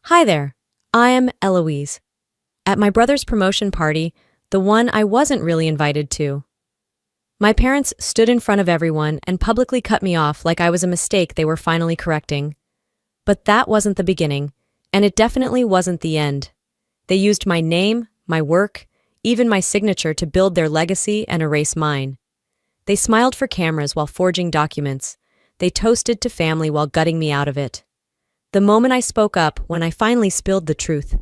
Hi there, I am Eloise. At my brother's promotion party, the one I wasn't really invited to, my parents stood in front of everyone and publicly cut me off like I was a mistake they were finally correcting. But that wasn't the beginning, and it definitely wasn't the end. They used my name, my work, even my signature to build their legacy and erase mine. They smiled for cameras while forging documents. They toasted to family while gutting me out of it. The moment I spoke up, when I finally spilled the truth,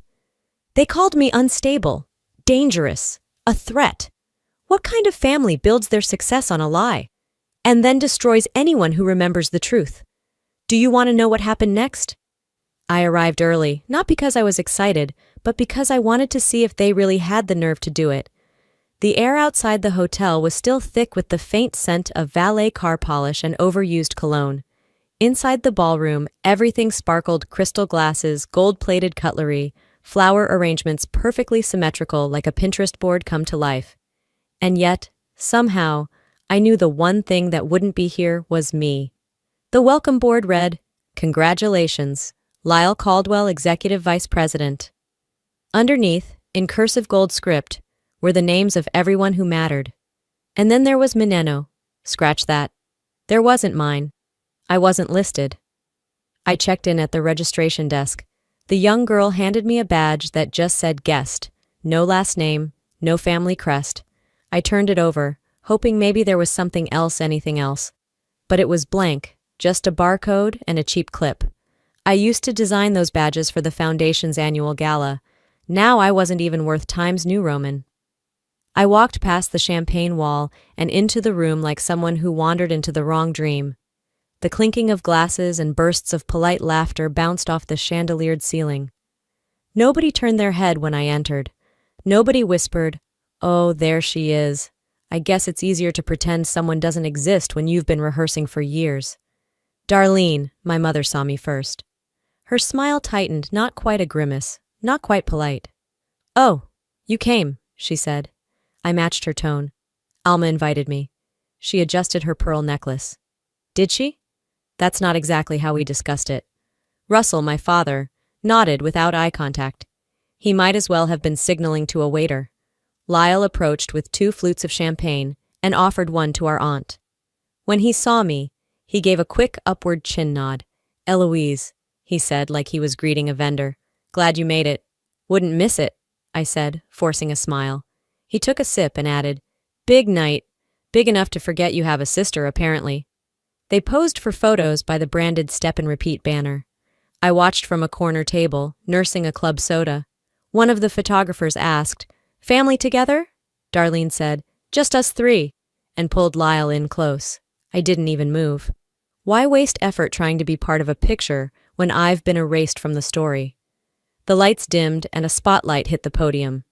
they called me unstable, dangerous, a threat. What kind of family builds their success on a lie, and then destroys anyone who remembers the truth? Do you want to know what happened next? I arrived early, not because I was excited, but because I wanted to see if they really had the nerve to do it. The air outside the hotel was still thick with the faint scent of valet car polish and overused cologne. Inside the ballroom, everything sparkled: crystal glasses, gold-plated cutlery, flower arrangements perfectly symmetrical like a Pinterest board come to life. And yet, somehow, I knew the one thing that wouldn't be here was me. The welcome board read, "Congratulations, Lyle Caldwell, Executive Vice President." Underneath, in cursive gold script, were the names of everyone who mattered. And then there was Mineno. Scratch that. There wasn't mine. I wasn't listed. I checked in at the registration desk. The young girl handed me a badge that just said guest, no last name, no family crest. I turned it over, hoping maybe there was something else, anything else. But it was blank, just a barcode and a cheap clip. I used to design those badges for the Foundation's annual gala. Now I wasn't even worth Times New Roman. I walked past the champagne wall and into the room like someone who wandered into the wrong dream. The clinking of glasses and bursts of polite laughter bounced off the chandeliered ceiling. Nobody turned their head when I entered. Nobody whispered, "Oh, there she is. I guess it's easier to pretend someone doesn't exist when you've been rehearsing for years." Darlene, my mother, saw me first. Her smile tightened, not quite a grimace, not quite polite. "Oh, you came," she said. I matched her tone. "Alma invited me." She adjusted her pearl necklace. "Did she?" That's not exactly how we discussed it. Russell, my father, nodded without eye contact. He might as well have been signaling to a waiter. Lyle approached with 2 flutes of champagne and offered one to our aunt. When he saw me, he gave a quick upward chin nod. "Eloise," he said like he was greeting a vendor. "Glad you made it." "Wouldn't miss it," I said, forcing a smile. He took a sip and added, "Big night. Big enough to forget you have a sister, apparently." They posed for photos by the branded Step and Repeat banner. I watched from a corner table, nursing a club soda. One of the photographers asked, "Family together?" Darlene said, "Just us 3, and pulled Lyle in close. I didn't even move. Why waste effort trying to be part of a picture when I've been erased from the story? The lights dimmed and a spotlight hit the podium.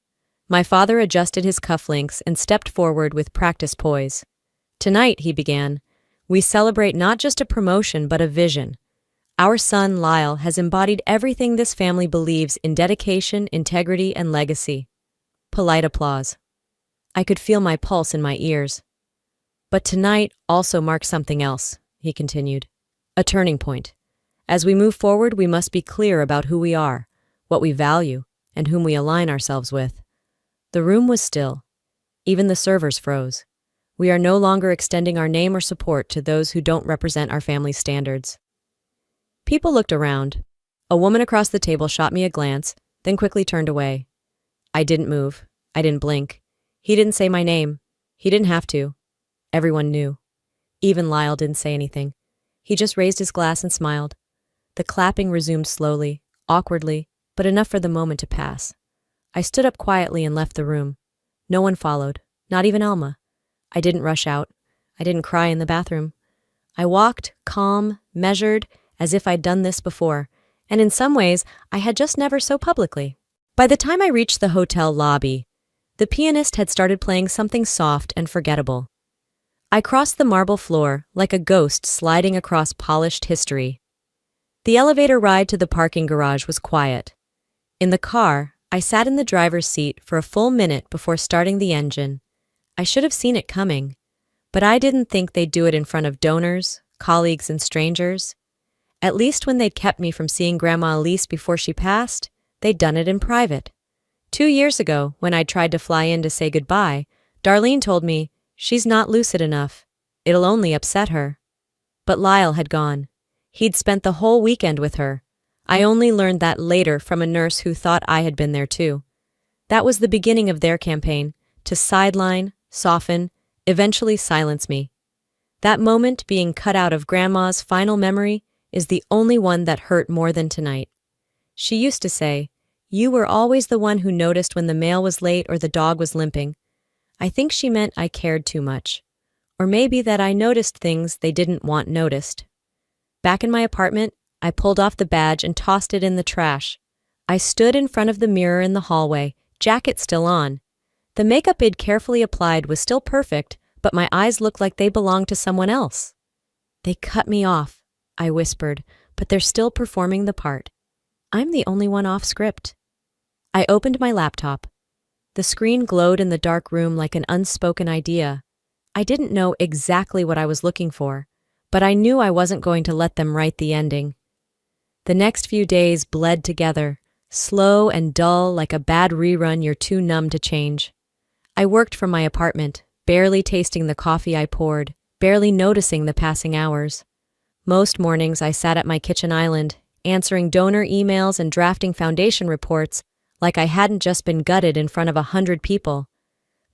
My father adjusted his cufflinks and stepped forward with practice poise. "Tonight," he began, "we celebrate not just a promotion but a vision. Our son, Lyle, has embodied everything this family believes in: dedication, integrity, and legacy." Polite applause. I could feel my pulse in my ears. "But tonight also marks something else," he continued. "A turning point. As we move forward, we must be clear about who we are, what we value, and whom we align ourselves with." The room was still. Even the servers froze. We are no longer extending our name or support to those who don't represent our family's standards. People looked around. A woman across the table shot me a glance, then quickly turned away. I didn't move. I didn't blink. He didn't say my name. He didn't have to. Everyone knew. Even Lyle didn't say anything. He just raised his glass and smiled. The clapping resumed slowly, awkwardly, but enough for the moment to pass. I stood up quietly and left the room. No one followed, not even Alma. I didn't rush out. I didn't cry in the bathroom. I walked, calm, measured, as if I'd done this before, and in some ways, I had just never so publicly. By the time I reached the hotel lobby, the pianist had started playing something soft and forgettable. I crossed the marble floor like a ghost sliding across polished history. The elevator ride to the parking garage was quiet. In the car, I sat in the driver's seat for a full minute before starting the engine. I should have seen it coming, but I didn't think they'd do it in front of donors, colleagues, and strangers. At least when they'd kept me from seeing Grandma Elise before she passed, they'd done it in private. 2 years ago, when I tried to fly in to say goodbye, Darlene told me, "She's not lucid enough. It'll only upset her." But Lyle had gone. He'd spent the whole weekend with her. I only learned that later from a nurse who thought I had been there too. That was the beginning of their campaign, to sideline, soften, eventually silence me. That moment being cut out of Grandma's final memory is the only one that hurt more than tonight. She used to say, "You were always the one who noticed when the mail was late or the dog was limping." I think she meant I cared too much. Or maybe that I noticed things they didn't want noticed. Back in my apartment, I pulled off the badge and tossed it in the trash. I stood in front of the mirror in the hallway, jacket still on. The makeup I'd carefully applied was still perfect, but my eyes looked like they belonged to someone else. "They cut me off," I whispered, "but they're still performing the part. I'm the only one off script." I opened my laptop. The screen glowed in the dark room like an unspoken idea. I didn't know exactly what I was looking for, but I knew I wasn't going to let them write the ending. The next few days bled together, slow and dull like a bad rerun you're too numb to change. I worked from my apartment, barely tasting the coffee I poured, barely noticing the passing hours. Most mornings I sat at my kitchen island, answering donor emails and drafting foundation reports like I hadn't just been gutted in front of 100 people.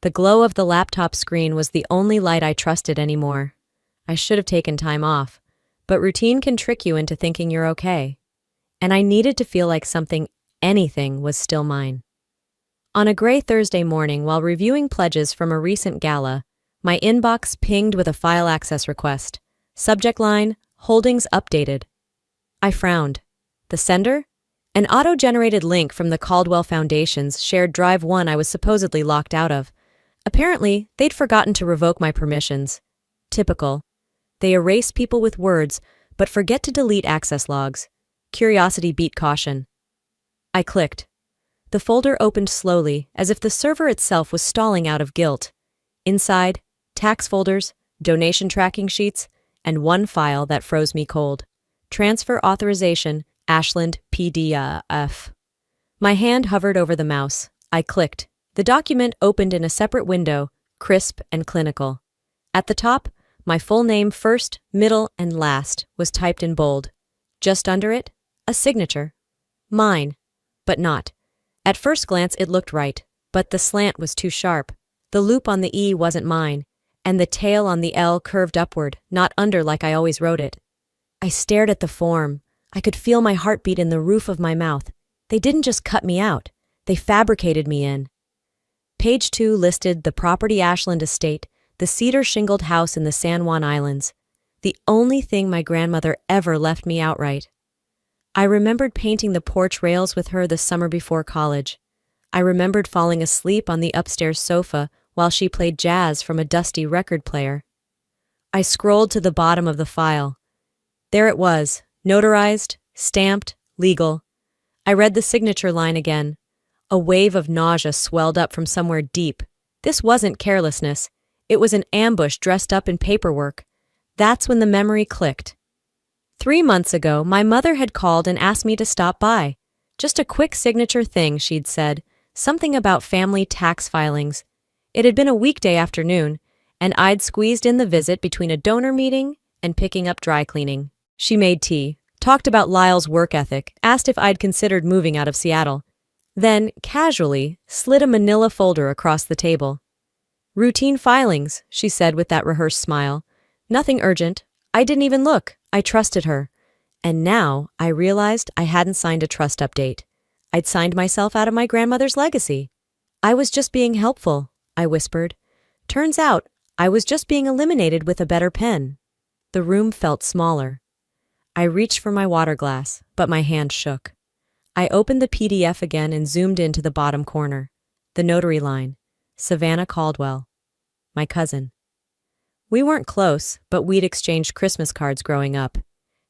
The glow of the laptop screen was the only light I trusted anymore. I should have taken time off, but routine can trick you into thinking you're okay. And I needed to feel like anything was still mine. On a gray Thursday morning while reviewing pledges from a recent gala, my inbox pinged with a file access request. Subject line, "Holdings updated." I frowned. The sender? An auto-generated link from the Caldwell Foundation's shared Drive 1 I was supposedly locked out of. Apparently, they'd forgotten to revoke my permissions. Typical. They erase people with words, but forget to delete access logs. Curiosity beat caution. I clicked. The folder opened slowly, as if the server itself was stalling out of guilt. Inside, tax folders, donation tracking sheets, and one file that froze me cold. Transfer authorization, Ashland PDF. My hand hovered over the mouse. I clicked. The document opened in a separate window, crisp and clinical. At the top, my full name first, middle, and last was typed in bold. Just under it, a signature. Mine, but not. At first glance it looked right, but the slant was too sharp. The loop on the E wasn't mine, and the tail on the L curved upward, not under like I always wrote it. I stared at the form. I could feel my heartbeat in the roof of my mouth. They didn't just cut me out. They fabricated me in. Page 2 listed the property Ashland Estate, the cedar-shingled house in the San Juan Islands. The only thing my grandmother ever left me outright. I remembered painting the porch rails with her the summer before college. I remembered falling asleep on the upstairs sofa while she played jazz from a dusty record player. I scrolled to the bottom of the file. There it was, notarized, stamped, legal. I read the signature line again. A wave of nausea swelled up from somewhere deep. This wasn't carelessness. It was an ambush dressed up in paperwork. That's when the memory clicked. 3 months ago, my mother had called and asked me to stop by. Just a quick signature thing, she'd said. Something about family tax filings. It had been a weekday afternoon, and I'd squeezed in the visit between a donor meeting and picking up dry cleaning. She made tea, talked about Lyle's work ethic, asked if I'd considered moving out of Seattle. Then, casually, slid a manila folder across the table. "Routine filings," she said with that rehearsed smile. "Nothing urgent. I didn't even look. I trusted her." And now I realized I hadn't signed a trust update. I'd signed myself out of my grandmother's legacy. "I was just being helpful," I whispered. Turns out, I was just being eliminated with a better pen. The room felt smaller. I reached for my water glass, but my hand shook. I opened the PDF again and zoomed into the bottom corner. The notary line. Savannah Caldwell. My cousin. We weren't close, but we'd exchanged Christmas cards growing up.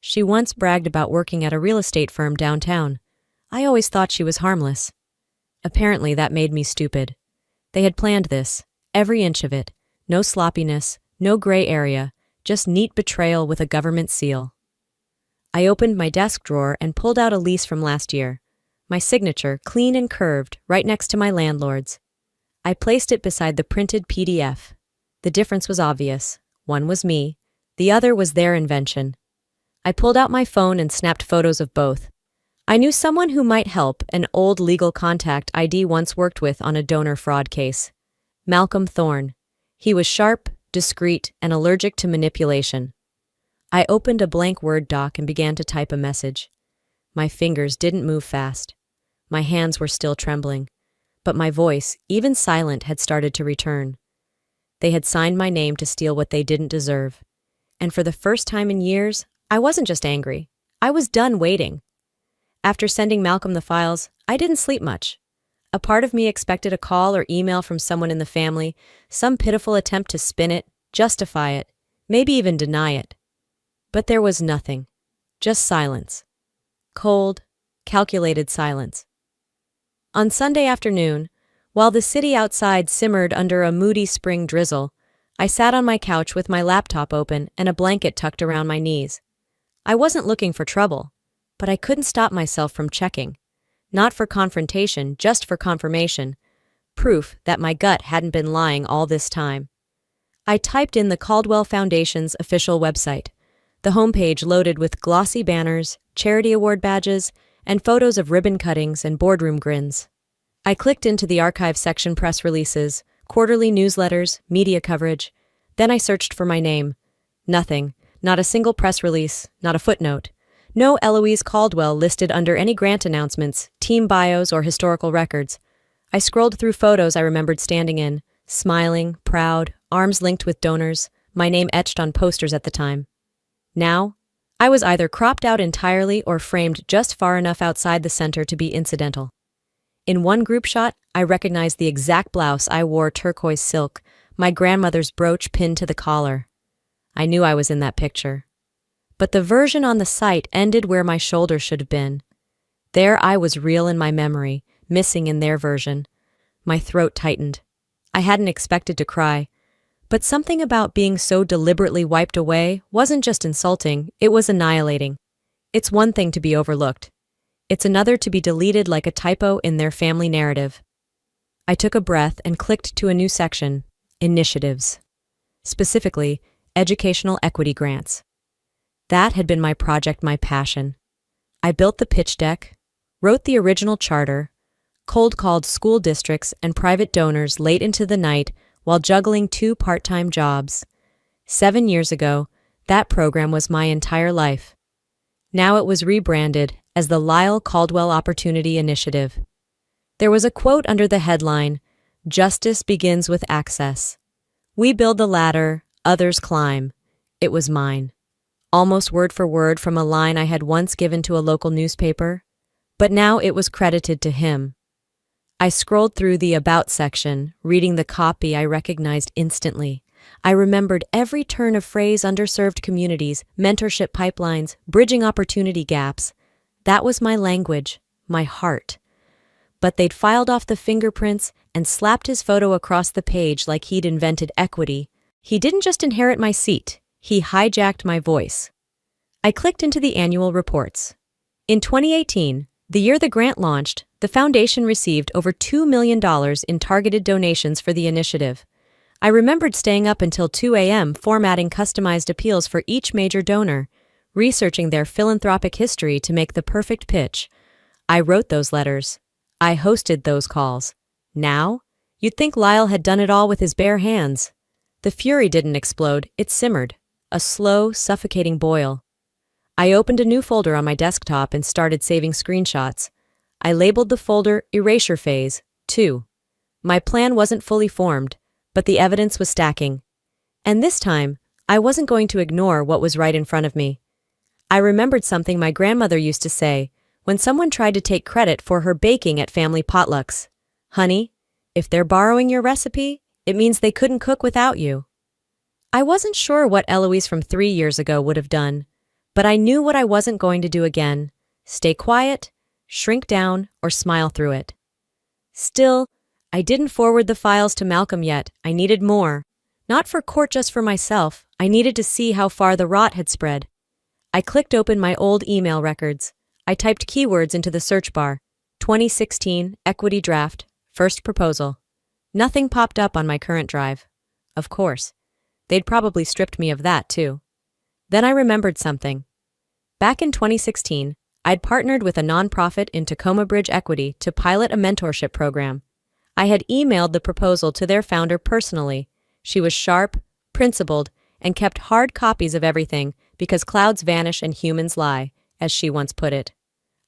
She once bragged about working at a real estate firm downtown. I always thought she was harmless. Apparently that made me stupid. They had planned this, every inch of it. No sloppiness, no gray area, just neat betrayal with a government seal. I opened my desk drawer and pulled out a lease from last year. My signature, clean and curved, right next to my landlord's. I placed it beside the printed PDF. The difference was obvious. One was me, the other was their invention. I pulled out my phone and snapped photos of both. I knew someone who might help, an old legal contact I'd once worked with on a donor fraud case. Malcolm Thorne. He was sharp, discreet, and allergic to manipulation. I opened a blank Word doc and began to type a message. My fingers didn't move fast. My hands were still trembling. But my voice, even silent, had started to return. They had signed my name to steal what they didn't deserve. And for the first time in years, I wasn't just angry. I was done waiting. After sending Malcolm the files, I didn't sleep much. A part of me expected a call or email from someone in the family, some pitiful attempt to spin it, justify it, maybe even deny it. But there was nothing. Just silence. Cold, calculated silence. On Sunday afternoon, while the city outside simmered under a moody spring drizzle, I sat on my couch with my laptop open and a blanket tucked around my knees. I wasn't looking for trouble, but I couldn't stop myself from checking. Not for confrontation, just for confirmation. Proof that my gut hadn't been lying all this time. I typed in the Caldwell Foundation's official website, the homepage loaded with glossy banners, charity award badges, and photos of ribbon cuttings and boardroom grins. I clicked into the archive section: press releases, quarterly newsletters, media coverage. Then I searched for my name. Nothing. Not a single press release, not a footnote. No Eloise Caldwell listed under any grant announcements, team bios, or historical records. I scrolled through photos I remembered standing in, smiling, proud, arms linked with donors, my name etched on posters at the time. Now, I was either cropped out entirely or framed just far enough outside the center to be incidental. In one group shot, I recognized the exact blouse I wore, turquoise silk, my grandmother's brooch pinned to the collar. I knew I was in that picture. But the version on the site ended where my shoulder should have been. There I was real in my memory, missing in their version. My throat tightened. I hadn't expected to cry. But something about being so deliberately wiped away wasn't just insulting, it was annihilating. It's one thing to be overlooked. It's another to be deleted like a typo in their family narrative. I took a breath and clicked to a new section, Initiatives. Specifically, Educational Equity Grants. That had been my project, my passion. I built the pitch deck, wrote the original charter, cold-called school districts and private donors late into the night while juggling 2 part-time jobs. 7 years ago, that program was my entire life. Now it was rebranded as the Lyle Caldwell Opportunity Initiative. There was a quote under the headline, "Justice begins with access. We build the ladder, others climb." It was mine. Almost word for word from a line I had once given to a local newspaper, but now it was credited to him. I scrolled through the About section, reading the copy I recognized instantly. I remembered every turn of phrase: underserved communities, mentorship pipelines, bridging opportunity gaps. That was my language, my heart. But they'd filed off the fingerprints and slapped his photo across the page like he'd invented equity. He didn't just inherit my seat. He hijacked my voice. I clicked into the annual reports. In 2018, the year the grant launched, the foundation received over $2 million in targeted donations for the initiative. I remembered staying up until 2 a.m. formatting customized appeals for each major donor, researching their philanthropic history to make the perfect pitch. I wrote those letters. I hosted those calls. Now, you'd think Lyle had done it all with his bare hands. The fury didn't explode, it simmered. A slow, suffocating boil. I opened a new folder on my desktop and started saving screenshots. I labeled the folder Erasure Phase 2. My plan wasn't fully formed, but the evidence was stacking. And this time, I wasn't going to ignore what was right in front of me. I remembered something my grandmother used to say when someone tried to take credit for her baking at family potlucks. "Honey, if they're borrowing your recipe, it means they couldn't cook without you." I wasn't sure what Eloise from 3 years ago would have done, but I knew what I wasn't going to do again: stay quiet, shrink down, or smile through it. Still, I didn't forward the files to Malcolm yet. I needed more. Not for court, just for myself. I needed to see how far the rot had spread. I clicked open my old email records. I typed keywords into the search bar. 2016 equity draft, first proposal. Nothing popped up on my current drive. Of course. They'd probably stripped me of that, too. Then I remembered something. Back in 2016, I'd partnered with a nonprofit in Tacoma Bridge Equity to pilot a mentorship program. I had emailed the proposal to their founder personally. She was sharp, principled, and kept hard copies of everything because clouds vanish and humans lie, as she once put it.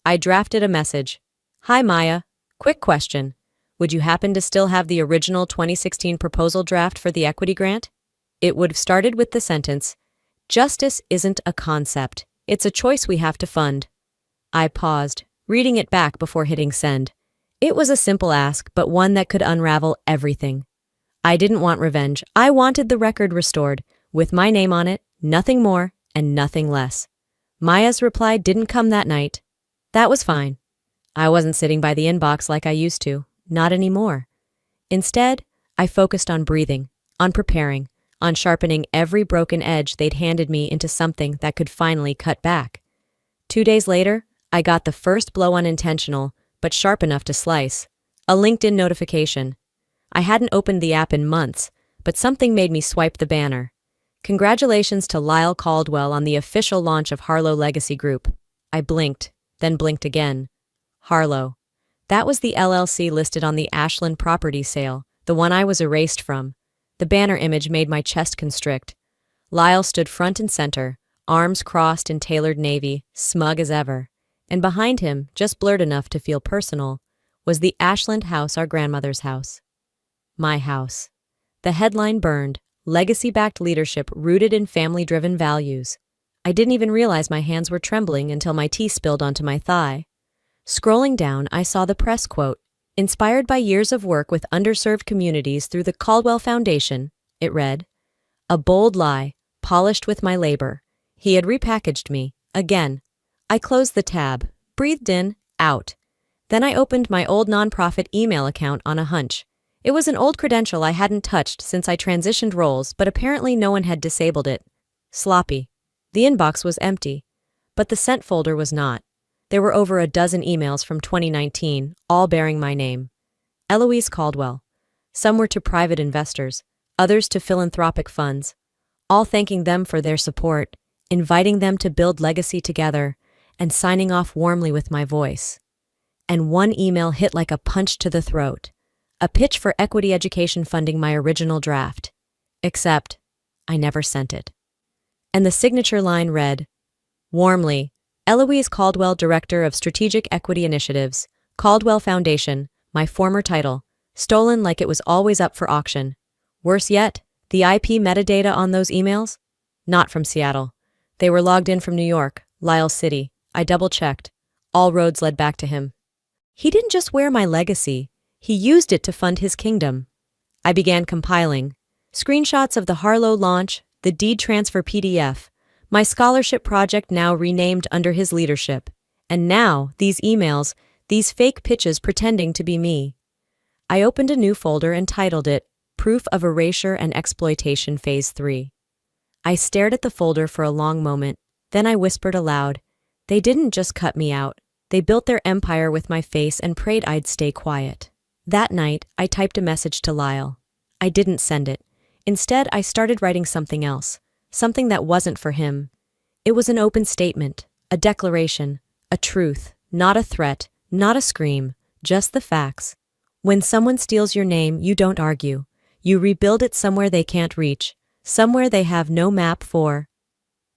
I drafted a message. Hi Maya, quick question. Would you happen to still have the original 2016 proposal draft for the equity grant? It would have started with the sentence, "Justice isn't a concept. It's a choice we have to fund." I paused, reading it back before hitting send. It was a simple ask, but one that could unravel everything. I didn't want revenge. I wanted the record restored, with my name on it, nothing more and nothing less. Maya's reply didn't come that night. That was fine. I wasn't sitting by the inbox like I used to, not anymore. Instead, I focused on breathing, on preparing, on sharpening every broken edge they'd handed me into something that could finally cut back. 2 days later, I got the first blow unintentional, but sharp enough to slice. A LinkedIn notification. I hadn't opened the app in months, but something made me swipe the banner. Congratulations to Lyle Caldwell on the official launch of Harlow Legacy Group. I blinked, then blinked again. Harlow. That was the LLC listed on the Ashland property sale, the one I was erased from. The banner image made my chest constrict. Lyle stood front and center, arms crossed in tailored navy, smug as ever. And behind him, just blurred enough to feel personal, was the Ashland house, our grandmother's house. My house. The headline burned, legacy-backed leadership rooted in family-driven values. I didn't even realize my hands were trembling until my tea spilled onto my thigh. Scrolling down, I saw the press quote. Inspired by years of work with underserved communities through the Caldwell Foundation, it read, "A bold lie, polished with my labor. He had repackaged me, again." I closed the tab, breathed in, out. Then I opened my old nonprofit email account on a hunch. It was an old credential I hadn't touched since I transitioned roles, but apparently no one had disabled it. Sloppy. The inbox was empty, but the sent folder was not. There were over a dozen emails from 2019, all bearing my name. Eloise Caldwell. Some were to private investors, others to philanthropic funds, all thanking them for their support, inviting them to build legacy together, and signing off warmly with my voice. And one email hit like a punch to the throat. A pitch for equity education funding my original draft. Except, I never sent it. And the signature line read, "Warmly, Eloise Caldwell, Director of Strategic Equity Initiatives, Caldwell Foundation, my former title, stolen like it was always up for auction. Worse yet, the IP metadata on those emails? Not from Seattle. They were logged in from New York, Lyle City. I double-checked. All roads led back to him. He didn't just wear my legacy. He used it to fund his kingdom. I began compiling. Screenshots of the Harlow launch, the deed transfer PDF, my scholarship project now renamed under his leadership. And now, these emails, these fake pitches pretending to be me. I opened a new folder and titled it, Proof of Erasure and Exploitation Phase 3. I stared at the folder for a long moment. Then I whispered aloud, "They didn't just cut me out. They built their empire with my face and prayed I'd stay quiet." That night, I typed a message to Lyle. I didn't send it. Instead, I started writing something else, something that wasn't for him. It was an open statement, a declaration, a truth, not a threat, not a scream, just the facts. When someone steals your name, you don't argue. You rebuild it somewhere they can't reach, somewhere they have no map for.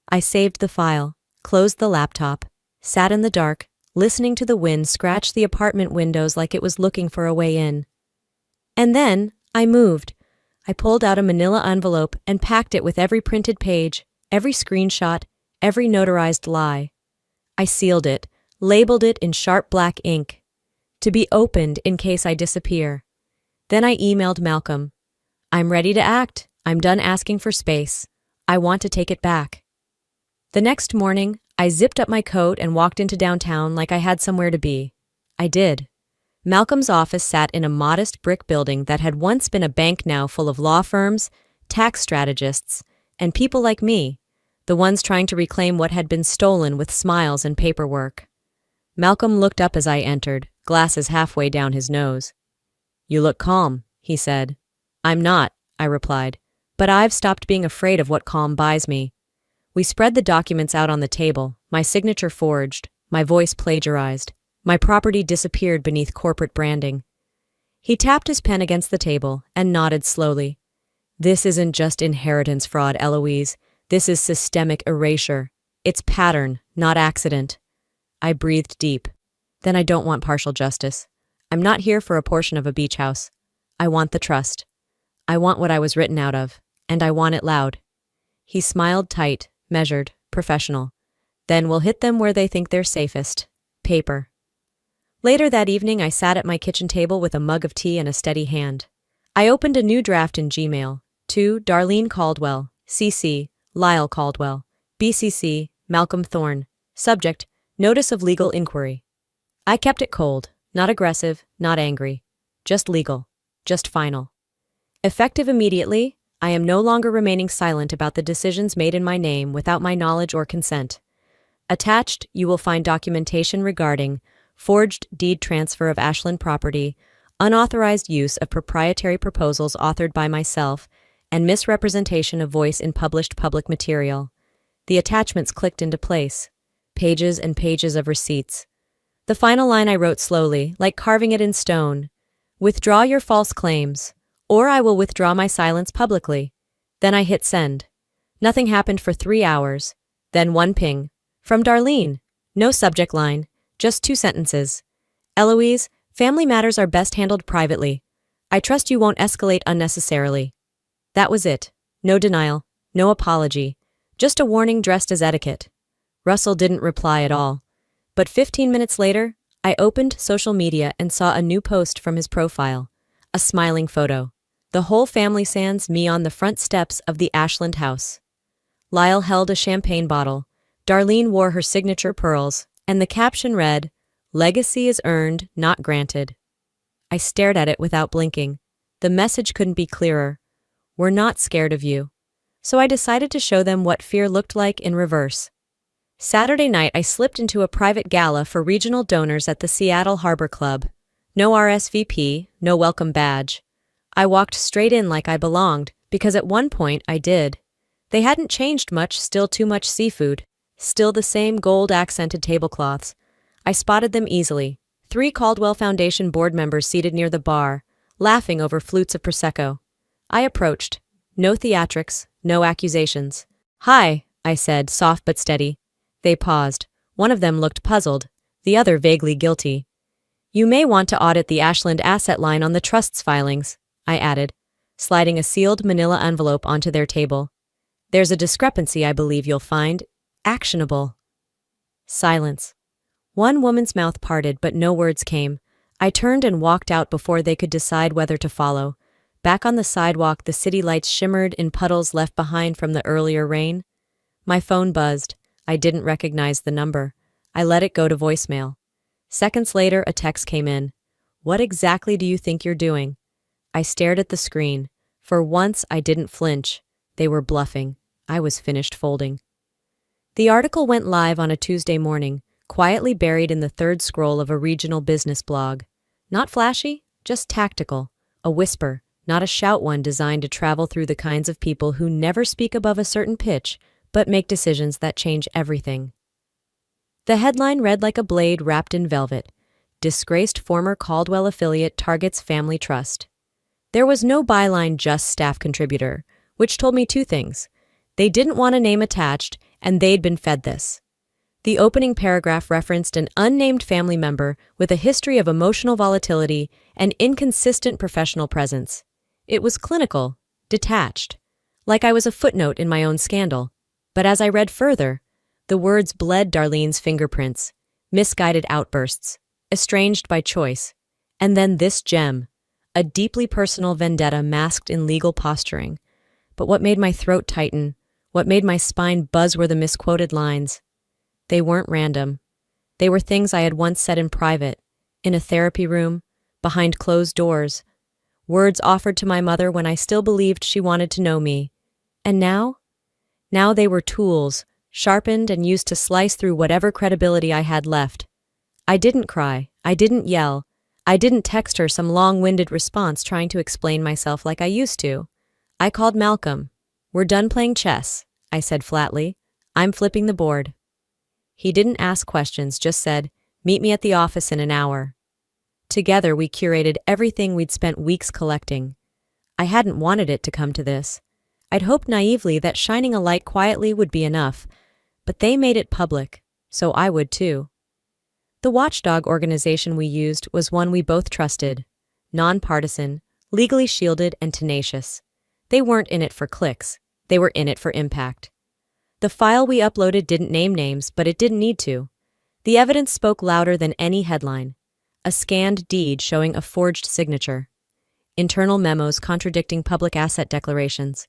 I saved the file, closed the laptop, sat in the dark, listening to the wind scratch the apartment windows like it was looking for a way in. And then, I moved. I pulled out a manila envelope and packed it with every printed page, every screenshot, every notarized lie. I sealed it, labeled it in sharp black ink, to be opened in case I disappear. Then I emailed Malcolm. "I'm ready to act. I'm done asking for space. I want to take it back." The next morning, I zipped up my coat and walked into downtown like I had somewhere to be. I did. Malcolm's office sat in a modest brick building that had once been a bank, now full of law firms, tax strategists, and people like me. the ones trying to reclaim what had been stolen with smiles and paperwork. Malcolm looked up as I entered, glasses halfway down his nose. "You look calm," he said. "I'm not," I replied, "but I've stopped being afraid of what calm buys me." We spread the documents out on the table, my signature forged, my voice plagiarized, my property disappeared beneath corporate branding. He tapped his pen against the table and nodded slowly. "This isn't just inheritance fraud, Eloise. This is systemic erasure. It's pattern, not accident." I breathed deep. "Then I don't want partial justice. I'm not here for a portion of a beach house. I want the trust. I want what I was written out of, and I want it loud." He smiled tight, measured, professional. "Then we'll hit them where they think they're safest. Paper." Later that evening, I sat at my kitchen table with a mug of tea and a steady hand. I opened a new draft in Gmail. To Darlene Caldwell, CC, Lyle Caldwell, BCC, Malcolm Thorne. Subject, Notice of Legal Inquiry. I kept it cold, not aggressive, not angry. Just legal. Just final. Effective immediately, I am no longer remaining silent about the decisions made in my name without my knowledge or consent. Attached, you will find documentation regarding forged deed transfer of Ashland property, unauthorized use of proprietary proposals authored by myself, and misrepresentation of voice in published public material. The attachments clicked into place. Pages and pages of receipts. The final line I wrote slowly, like carving it in stone. "Withdraw your false claims, or I will withdraw my silence publicly." Then I hit send. Nothing happened for 3 hours. Then one ping. From Darlene. No subject line, just 2 sentences. "Eloise, family matters are best handled privately. I trust you won't escalate unnecessarily." That was it. No denial, no apology. Just a warning dressed as etiquette. Russell didn't reply at all. But 15 minutes later, I opened social media and saw a new post from his profile. A smiling photo. The whole family sans me on the front steps of the Ashland house. Lyle held a champagne bottle. Darlene wore her signature pearls, and the caption read, "Legacy is earned, not granted." I stared at it without blinking. The message couldn't be clearer. We're not scared of you. So I decided to show them what fear looked like in reverse. Saturday night, I slipped into a private gala for regional donors at the Seattle Harbor Club. No RSVP, no welcome badge. I walked straight in like I belonged, because at one point I did. They hadn't changed much, still too much seafood. Still the same gold-accented tablecloths. I spotted them easily. 3 Caldwell Foundation board members seated near the bar, laughing over flutes of Prosecco. I approached. No theatrics, no accusations. "Hi," I said, soft but steady. They paused. One of them looked puzzled, the other vaguely guilty. "You may want to audit the Ashland asset line on the trust's filings," I added, sliding a sealed manila envelope onto their table. "There's a discrepancy I believe you'll find actionable." Silence. One woman's mouth parted, but no words came. I turned and walked out before they could decide whether to follow. Back on the sidewalk, the city lights shimmered in puddles left behind from the earlier rain. My phone buzzed. I didn't recognize the number. I let it go to voicemail. Seconds later, a text came in. "What exactly do you think you're doing?" I stared at the screen. For once, I didn't flinch. They were bluffing. I was finished folding. The article went live on a Tuesday morning, quietly buried in the third scroll of a regional business blog. Not flashy, just tactical. A whisper, not a shout one designed to travel through the kinds of people who never speak above a certain pitch, but make decisions that change everything. The headline read like a blade wrapped in velvet. "Disgraced former Caldwell affiliate targets family trust." There was no byline, just staff contributor, which told me 2 things. They didn't want a name attached, and they'd been fed this. The opening paragraph referenced an unnamed family member with a history of emotional volatility and inconsistent professional presence. It was clinical, detached, like I was a footnote in my own scandal. But as I read further, the words bled Darlene's fingerprints, misguided outbursts, estranged by choice, and then this gem, a deeply personal vendetta masked in legal posturing. But what made my throat tighten, what made my spine buzz were the misquoted lines. They weren't random. They were things I had once said in private, in a therapy room, behind closed doors, words offered to my mother when I still believed she wanted to know me. And now? Now they were tools, sharpened and used to slice through whatever credibility I had left. I didn't cry. I didn't yell. I didn't text her some long-winded response trying to explain myself like I used to. I called Malcolm. "We're done playing chess," I said flatly. "I'm flipping the board." He didn't ask questions, just said, "Meet me at the office in an hour." Together we curated everything we'd spent weeks collecting. I hadn't wanted it to come to this. I'd hoped naively that shining a light quietly would be enough, but they made it public, so I would too. The watchdog organization we used was one we both trusted, nonpartisan, legally shielded, and tenacious. They weren't in it for clicks, they were in it for impact. The file we uploaded didn't name names, but it didn't need to. The evidence spoke louder than any headline. A scanned deed showing a forged signature. Internal memos contradicting public asset declarations.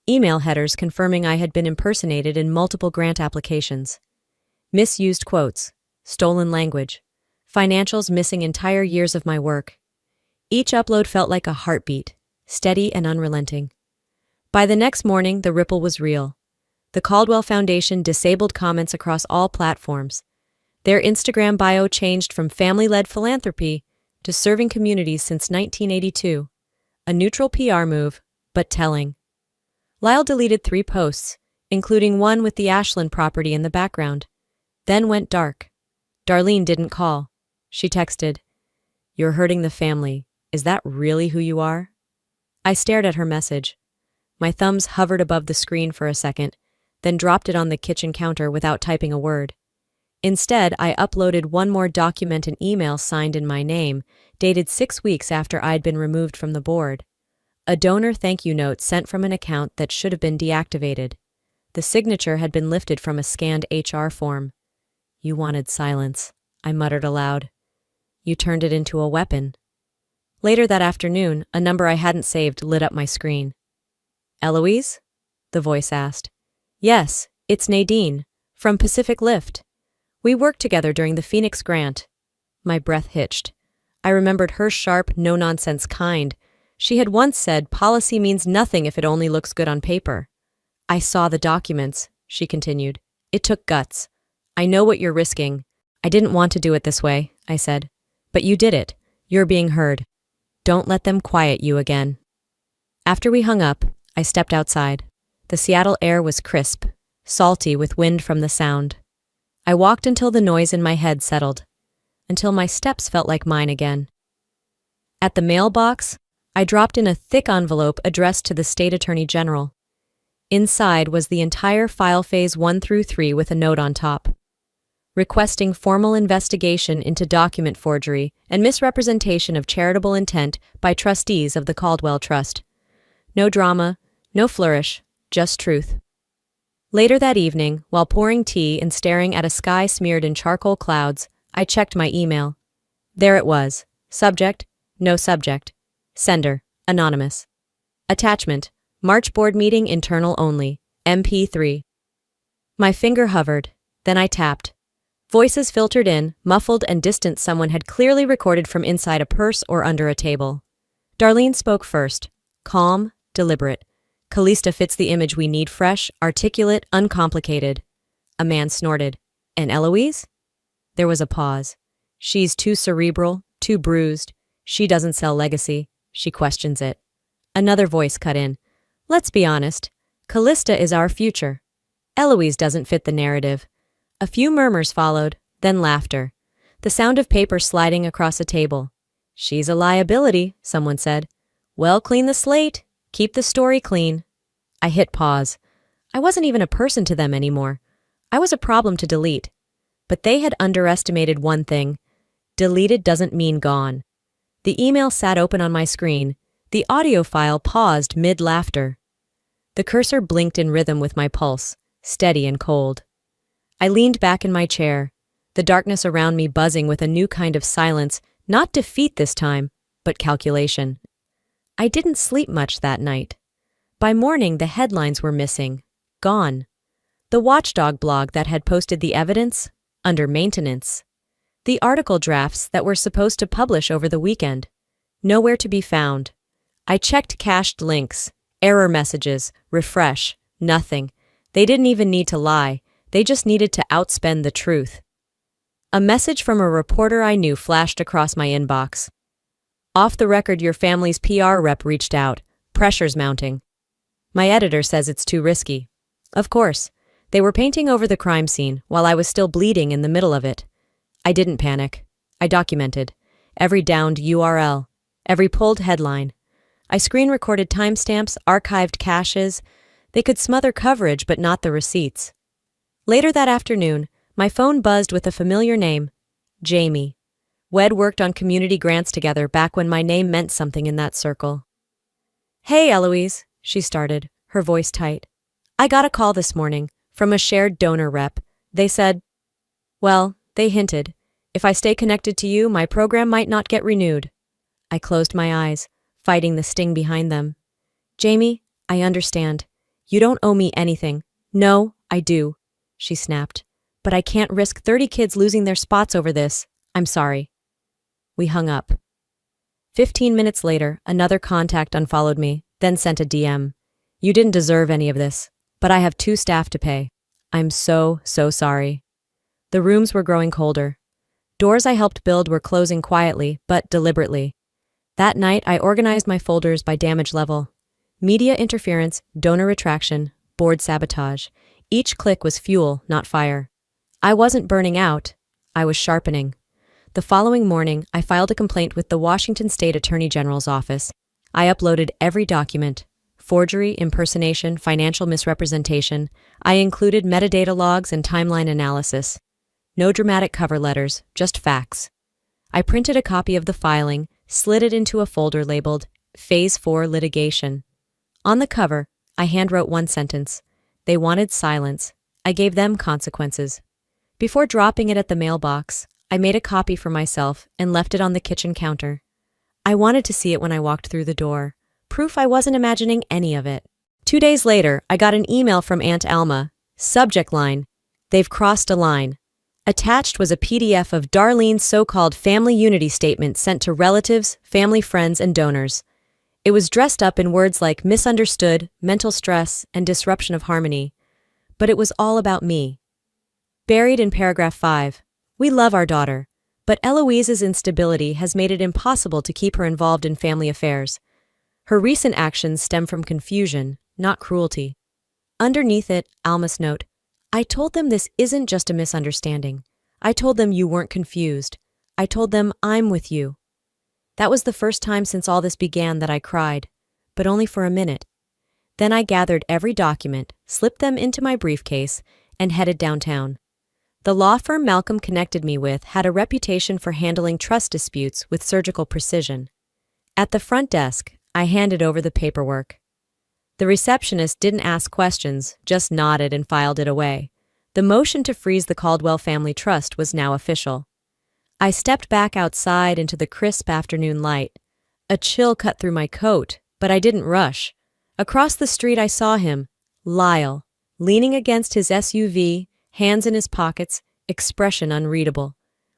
Email headers confirming I had been impersonated in multiple grant applications. Misused quotes. Stolen language. Financials missing entire years of my work. Each upload felt like a heartbeat, steady and unrelenting. By the next morning, the ripple was real. The Caldwell Foundation disabled comments across all platforms. Their Instagram bio changed from family-led philanthropy to serving communities since 1982. A neutral PR move, but telling. Lyle deleted 3 posts, including one with the Ashland property in the background, then went dark. Darlene didn't call. She texted, "You're hurting the family. Is that really who you are?" I stared at her message. My thumbs hovered above the screen for a second, then dropped it on the kitchen counter without typing a word. Instead, I uploaded one more document, an email signed in my name, dated 6 weeks after I'd been removed from the board. A donor thank you note sent from an account that should have been deactivated. The signature had been lifted from a scanned HR form. "You wanted silence," I muttered aloud. "You turned it into a weapon." Later that afternoon, a number I hadn't saved lit up my screen. "Eloise?" the voice asked. "Yes, it's Nadine, from Pacific Lift. We worked together during the Phoenix grant." My breath hitched. I remembered her sharp, no-nonsense kind. She had once said, "Policy means nothing if it only looks good on paper." "I saw the documents," she continued. "It took guts. I know what you're risking." "I didn't want to do it this way," I said. "But you did it. You're being heard. Don't let them quiet you again." After we hung up, I stepped outside. The Seattle air was crisp, salty with wind from the sound. I walked until the noise in my head settled, until my steps felt like mine again. At the mailbox, I dropped in a thick envelope addressed to the State Attorney General. Inside was the entire file phase 1 through 3 with a note on top, requesting formal investigation into document forgery and misrepresentation of charitable intent by trustees of the Caldwell Trust. No drama, no flourish, just truth. Later that evening, while pouring tea and staring at a sky smeared in charcoal clouds, I checked my email. There it was. Subject, no subject. Sender, anonymous. Attachment, March board meeting internal only, MP3. My finger hovered, then I tapped. Voices filtered in, muffled and distant. Someone had clearly recorded from inside a purse or under a table. Darlene spoke first, calm, deliberate. "Callista fits the image we need, fresh, articulate, uncomplicated." A man snorted. "And Eloise?" There was a pause. "She's too cerebral, too bruised. She doesn't sell legacy. She questions it." Another voice cut in. "Let's be honest. Callista is our future. Eloise doesn't fit the narrative." A few murmurs followed, then laughter. The sound of paper sliding across a table. "She's a liability," someone said. "Well, clean the slate. Keep the story clean." I hit pause. I wasn't even a person to them anymore. I was a problem to delete. But they had underestimated one thing. Deleted doesn't mean gone. The email sat open on my screen. The audio file paused mid-laughter. The cursor blinked in rhythm with my pulse, steady and cold. I leaned back in my chair, the darkness around me buzzing with a new kind of silence, not defeat this time, but calculation. I didn't sleep much that night. By morning, the headlines were missing, gone. The Watchdog blog that had posted the evidence, under maintenance. The article drafts that were supposed to publish over the weekend, nowhere to be found. I checked cached links, error messages, refresh, nothing. They didn't even need to lie, they just needed to outspend the truth. A message from a reporter I knew flashed across my inbox. Off the record, your family's PR rep reached out. Pressure's mounting. My editor says it's too risky. Of course. They were painting over the crime scene while I was still bleeding in the middle of it. I didn't panic. I documented. Every downed URL. Every pulled headline. I screen-recorded timestamps, archived caches. They could smother coverage but not the receipts. Later that afternoon, my phone buzzed with a familiar name. Jamie. We'd worked on community grants together back when my name meant something in that circle. Hey, Eloise, she started, her voice tight. I got a call this morning from a shared donor rep. They said, well, they hinted, if I stay connected to you, my program might not get renewed. I closed my eyes, fighting the sting behind them. Jamie, I understand. You don't owe me anything. No, I do, she snapped. But I can't risk 30 kids losing their spots over this. I'm sorry. We hung up. 15 minutes later, another contact unfollowed me, then sent a DM. You didn't deserve any of this, but I have 2 staff to pay. I'm so sorry. The rooms were growing colder. Doors I helped build were closing quietly, but deliberately. That night, I organized my folders by damage level. Media interference, donor retraction, board sabotage. Each click was fuel, not fire. I wasn't burning out. I was sharpening. The following morning, I filed a complaint with the Washington State Attorney General's office. I uploaded every document. Forgery, impersonation, financial misrepresentation. I included metadata logs and timeline analysis. No dramatic cover letters, just facts. I printed a copy of the filing, slid it into a folder labeled Phase 4 Litigation. On the cover, I handwrote one sentence. They wanted silence. I gave them consequences. Before dropping it at the mailbox, I made a copy for myself and left it on the kitchen counter. I wanted to see it when I walked through the door. Proof I wasn't imagining any of it. 2 days later, I got an email from Aunt Alma. Subject line, they've crossed a line. Attached was a PDF of Darlene's so-called family unity statement sent to relatives, family friends, and donors. It was dressed up in words like misunderstood, mental stress, and disruption of harmony. But it was all about me. Buried in paragraph 5, we love our daughter, but Eloise's instability has made it impossible to keep her involved in family affairs. Her recent actions stem from confusion, not cruelty. Underneath it, Alma's note, I told them this isn't just a misunderstanding. I told them you weren't confused. I told them I'm with you. That was the first time since all this began that I cried, but only for a minute. Then I gathered every document, slipped them into my briefcase, and headed downtown. The law firm Malcolm connected me with had a reputation for handling trust disputes with surgical precision. At the front desk, I handed over the paperwork. The receptionist didn't ask questions, just nodded and filed it away. The motion to freeze the Caldwell Family Trust was now official. I stepped back outside into the crisp afternoon light. A chill cut through my coat, but I didn't rush. Across the street I saw him, Lyle, leaning against his SUV, hands in his pockets, expression unreadable.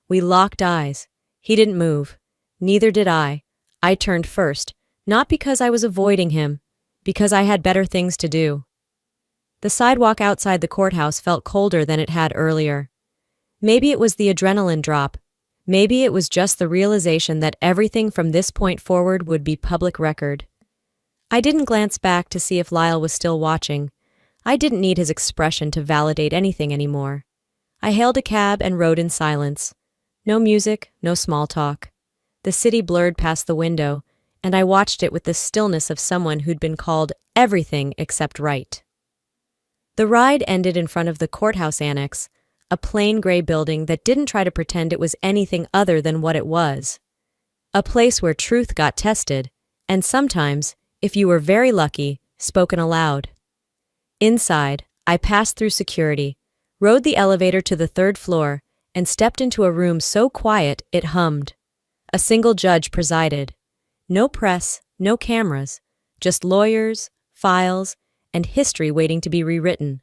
We locked eyes. He didn't move. Neither did I. I turned first, not because I was avoiding him, because I had better things to do. The sidewalk outside the courthouse felt colder than it had earlier. Maybe it was the adrenaline drop. Maybe it was just the realization that everything from this point forward would be public record. I didn't glance back to see if Lyle was still watching. I didn't need his expression to validate anything anymore. I hailed a cab and rode in silence. No music, no small talk. The city blurred past the window, and I watched it with the stillness of someone who'd been called everything except right. The ride ended in front of the courthouse annex, a plain gray building that didn't try to pretend it was anything other than what it was. A place where truth got tested, and sometimes, if you were very lucky, spoken aloud. Inside, I passed through security, rode the elevator to the 3rd floor, and stepped into a room so quiet it hummed. A single judge presided. No press, no cameras, just lawyers, files, and history waiting to be rewritten.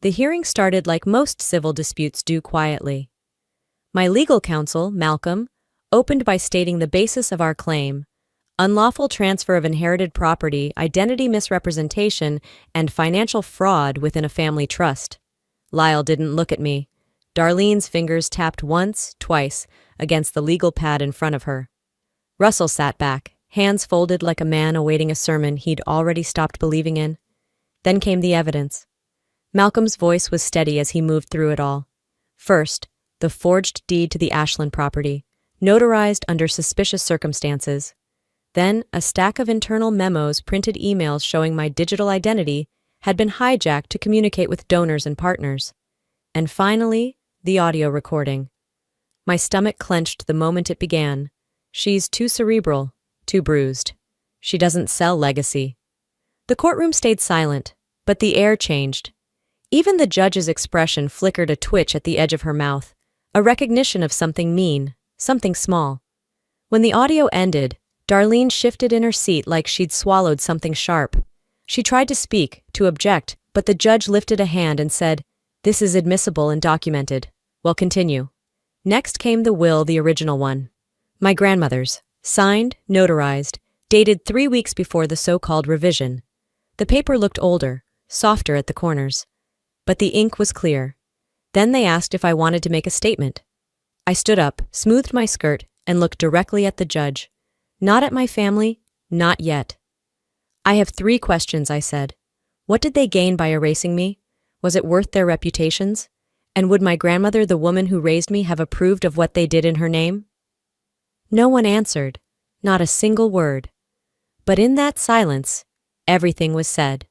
The hearing started like most civil disputes do, quietly. My legal counsel, Malcolm, opened by stating the basis of our claim. unlawful transfer of inherited property, identity misrepresentation, and financial fraud within a family trust. Lyle didn't look at me. Darlene's fingers tapped once, twice, against the legal pad in front of her. Russell sat back, hands folded like a man awaiting a sermon he'd already stopped believing in. Then came the evidence. Malcolm's voice was steady as he moved through it all. First, the forged deed to the Ashland property, notarized under suspicious circumstances. Then, a stack of internal memos, printed emails showing my digital identity, had been hijacked to communicate with donors and partners. And finally, the audio recording. My stomach clenched the moment it began. She's too cerebral, too bruised. She doesn't sell legacy. The courtroom stayed silent, but the air changed. Even the judge's expression flickered a twitch at the edge of her mouth, a recognition of something mean, something small. When the audio ended, Darlene shifted in her seat like she'd swallowed something sharp. She tried to speak, to object, but the judge lifted a hand and said, "This is admissible and documented. Well, continue." Next came the will, the original one. My grandmother's, signed, notarized, dated 3 weeks before the so-called revision. The paper looked older, softer at the corners. But the ink was clear. Then they asked if I wanted to make a statement. I stood up, smoothed my skirt, and looked directly at the judge. Not at my family, not yet. "I have 3 questions," I said. What did they gain by erasing me? Was it worth their reputations? And would my grandmother, the woman who raised me, have approved of what they did in her name? No one answered, not a single word. But in that silence, everything was said.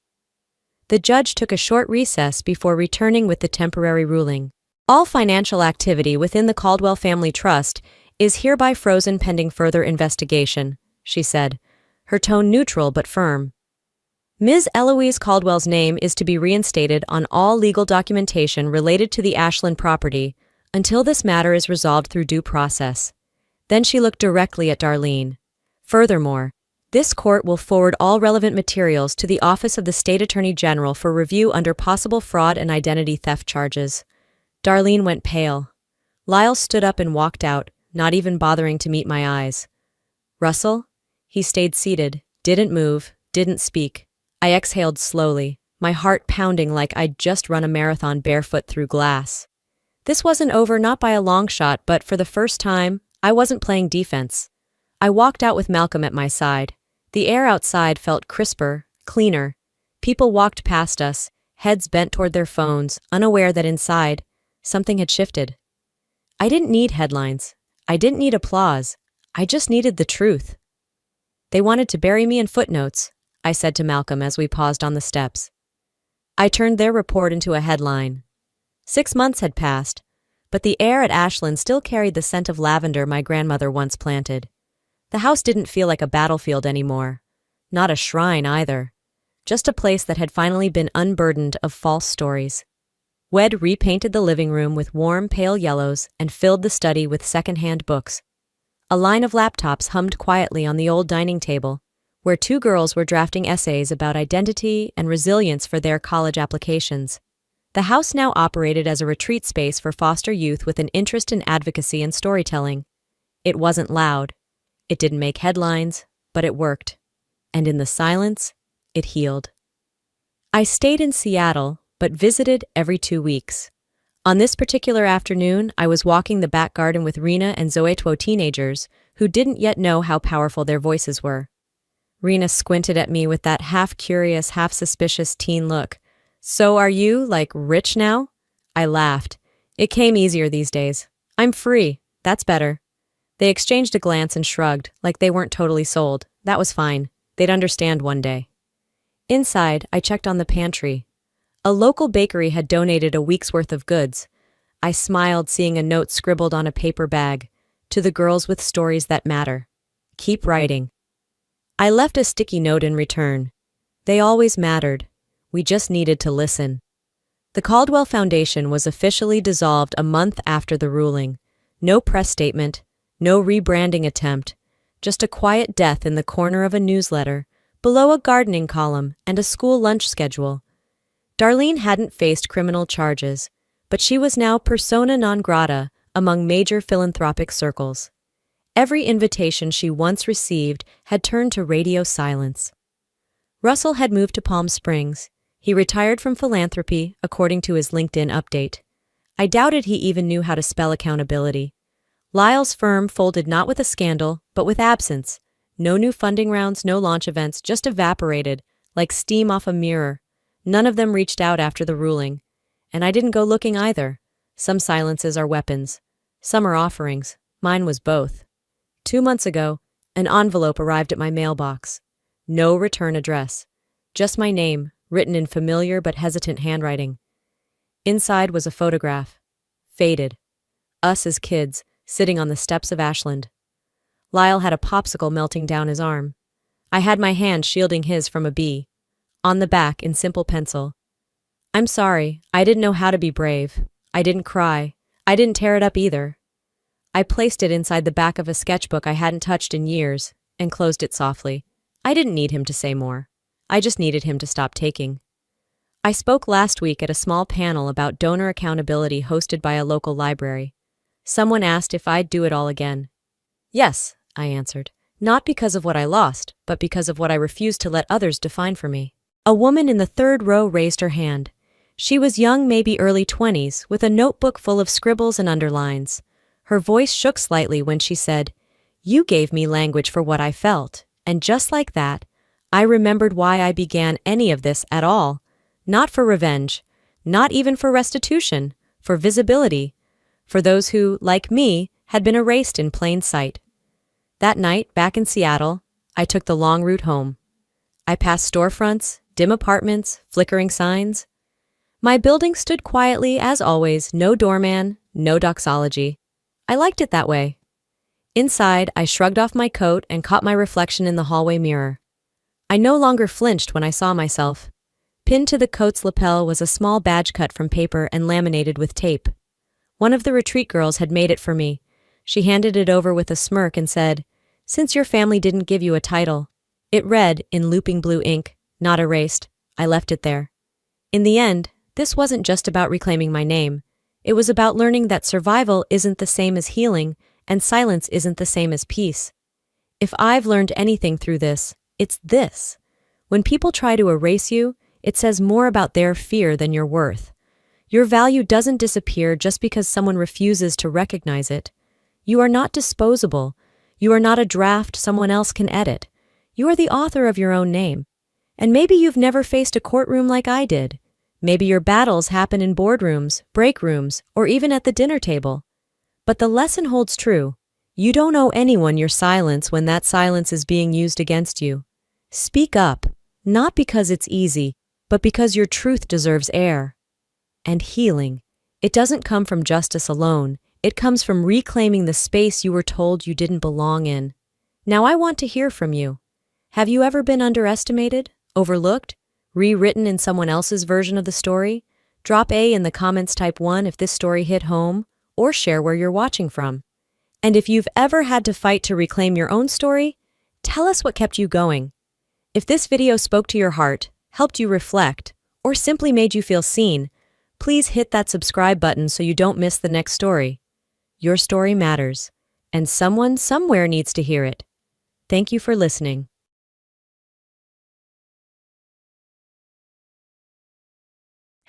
The judge took a short recess before returning with the temporary ruling. All financial activity within the Caldwell Family Trust is hereby frozen pending further investigation, she said, her tone neutral but firm. Ms. Eloise Caldwell's name is to be reinstated on all legal documentation related to the Ashland property until this matter is resolved through due process. Then she looked directly at Darlene. Furthermore, this court will forward all relevant materials to the Office of the State Attorney General for review under possible fraud and identity theft charges. Darlene went pale. Lyle stood up and walked out, not even bothering to meet my eyes. Russell? He stayed seated, didn't move, didn't speak. I exhaled slowly, my heart pounding like I'd just run a marathon barefoot through glass. This wasn't over, not by a long shot, but for the first time, I wasn't playing defense. I walked out with Malcolm at my side. The air outside felt crisper, cleaner. People walked past us, heads bent toward their phones, unaware that inside, something had shifted. I didn't need headlines. I didn't need applause. I just needed the truth. They wanted to bury me in footnotes, I said to Malcolm as we paused on the steps. I turned their report into a headline. 6 months had passed, but the air at Ashland still carried the scent of lavender my grandmother once planted. The house didn't feel like a battlefield anymore. Not a shrine either. Just a place that had finally been unburdened of false stories. Wed repainted the living room with warm, pale yellows and filled the study with second-hand books. A line of laptops hummed quietly on the old dining table, where 2 girls were drafting essays about identity and resilience for their college applications. The house now operated as a retreat space for foster youth with an interest in advocacy and storytelling. It wasn't loud. It didn't make headlines, but it worked. And in the silence, it healed. I stayed in Seattle, but visited every 2 weeks. On this particular afternoon, I was walking the back garden with Rena and Zoe, 2 teenagers, who didn't yet know how powerful their voices were. Rena squinted at me with that half-curious, half-suspicious teen look. "So are you, like, rich now?" I laughed. It came easier these days. "I'm free. That's better." They exchanged a glance and shrugged, like they weren't totally sold. That was fine. They'd understand one day. Inside, I checked on the pantry. A local bakery had donated a week's worth of goods. I smiled, seeing a note scribbled on a paper bag. "To the girls with stories that matter. Keep writing." I left a sticky note in return. They always mattered. We just needed to listen. The Caldwell Foundation was officially dissolved a month after the ruling. No press statement, no rebranding attempt, just a quiet death in the corner of a newsletter, below a gardening column and a school lunch schedule. Darlene hadn't faced criminal charges, but she was now persona non grata among major philanthropic circles. Every invitation she once received had turned to radio silence. Russell had moved to Palm Springs. He retired from philanthropy, according to his LinkedIn update. I doubted he even knew how to spell accountability. Lyle's firm folded not with a scandal, but with absence. No new funding rounds, no launch events, just evaporated, like steam off a mirror. None of them reached out after the ruling. And I didn't go looking either. Some silences are weapons. Some are offerings. Mine was both. 2 months ago, an envelope arrived at my mailbox. No return address. Just my name, written in familiar but hesitant handwriting. Inside was a photograph. Faded. Us as kids, sitting on the steps of Ashland. Lyle had a popsicle melting down his arm. I had my hand shielding his from a bee. On the back, in simple pencil. I'm sorry, I didn't know how to be brave. I didn't cry. I didn't tear it up either. I placed it inside the back of a sketchbook I hadn't touched in years, and closed it softly. I didn't need him to say more. I just needed him to stop taking. I spoke last week at a small panel about donor accountability hosted by a local library. Someone asked if I'd do it all again. Yes, I answered. Not because of what I lost, but because of what I refused to let others define for me. A woman in the third row raised her hand. She was young, maybe early 20s, with a notebook full of scribbles and underlines. Her voice shook slightly when she said, "You gave me language for what I felt." And just like that, I remembered why I began any of this at all. Not for revenge, not even for restitution, for visibility, for those who, like me, had been erased in plain sight. That night, back in Seattle, I took the long route home. I passed storefronts, dim apartments, flickering signs. My building stood quietly, as always, no doorman, no doxology. I liked it that way. Inside, I shrugged off my coat and caught my reflection in the hallway mirror. I no longer flinched when I saw myself. Pinned to the coat's lapel was a small badge cut from paper and laminated with tape. One of the retreat girls had made it for me. She handed it over with a smirk and said, "Since your family didn't give you a title." It read, in looping blue ink, not erased. I left it there. In the end, this wasn't just about reclaiming my name. It was about learning that survival isn't the same as healing, and silence isn't the same as peace. If I've learned anything through this, it's this. When people try to erase you, it says more about their fear than your worth. Your value doesn't disappear just because someone refuses to recognize it. You are not disposable. You are not a draft someone else can edit. You are the author of your own name. And maybe you've never faced a courtroom like I did. Maybe your battles happen in boardrooms, break rooms, or even at the dinner table. But the lesson holds true. You don't owe anyone your silence when that silence is being used against you. Speak up, not because it's easy, but because your truth deserves air. And healing. It doesn't come from justice alone. It comes from reclaiming the space you were told you didn't belong in. Now I want to hear from you. Have you ever been underestimated, overlooked, rewritten in someone else's version of the story? Drop A in the comments, type 1 if this story hit home, or share where you're watching from. And if you've ever had to fight to reclaim your own story, tell us what kept you going. If this video spoke to your heart, helped you reflect, or simply made you feel seen, please hit that subscribe button so you don't miss the next story. Your story matters, and someone somewhere needs to hear it. Thank you for listening.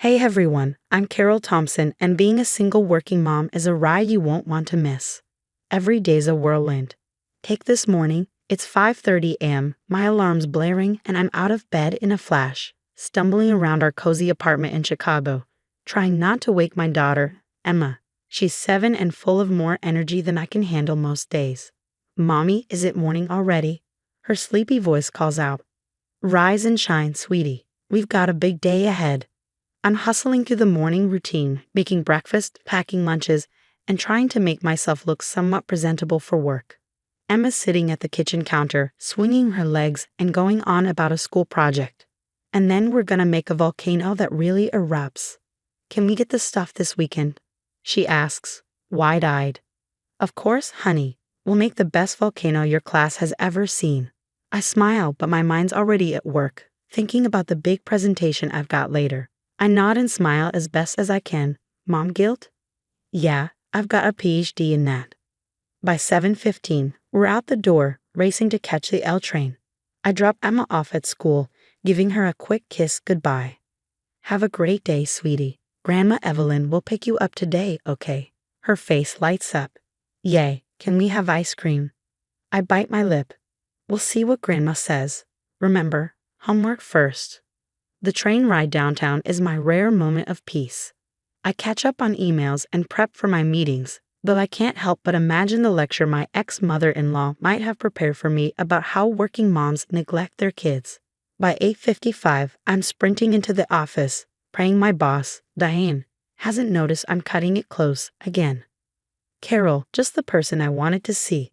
Hey everyone, I'm Carol Thompson, and being a single working mom is a ride you won't want to miss. Every day's a whirlwind. Take this morning, it's 5:30 a.m., my alarm's blaring, and I'm out of bed in a flash, stumbling around our cozy apartment in Chicago, trying not to wake my daughter, Emma. She's 7 and full of more energy than I can handle most days. "Mommy, is it morning already?" Her sleepy voice calls out. "Rise and shine, sweetie. We've got a big day ahead." I'm hustling through the morning routine, making breakfast, packing lunches, and trying to make myself look somewhat presentable for work. Emma's sitting at the kitchen counter, swinging her legs and going on about a school project. "And then we're gonna make a volcano that really erupts. Can we get the stuff this weekend?" she asks, wide-eyed. "Of course, honey. We'll make the best volcano your class has ever seen." I smile, but my mind's already at work, thinking about the big presentation I've got later. I nod and smile as best as I can. "Mom guilt?" "Yeah, I've got a PhD in that." By 7:15, we're out the door, racing to catch the L train. I drop Emma off at school, giving her a quick kiss goodbye. Have a great day, sweetie. Grandma Evelyn will pick you up today, okay? Her face lights up. Yay, can we have ice cream? I bite my lip. We'll see what Grandma says. Remember, homework first. The train ride downtown is my rare moment of peace. I catch up on emails and prep for my meetings, though I can't help but imagine the lecture my ex-mother-in-law might have prepared for me about how working moms neglect their kids. By 8:55, I'm sprinting into the office, praying my boss, Diane, hasn't noticed I'm cutting it close again. Carol, just the person I wanted to see.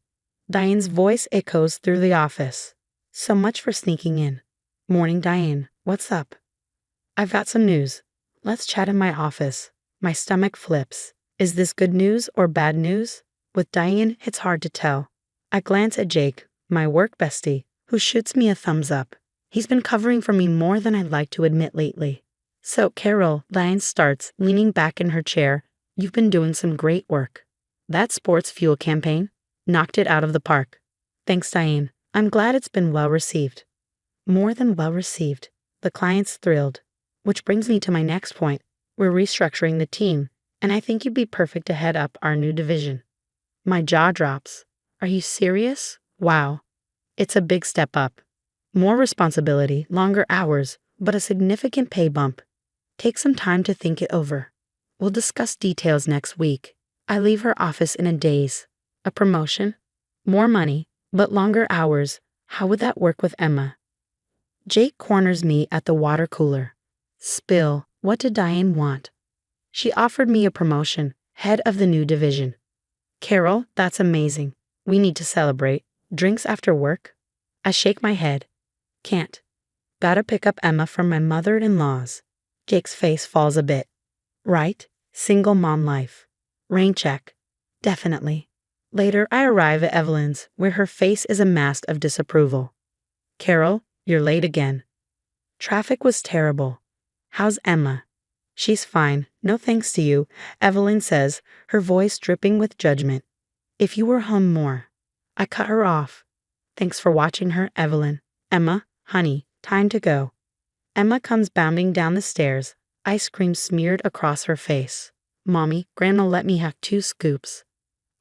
Diane's voice echoes through the office. So much for sneaking in. Morning, Diane. What's up? I've got some news. Let's chat in my office. My stomach flips. Is this good news or bad news? With Diane, it's hard to tell. I glance at Jake, my work bestie, who shoots me a thumbs up. He's been covering for me more than I'd like to admit lately. So, Carol, Diane starts, leaning back in her chair. You've been doing some great work. That sports fuel campaign knocked it out of the park. Thanks, Diane. I'm glad it's been well received. More than well received. The client's thrilled. Which brings me to my next point. We're restructuring the team, and I think you'd be perfect to head up our new division. My jaw drops. Are you serious? Wow. It's a big step up. More responsibility, longer hours, but a significant pay bump. Take some time to think it over. We'll discuss details next week. I leave her office in a daze. A promotion? More money, but longer hours. How would that work with Emma? Jake corners me at the water cooler. Spill, what did Diane want? She offered me a promotion, head of the new division. Carol, that's amazing. We need to celebrate. Drinks after work? I shake my head. Can't. Gotta pick up Emma from my mother-in-law's. Jake's face falls a bit. Right, single mom life. Rain check. Definitely. Later, I arrive at Evelyn's, where her face is a mask of disapproval. Carol, you're late again. Traffic was terrible. How's Emma? She's fine, no thanks to you, Evelyn says, her voice dripping with judgment. If you were home more. I cut her off. Thanks for watching her, Evelyn. Emma, honey, time to go. Emma comes bounding down the stairs, ice cream smeared across her face. Mommy, Grandma let me have 2 scoops.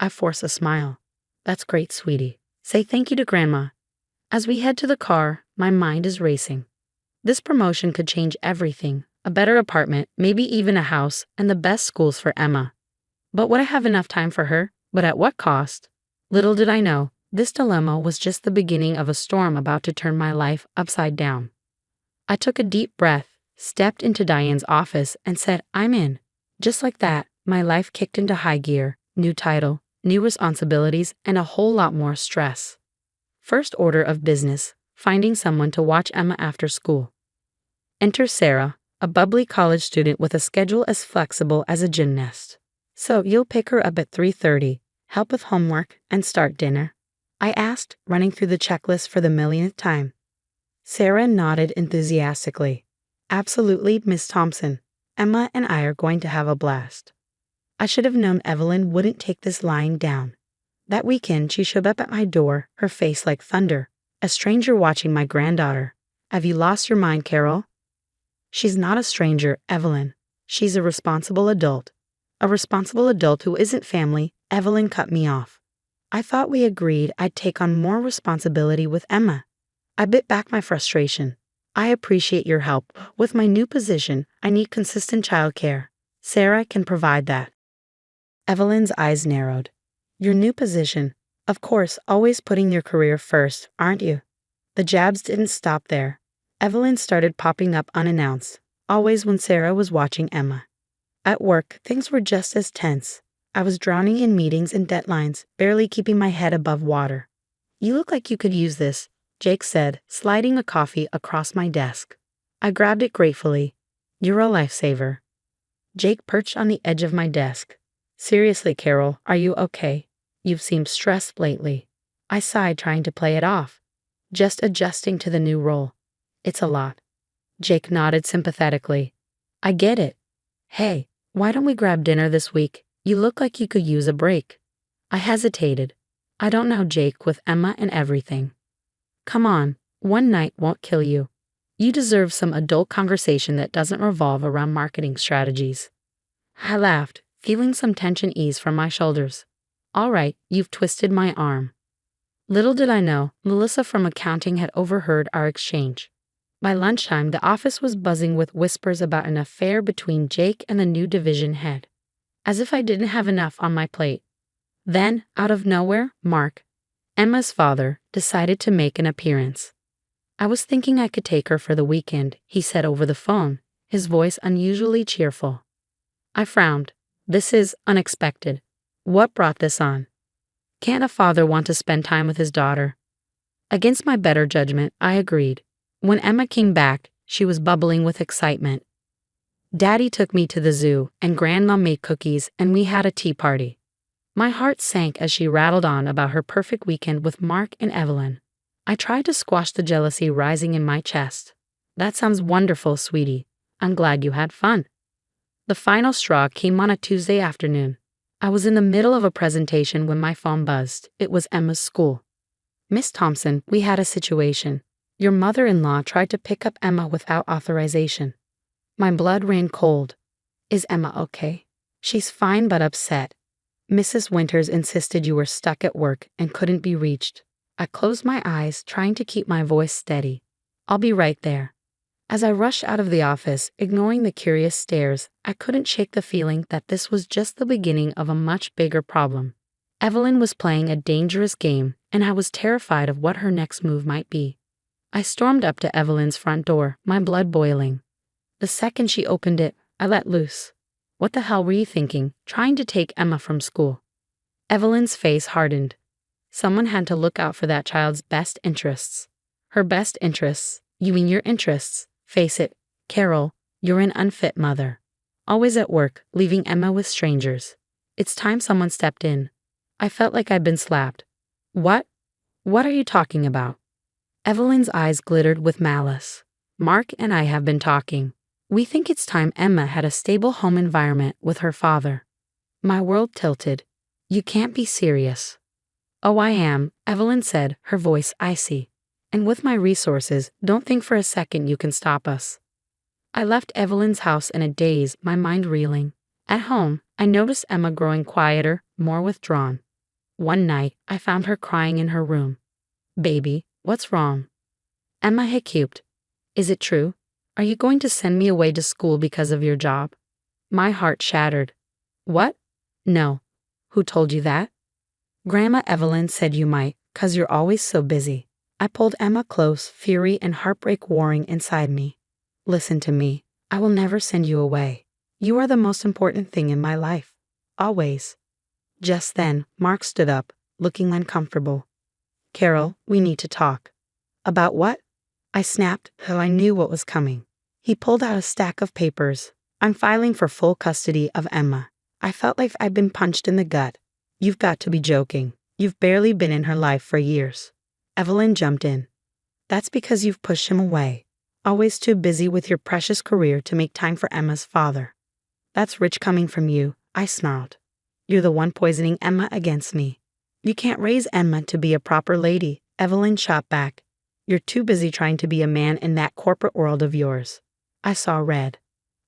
I force a smile. That's great, sweetie. Say thank you to Grandma. As we head to the car, my mind is racing. This promotion could change everything. A better apartment, maybe even a house, and the best schools for Emma. But would I have enough time for her? But at what cost? Little did I know, this dilemma was just the beginning of a storm about to turn my life upside down. I took a deep breath, stepped into Diane's office, and said, I'm in. Just like that, my life kicked into high gear, new title, new responsibilities, and a whole lot more stress. First order of business, finding someone to watch Emma after school. Enter Sarah, a bubbly college student with a schedule as flexible as a gymnast. So you'll pick her up at 3:30, help with homework, and start dinner? I asked, running through the checklist for the millionth time. Sarah nodded enthusiastically. Absolutely, Miss Thompson. Emma and I are going to have a blast. I should have known Evelyn wouldn't take this lying down. That weekend, she showed up at my door, her face like thunder. A stranger watching my granddaughter. Have you lost your mind, Carol? She's not a stranger, Evelyn. She's a responsible adult. A responsible adult who isn't family. Evelyn cut me off. I thought we agreed I'd take on more responsibility with Emma. I bit back my frustration. I appreciate your help. With my new position, I need consistent childcare. Sarah can provide that. Evelyn's eyes narrowed. Your new position. Of course, always putting your career first, aren't you? The jabs didn't stop there. Evelyn started popping up unannounced, always when Sarah was watching Emma. At work, things were just as tense. I was drowning in meetings and deadlines, barely keeping my head above water. You look like you could use this, Jake said, sliding a coffee across my desk. I grabbed it gratefully. You're a lifesaver. Jake perched on the edge of my desk. Seriously, Carol, are you okay? You've seemed stressed lately. I sighed, trying to play it off. Just adjusting to the new role. It's a lot. Jake nodded sympathetically. I get it. Hey, why don't we grab dinner this week? You look like you could use a break. I hesitated. I don't know, Jake, with Emma and everything. Come on, one night won't kill you. You deserve some adult conversation that doesn't revolve around marketing strategies. I laughed, feeling some tension ease from my shoulders. All right, you've twisted my arm. Little did I know, Melissa from accounting had overheard our exchange. By lunchtime, the office was buzzing with whispers about an affair between Jake and the new division head. As if I didn't have enough on my plate. Then, out of nowhere, Mark, Emma's father, decided to make an appearance. I was thinking I could take her for the weekend, he said over the phone, his voice unusually cheerful. I frowned. This is unexpected. What brought this on? Can't a father want to spend time with his daughter? Against my better judgment, I agreed. When Emma came back, she was bubbling with excitement. Daddy took me to the zoo, and Grandma made cookies, and we had a tea party. My heart sank as she rattled on about her perfect weekend with Mark and Evelyn. I tried to squash the jealousy rising in my chest. That sounds wonderful, sweetie. I'm glad you had fun. The final straw came on a Tuesday afternoon. I was in the middle of a presentation when my phone buzzed. It was Emma's school. Miss Thompson, we had a situation. Your mother-in-law tried to pick up Emma without authorization. My blood ran cold. Is Emma okay? She's fine but upset. Mrs. Winters insisted you were stuck at work and couldn't be reached. I closed my eyes, trying to keep my voice steady. I'll be right there. As I rushed out of the office, ignoring the curious stares, I couldn't shake the feeling that this was just the beginning of a much bigger problem. Evelyn was playing a dangerous game, and I was terrified of what her next move might be. I stormed up to Evelyn's front door, my blood boiling. The second she opened it, I let loose. What the hell were you thinking, trying to take Emma from school? Evelyn's face hardened. Someone had to look out for that child's best interests. Her best interests? You mean your interests? Face it, Carol, you're an unfit mother. Always at work, leaving Emma with strangers. It's time someone stepped in. I felt like I'd been slapped. What? What are you talking about? Evelyn's eyes glittered with malice. Mark and I have been talking. We think it's time Emma had a stable home environment with her father. My world tilted. You can't be serious. Oh, I am, Evelyn said, her voice icy. And with my resources, don't think for a second you can stop us. I left Evelyn's house in a daze, my mind reeling. At home, I noticed Emma growing quieter, more withdrawn. One night, I found her crying in her room. Baby, what's wrong? Emma hiccoughed. Is it true? Are you going to send me away to school because of your job? My heart shattered. What? No. Who told you that? Grandma Evelyn said you might, 'cause you're always so busy. I pulled Emma close, fury and heartbreak warring inside me. Listen to me. I will never send you away. You are the most important thing in my life. Always. Just then, Mark stood up, looking uncomfortable. Carol, we need to talk. About what? I snapped, though I knew what was coming. He pulled out a stack of papers. I'm filing for full custody of Emma. I felt like I'd been punched in the gut. You've got to be joking. You've barely been in her life for years. Evelyn jumped in. That's because you've pushed him away. Always too busy with your precious career to make time for Emma's father. That's rich coming from you, I snarled. You're the one poisoning Emma against me. You can't raise Emma to be a proper lady, Evelyn shot back. You're too busy trying to be a man in that corporate world of yours. I saw red.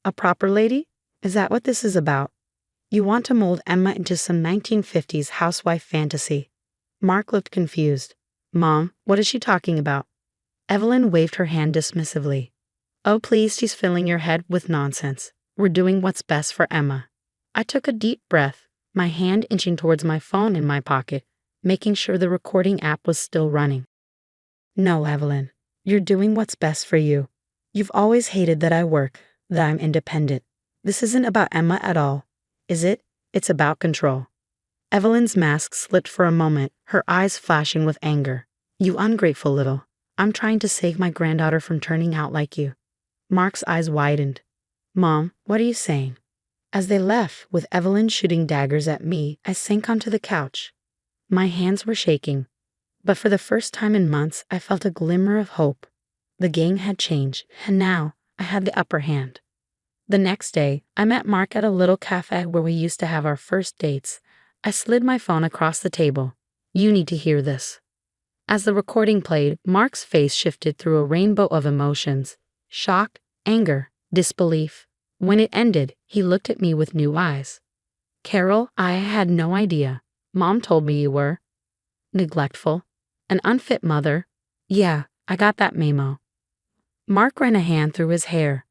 A proper lady? Is that what this is about? You want to mold Emma into some 1950s housewife fantasy. Mark looked confused. Mom, what is she talking about? Evelyn waved her hand dismissively. Oh, please, she's filling your head with nonsense. We're doing what's best for Emma. I took a deep breath, my hand inching towards my phone in my pocket, making sure the recording app was still running. No, Evelyn, you're doing what's best for you. You've always hated that I work, that I'm independent. This isn't about Emma at all, is it? It's about control. Evelyn's mask slipped for a moment, her eyes flashing with anger. You ungrateful little. I'm trying to save my granddaughter from turning out like you. Mark's eyes widened. Mom, what are you saying? As they left, with Evelyn shooting daggers at me, I sank onto the couch. My hands were shaking. But for the first time in months, I felt a glimmer of hope. The game had changed, and now I had the upper hand. The next day, I met Mark at a little cafe where we used to have our first dates. I slid my phone across the table. You need to hear this. As the recording played, Mark's face shifted through a rainbow of emotions: shock, anger, disbelief. When it ended, he looked at me with new eyes. Carol, I had no idea. Mom told me you were neglectful, an unfit mother. Yeah, I got that memo. Mark ran a hand through his hair.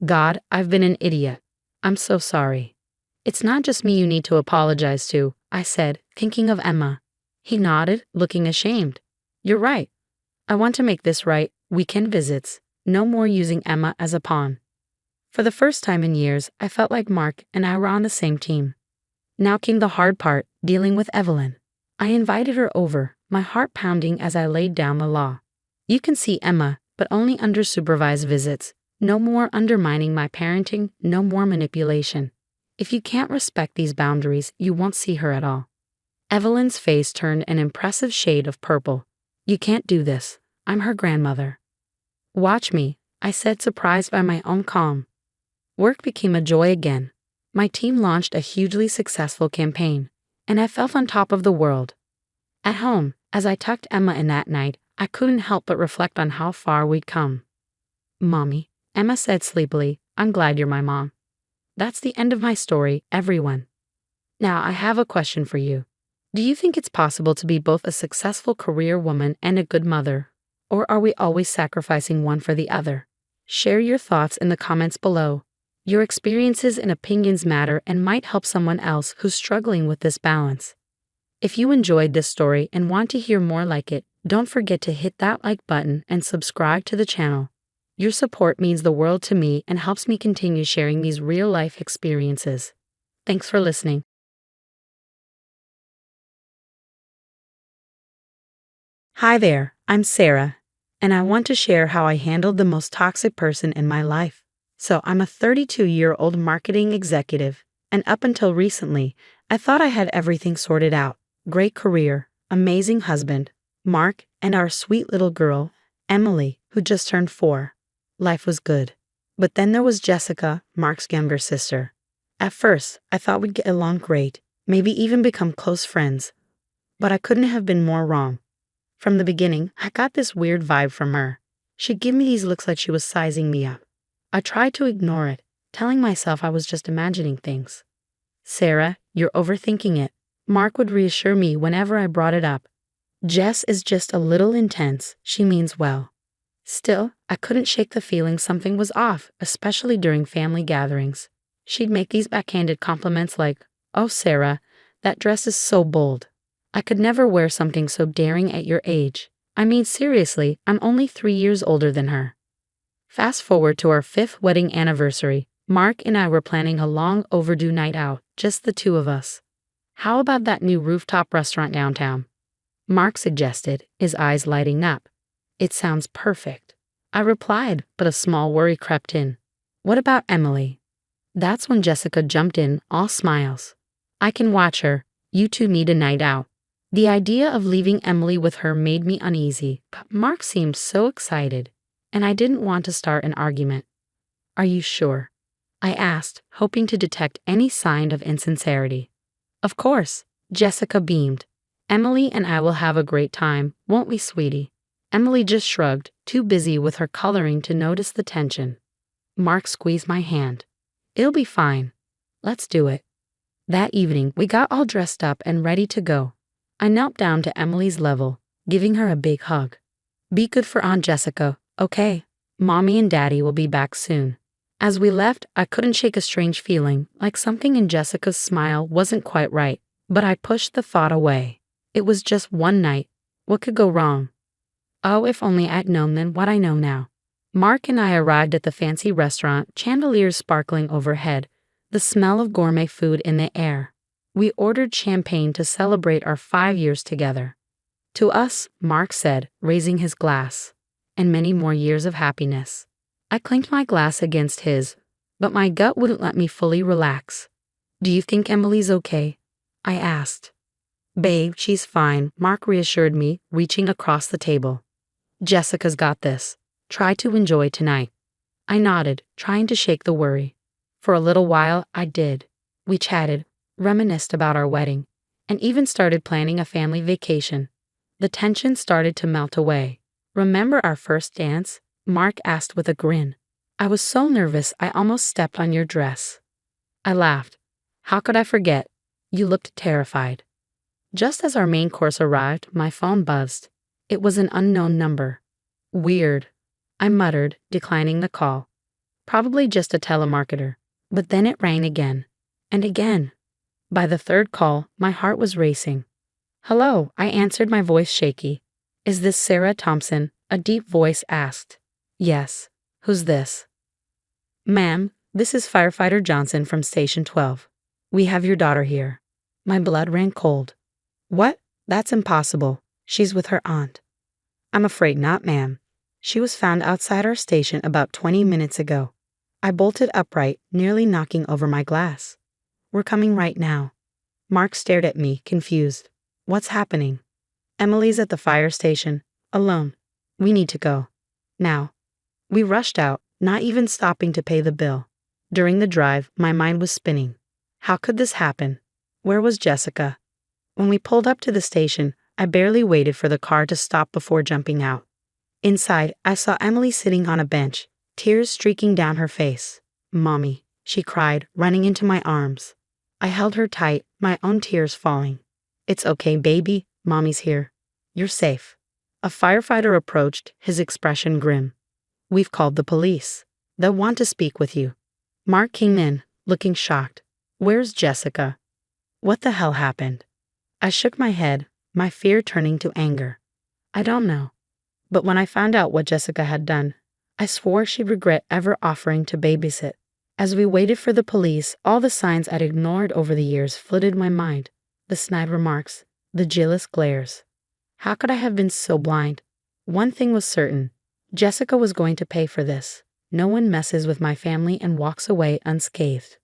God, I've been an idiot. I'm so sorry. It's not just me you need to apologize to, I said, thinking of Emma. He nodded, looking ashamed. You're right. I want to make this right. Weekend visits. No more using Emma as a pawn. For the first time in years, I felt like Mark and I were on the same team. Now came the hard part, dealing with Evelyn. I invited her over, my heart pounding as I laid down the law. You can see Emma, but only under supervised visits. No more undermining my parenting, no more manipulation. If you can't respect these boundaries, you won't see her at all. Evelyn's face turned an impressive shade of purple. You can't do this. I'm her grandmother. Watch me, I said, surprised by my own calm. Work became a joy again. My team launched a hugely successful campaign, and I felt on top of the world. At home, as I tucked Emma in that night, I couldn't help but reflect on how far we'd come. Mommy, Emma said sleepily, I'm glad you're my mom. That's the end of my story, everyone. Now I have a question for you. Do you think it's possible to be both a successful career woman and a good mother? Or are we always sacrificing one for the other? Share your thoughts in the comments below. Your experiences and opinions matter and might help someone else who's struggling with this balance. If you enjoyed this story and want to hear more like it, don't forget to hit that like button and subscribe to the channel. Your support means the world to me and helps me continue sharing these real-life experiences. Thanks for listening. Hi there, I'm Sarah, and I want to share how I handled the most toxic person in my life. So I'm a 32-year-old marketing executive, and up until recently, I thought I had everything sorted out. Great career, amazing husband, Mark, and our sweet little girl, Emily, who just turned 4. Life was good. But then there was Jessica, Mark's younger sister. At first, I thought we'd get along great, maybe even become close friends. But I couldn't have been more wrong. From the beginning, I got this weird vibe from her. She'd give me these looks like she was sizing me up. I tried to ignore it, telling myself I was just imagining things. Sarah, you're overthinking it. Mark would reassure me whenever I brought it up. Jess is just a little intense, she means well. Still, I couldn't shake the feeling something was off, especially during family gatherings. She'd make these backhanded compliments like, "Oh, Sarah, that dress is so bold. I could never wear something so daring at your age." I mean, seriously, I'm only 3 years older than her. Fast forward to our 5th wedding anniversary. Mark and I were planning a long overdue night out, just the two of us. How about that new rooftop restaurant downtown? Mark suggested, his eyes lighting up. It sounds perfect. I replied, but a small worry crept in. What about Emily? That's when Jessica jumped in, all smiles. I can watch her. You two need a night out. The idea of leaving Emily with her made me uneasy, but Mark seemed so excited, and I didn't want to start an argument. Are you sure? I asked, hoping to detect any sign of insincerity. Of course, Jessica beamed. Emily and I will have a great time, won't we, sweetie? Emily just shrugged, too busy with her coloring to notice the tension. Mark squeezed my hand. It'll be fine. Let's do it. That evening, we got all dressed up and ready to go. I knelt down to Emily's level, giving her a big hug. Be good for Aunt Jessica, okay? Mommy and Daddy will be back soon. As we left, I couldn't shake a strange feeling, like something in Jessica's smile wasn't quite right, but I pushed the thought away. It was just one night. What could go wrong? Oh, if only I'd known then what I know now. Mark and I arrived at the fancy restaurant, chandeliers sparkling overhead, the smell of gourmet food in the air. We ordered champagne to celebrate our 5 years together. To us, Mark said, raising his glass, and many more years of happiness. I clinked my glass against his, but my gut wouldn't let me fully relax. Do you think Emily's okay? I asked. Babe, she's fine, Mark reassured me, reaching across the table. Jessica's got this. Try to enjoy tonight. I nodded, trying to shake the worry. For a little while, I did. We chatted, reminisced about our wedding, and even started planning a family vacation. The tension started to melt away. "Remember our first dance?" Mark asked with a grin. "I was so nervous I almost stepped on your dress." I laughed. "How could I forget? You looked terrified." Just as our main course arrived, my phone buzzed. It was an unknown number. "Weird," I muttered, declining the call. "Probably just a telemarketer." But then it rang again. And again. By the third call, my heart was racing. "Hello," I answered, my voice shaky. "Is this Sarah Thompson?" a deep voice asked. "Yes. Who's this?" "Ma'am, this is Firefighter Johnson from Station 12. We have your daughter here." My blood ran cold. "What? That's impossible. She's with her aunt." "I'm afraid not, ma'am. She was found outside our station about 20 minutes ago." I bolted upright, nearly knocking over my glass. "We're coming right now." Mark stared at me, confused. "What's happening?" "Emily's at the fire station, alone. We need to go. Now." We rushed out, not even stopping to pay the bill. During the drive, my mind was spinning. How could this happen? Where was Jessica? When we pulled up to the station, I barely waited for the car to stop before jumping out. Inside, I saw Emily sitting on a bench, tears streaking down her face. "Mommy," she cried, running into my arms. I held her tight, my own tears falling. "It's okay, baby. Mommy's here. You're safe." A firefighter approached, his expression grim. "We've called the police. They'll want to speak with you." Mark came in, looking shocked. "Where's Jessica?" What the hell happened? I shook my head, my fear turning to anger. "I don't know. But when I found out what Jessica had done, I swore she'd regret ever offering to babysit." As we waited for the police, all the signs I'd ignored over the years flooded my mind. The snide remarks, the jealous glares. How could I have been so blind? One thing was certain. Jessica was going to pay for this. No one messes with my family and walks away unscathed.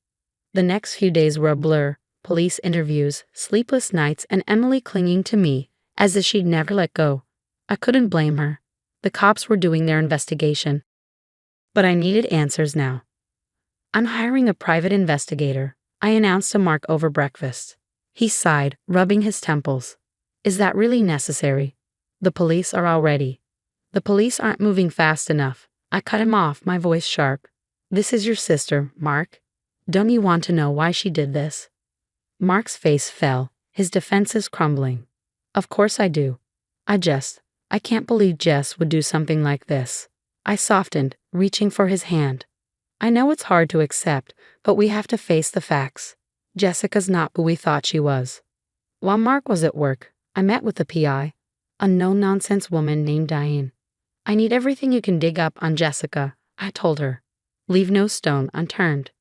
The next few days were a blur. Police interviews, sleepless nights, and Emily clinging to me as if she'd never let go. I couldn't blame her. The cops were doing their investigation. But I needed answers now. "I'm hiring a private investigator," I announced to Mark over breakfast. He sighed, rubbing his temples. "Is that really necessary? The police are already." "The police aren't moving fast enough." I cut him off, my voice sharp. "This is your sister, Mark. Don't you want to know why she did this?" Mark's face fell, his defenses crumbling. "Of course I do. I can't believe Jess would do something like this." I softened, reaching for his hand. "I know it's hard to accept, but we have to face the facts. Jessica's not who we thought she was." While Mark was at work, I met with the PI, a no-nonsense woman named Diane. "I need everything you can dig up on Jessica," I told her. "Leave no stone unturned."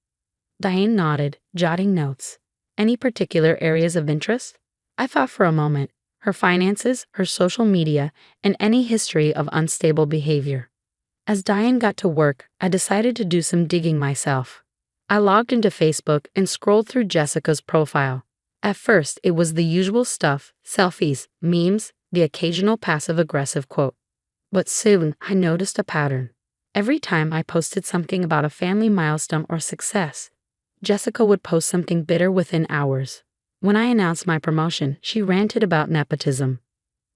Diane nodded, jotting notes. "Any particular areas of interest?" I thought for a moment. Her finances, her social media, and any history of unstable behavior. As Diane got to work, I decided to do some digging myself. I logged into Facebook and scrolled through Jessica's profile. At first, it was the usual stuff: selfies, memes, the occasional passive-aggressive quote. But soon, I noticed a pattern. Every time I posted something about a family milestone or success, Jessica would post something bitter within hours. When I announced my promotion, she ranted about nepotism.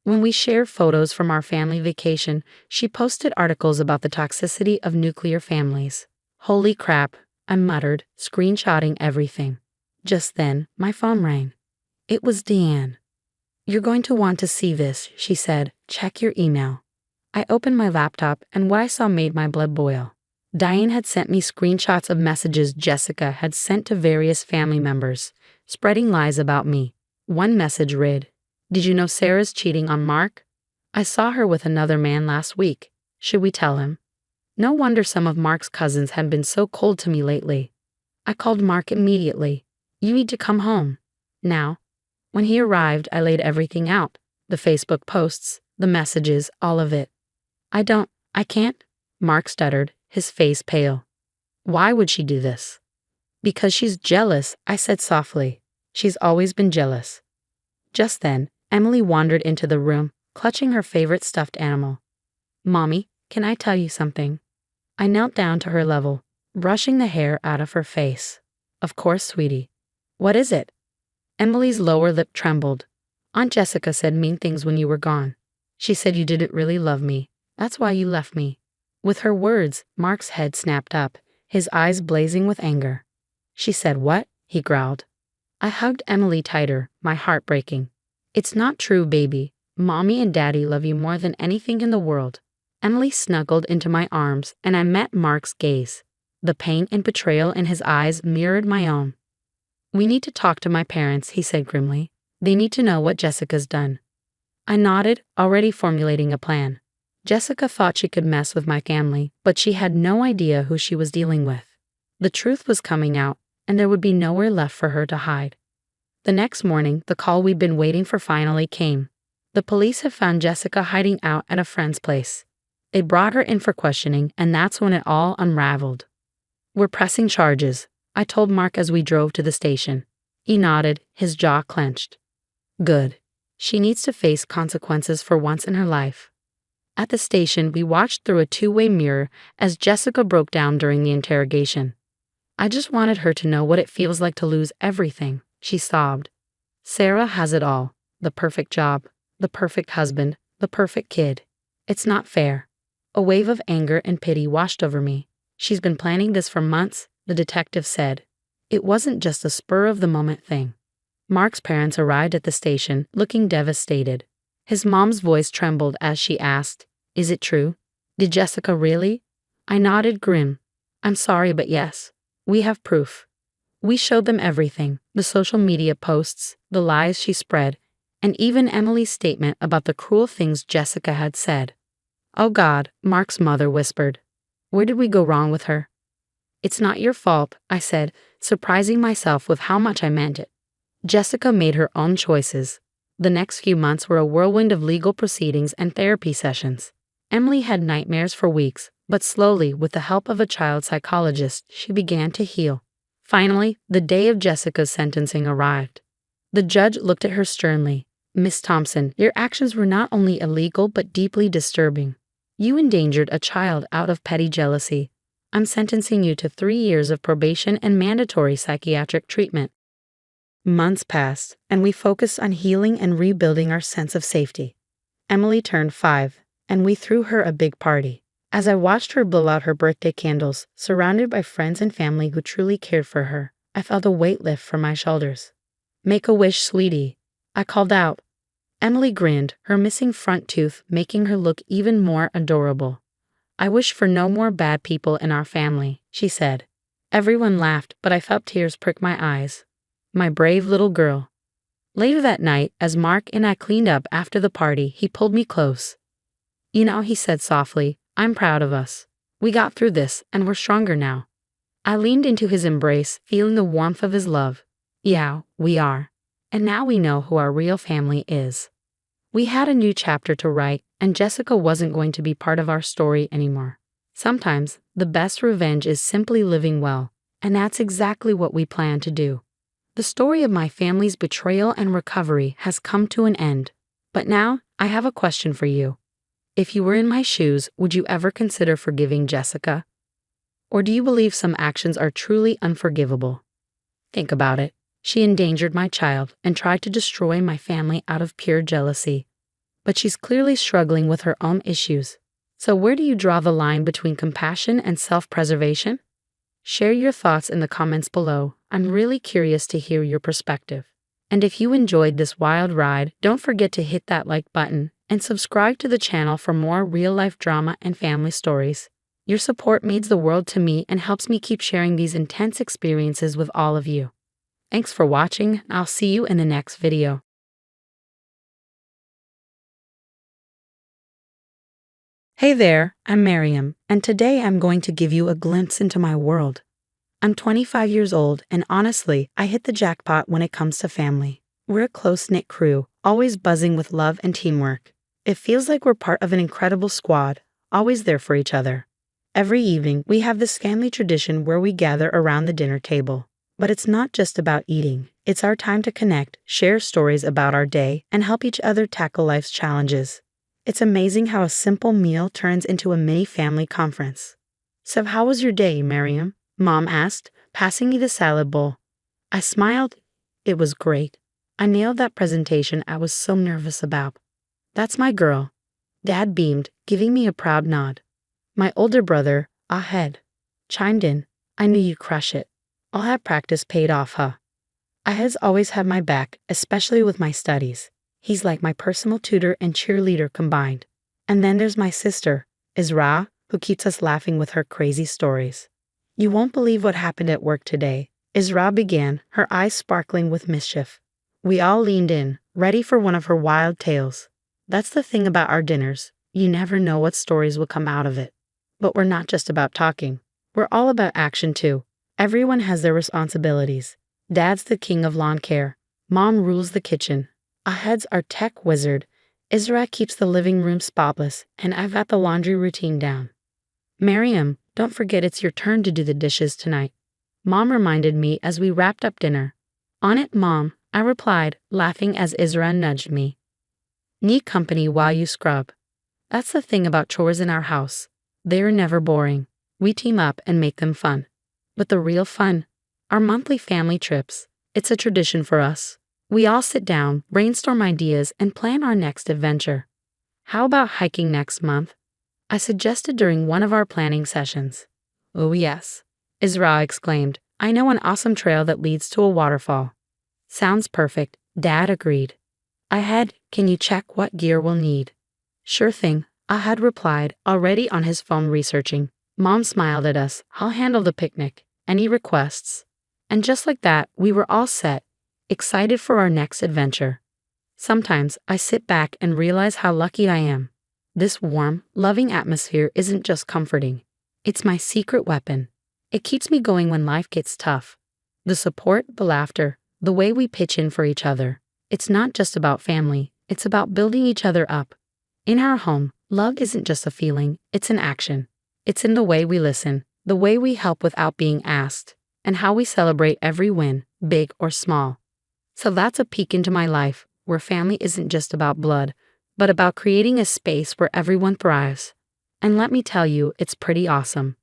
When we shared photos from our family vacation, she posted articles about the toxicity of nuclear families. "Holy crap," I muttered, screenshotting everything. Just then, my phone rang. It was Deanne. "You're going to want to see this," she said. "Check your email." I opened my laptop, and what I saw made my blood boil. Diane had sent me screenshots of messages Jessica had sent to various family members, spreading lies about me. One message read, "Did you know Sarah's cheating on Mark? I saw her with another man last week. Should we tell him?" No wonder some of Mark's cousins had been so cold to me lately. I called Mark immediately. "You need to come home. Now." When he arrived, I laid everything out. The Facebook posts, the messages, all of it. I can't," Mark stuttered, his face pale. "Why would she do this?" "Because she's jealous," I said softly. "She's always been jealous." Just then, Emily wandered into the room, clutching her favorite stuffed animal. "Mommy, can I tell you something?" I knelt down to her level, brushing the hair out of her face. "Of course, sweetie." "What is it?" Emily's lower lip trembled. Aunt Jessica said mean things when you were gone. She said you didn't really love me. That's why you left me. With her words, Mark's head snapped up, his eyes blazing with anger. She said what? He growled. I hugged Emily tighter, my heart breaking. It's not true, baby. Mommy and Daddy love you more than anything in the world. Emily snuggled into my arms, and I met Mark's gaze. The pain and betrayal in his eyes mirrored my own. We need to talk to my parents, he said grimly. They need to know what Jessica's done. I nodded, already formulating a plan. Jessica thought she could mess with my family, but she had no idea who she was dealing with. The truth was coming out, and there would be nowhere left for her to hide. The next morning, the call we'd been waiting for finally came. The police had found Jessica hiding out at a friend's place. They brought her in for questioning, and that's when it all unraveled. We're pressing charges, I told Mark as we drove to the station. He nodded, his jaw clenched. Good. She needs to face consequences for once in her life. At the station, we watched through a two-way mirror as Jessica broke down during the interrogation. I just wanted her to know what it feels like to lose everything, she sobbed. Sarah has it all. The perfect job, the perfect husband, the perfect kid. It's not fair. A wave of anger and pity washed over me. She's been planning this for months, the detective said. It wasn't just a spur-of-the-moment thing. Mark's parents arrived at the station, looking devastated. His mom's voice trembled as she asked, Is it true? Did Jessica really? I nodded grim. I'm sorry, but yes. We have proof. We showed them everything, the social media posts, the lies she spread, and even Emily's statement about the cruel things Jessica had said. Oh God, Mark's mother whispered. Where did we go wrong with her? It's not your fault, I said, surprising myself with how much I meant it. Jessica made her own choices. The next few months were a whirlwind of legal proceedings and therapy sessions. Emily had nightmares for weeks, but slowly, with the help of a child psychologist, she began to heal. Finally, the day of Jessica's sentencing arrived. The judge looked at her sternly. Miss Thompson, your actions were not only illegal but deeply disturbing. You endangered a child out of petty jealousy. I'm sentencing you to 3 years of probation and mandatory psychiatric treatment. Months passed, and we focused on healing and rebuilding our sense of safety. Emily turned 5, and we threw her a big party. As I watched her blow out her birthday candles, surrounded by friends and family who truly cared for her, I felt a weight lift from my shoulders. Make a wish, sweetie, I called out. Emily grinned, her missing front tooth making her look even more adorable. I wish for no more bad people in our family, she said. Everyone laughed, but I felt tears prick my eyes. My brave little girl. Later that night, as Mark and I cleaned up after the party, he pulled me close. You know, he said softly, I'm proud of us. We got through this, and we're stronger now. I leaned into his embrace, feeling the warmth of his love. Yeah, we are. And now we know who our real family is. We had a new chapter to write, and Jessica wasn't going to be part of our story anymore. Sometimes, the best revenge is simply living well, and that's exactly what we plan to do. The story of my family's betrayal and recovery has come to an end. But now, I have a question for you. If you were in my shoes, would you ever consider forgiving Jessica? Or do you believe some actions are truly unforgivable? Think about it. She endangered my child and tried to destroy my family out of pure jealousy. But she's clearly struggling with her own issues. So where do you draw the line between compassion and self-preservation? Share your thoughts in the comments below. I'm really curious to hear your perspective. And if you enjoyed this wild ride, don't forget to hit that like button and subscribe to the channel for more real-life drama and family stories. Your support means the world to me and helps me keep sharing these intense experiences with all of you. Thanks for watching. I'll see you in the next video. Hey there, I'm Miriam, and today I'm going to give you a glimpse into my world. I'm 25 years old, and honestly, I hit the jackpot when it comes to family. We're a close-knit crew, always buzzing with love and teamwork. It feels like we're part of an incredible squad, always there for each other. Every evening, we have this family tradition where we gather around the dinner table. But it's not just about eating. It's our time to connect, share stories about our day, and help each other tackle life's challenges. It's amazing how a simple meal turns into a mini family conference. So how was your day, Miriam? Mom asked, passing me the salad bowl. I smiled. It was great. I nailed that presentation I was so nervous about. That's my girl. Dad beamed, giving me a proud nod. My older brother, Ahed, chimed in. I knew you'd crush it. All that practice paid off, huh? Ahed's always had my back, especially with my studies. He's like my personal tutor and cheerleader combined. And then there's my sister, Isra, who keeps us laughing with her crazy stories. You won't believe what happened at work today, Isra began, her eyes sparkling with mischief. We all leaned in, ready for one of her wild tales. That's the thing about our dinners. You never know what stories will come out of it. But we're not just about talking. We're all about action too. Everyone has their responsibilities. Dad's the king of lawn care. Mom rules the kitchen. Ahed's our tech wizard. Isra keeps the living room spotless, and I've got the laundry routine down. Miriam, don't forget it's your turn to do the dishes tonight. Mom reminded me as we wrapped up dinner. On it, Mom, I replied, laughing as Isra nudged me. Need company while you scrub. That's the thing about chores in our house. They're never boring. We team up and make them fun. But the real fun, our monthly family trips. It's a tradition for us. We all sit down, brainstorm ideas, and plan our next adventure. How about hiking next month? I suggested during one of our planning sessions. Oh yes, Isra exclaimed. I know an awesome trail that leads to a waterfall. Sounds perfect, Dad agreed. Ahad, can you check what gear we'll need? Sure thing, Ahad replied, already on his phone researching. Mom smiled at us. I'll handle the picnic. Any requests? And just like that, we were all set, excited for our next adventure. Sometimes I sit back and realize how lucky I am. This warm, loving atmosphere isn't just comforting. It's my secret weapon. It keeps me going when life gets tough. The support, the laughter, the way we pitch in for each other. It's not just about family, it's about building each other up. In our home, love isn't just a feeling, it's an action. It's in the way we listen, the way we help without being asked, and how we celebrate every win, big or small. So that's a peek into my life, where family isn't just about blood, but about creating a space where everyone thrives. And let me tell you, it's pretty awesome.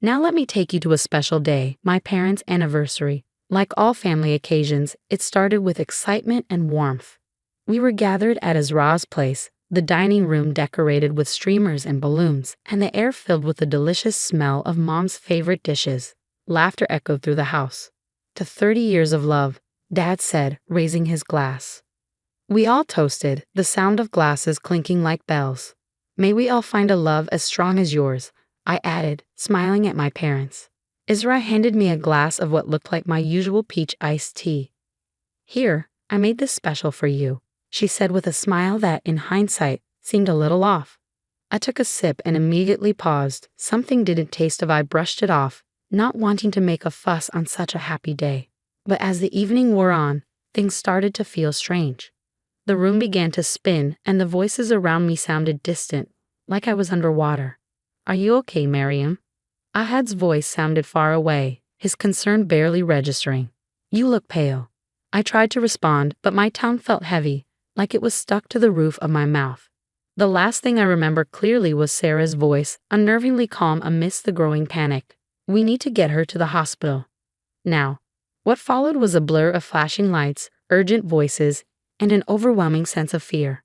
Now let me take you to a special day, my parents' anniversary. Like all family occasions, it started with excitement and warmth. We were gathered at Azra's place, the dining room decorated with streamers and balloons, and the air filled with the delicious smell of Mom's favorite dishes. Laughter echoed through the house. To 30 years of love, Dad said, raising his glass. We all toasted, the sound of glasses clinking like bells. May we all find a love as strong as yours, I added, smiling at my parents. Isra handed me a glass of what looked like my usual peach iced tea. Here, I made this special for you, she said with a smile that, in hindsight, seemed a little off. I took a sip and immediately paused. Something didn't taste. I brushed it off, not wanting to make a fuss on such a happy day. But as the evening wore on, things started to feel strange. The room began to spin, and the voices around me sounded distant, like I was underwater. Are you okay, Miriam? Ahad's voice sounded far away, his concern barely registering. You look pale. I tried to respond, but my tongue felt heavy, like it was stuck to the roof of my mouth. The last thing I remember clearly was Sarah's voice, unnervingly calm amidst the growing panic. We need to get her to the hospital. Now. What followed was a blur of flashing lights, urgent voices, and an overwhelming sense of fear.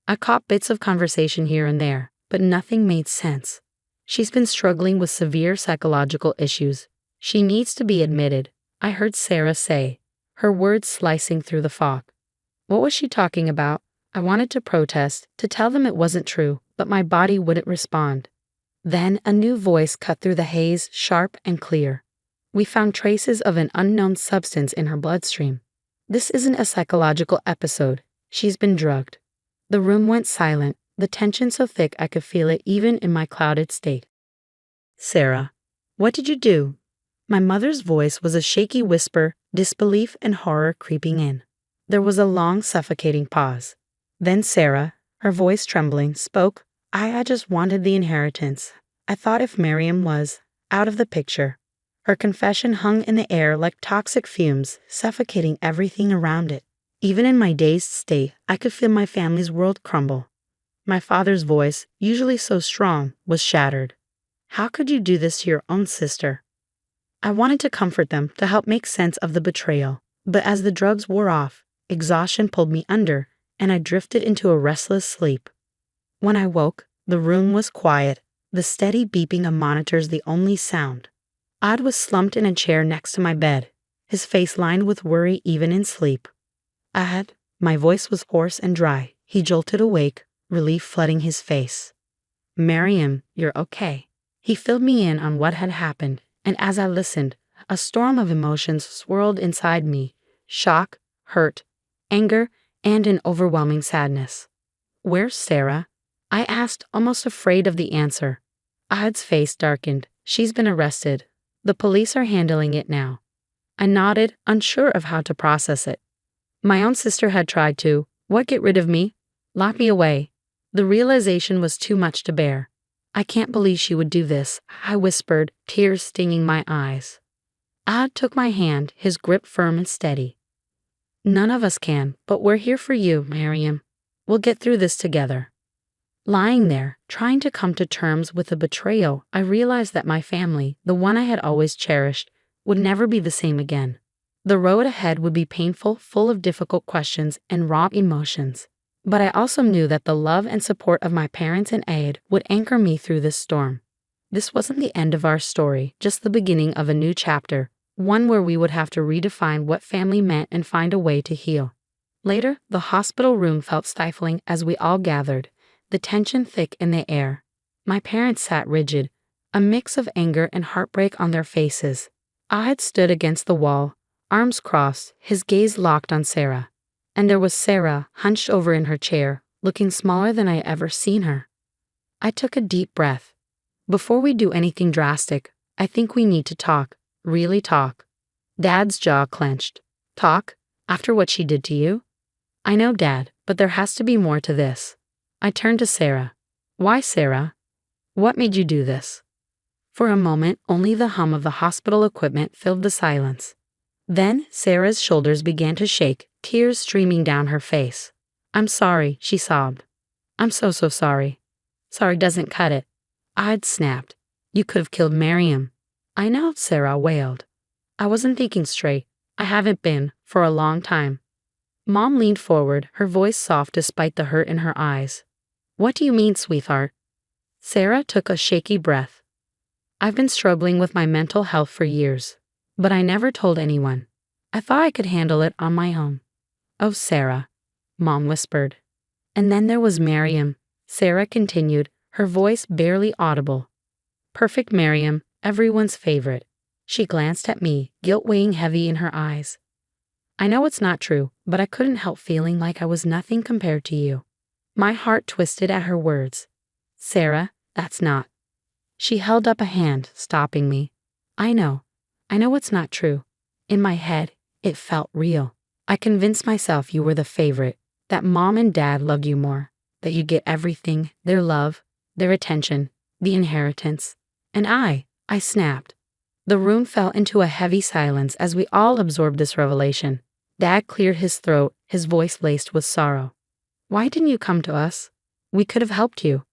I caught bits of conversation here and there, but nothing made sense. She's been struggling with severe psychological issues. She needs to be admitted, I heard Sarah say, her words slicing through the fog. What was she talking about? I wanted to protest, to tell them it wasn't true, but my body wouldn't respond. Then a new voice cut through the haze, sharp and clear. We found traces of an unknown substance in her bloodstream. This isn't a psychological episode. She's been drugged. The room went silent, the tension so thick I could feel it even in my clouded state. Sarah, what did you do? My mother's voice was a shaky whisper, disbelief and horror creeping in. There was a long, suffocating pause. Then Sarah, her voice trembling, spoke. I just wanted the inheritance. I thought if Miriam was out of the picture. Her confession hung in the air like toxic fumes, suffocating everything around it. Even in my dazed state, I could feel my family's world crumble. My father's voice, usually so strong, was shattered. How could you do this to your own sister? I wanted to comfort them, to help make sense of the betrayal. But as the drugs wore off, Exhaustion pulled me under, and I drifted into a restless sleep. When I woke, the room was quiet, the steady beeping of monitors the only sound. Odd was slumped in a chair next to my bed, his face lined with worry even in sleep. Odd, my voice was hoarse and dry. He jolted awake, relief flooding his face. Miriam, you're okay. He filled me in on what had happened, and as I listened, a storm of emotions swirled inside me: shock, hurt, anger, and an overwhelming sadness. Where's Sarah? I asked, almost afraid of the answer. Ahad's face darkened. She's been arrested. The police are handling it now. I nodded, unsure of how to process it. My own sister had tried to. What, get rid of me? Lock me away. The realization was too much to bear. I can't believe she would do this, I whispered, tears stinging my eyes. Ahad took my hand, his grip firm and steady. None of us can, but we're here for you, Miriam. We'll get through this together. Lying there, trying to come to terms with the betrayal, I realized that my family, the one I had always cherished, would never be the same again. The road ahead would be painful, full of difficult questions and raw emotions. But I also knew that the love and support of my parents and Ahad would anchor me through this storm. This wasn't the end of our story, just the beginning of a new chapter, one where we would have to redefine what family meant and find a way to heal. Later, the hospital room felt stifling as we all gathered, the tension thick in the air. My parents sat rigid, a mix of anger and heartbreak on their faces. Ahad stood against the wall, arms crossed, his gaze locked on Sarah. And there was Sarah, hunched over in her chair, looking smaller than I ever seen her. I took a deep breath. Before we do anything drastic, I think we need to talk, really talk. Dad's jaw clenched. Talk? After what she did to you? I know, Dad, but there has to be more to this. I turned to Sarah. Why, Sarah? What made you do this? For a moment, only the hum of the hospital equipment filled the silence. Then Sarah's shoulders began to shake, tears streaming down her face. I'm sorry, she sobbed. I'm so sorry. Sorry doesn't cut it. I'd snapped. You could have killed Miriam. I know, Sarah wailed. I wasn't thinking straight. I haven't been, for a long time. Mom leaned forward, her voice soft despite the hurt in her eyes. What do you mean, sweetheart? Sarah took a shaky breath. I've been struggling with my mental health for years, but I never told anyone. I thought I could handle it on my own. Oh, Sarah, Mom whispered. And then there was Miriam, Sarah continued, her voice barely audible. Perfect Miriam, everyone's favorite. She glanced at me, guilt weighing heavy in her eyes. I know it's not true, but I couldn't help feeling like I was nothing compared to you. My heart twisted at her words. Sarah, that's not. She held up a hand, stopping me. I know it's not true. In my head, it felt real. I convinced myself you were the favorite, that Mom and Dad loved you more, that you get everything, their love, their attention, the inheritance. And I snapped. The room fell into a heavy silence as we all absorbed this revelation. Dad cleared his throat, his voice laced with sorrow. Why didn't you come to us? We could have helped you.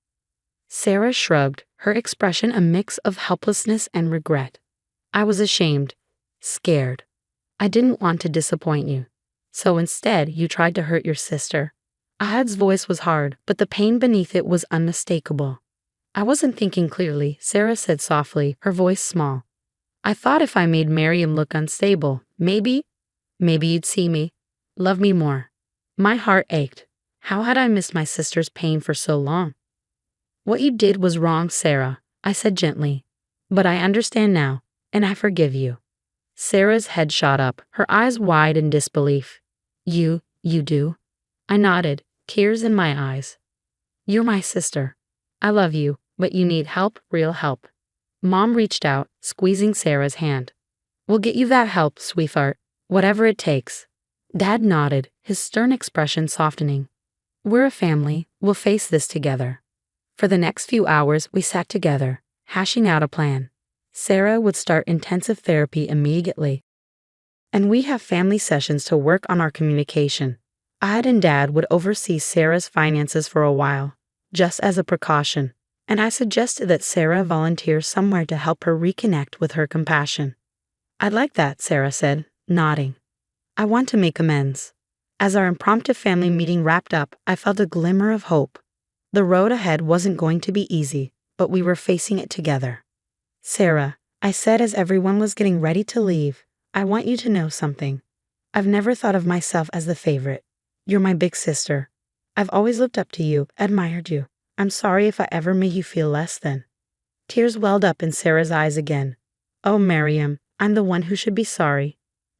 Sarah shrugged, her expression a mix of helplessness and regret. I was ashamed, scared. I didn't want to disappoint you. So instead, you tried to hurt your sister. Ahad's voice was hard, but the pain beneath it was unmistakable. I wasn't thinking clearly, Sarah said softly, her voice small. I thought if I made Miriam look unstable, maybe you'd see me, love me more. My heart ached. How had I missed my sister's pain for so long? What you did was wrong, Sarah, I said gently. But I understand now, and I forgive you. Sarah's head shot up, her eyes wide in disbelief. You do? I nodded, tears in my eyes. You're my sister. I love you, but you need help, real help. Mom reached out, squeezing Sarah's hand. We'll get you that help, sweetheart, whatever it takes. Dad nodded, his stern expression softening. We're a family, we'll face this together. For the next few hours, we sat together, hashing out a plan. Sarah would start intensive therapy immediately. And we have family sessions to work on our communication. Ahad and Dad would oversee Sarah's finances for a while, just as a precaution, and I suggested that Sarah volunteer somewhere to help her reconnect with her compassion. I'd like that, Sarah said, nodding. I want to make amends. As our impromptu family meeting wrapped up, I felt a glimmer of hope. The road ahead wasn't going to be easy, but we were facing it together. Sarah, I said as everyone was getting ready to leave, I want you to know something. I've never thought of myself as the favorite. You're my big sister. I've always looked up to you, admired you. I'm sorry if I ever made you feel less than. Tears welled up in Sarah's eyes again. Oh, Miriam, I'm the one who should be sorry.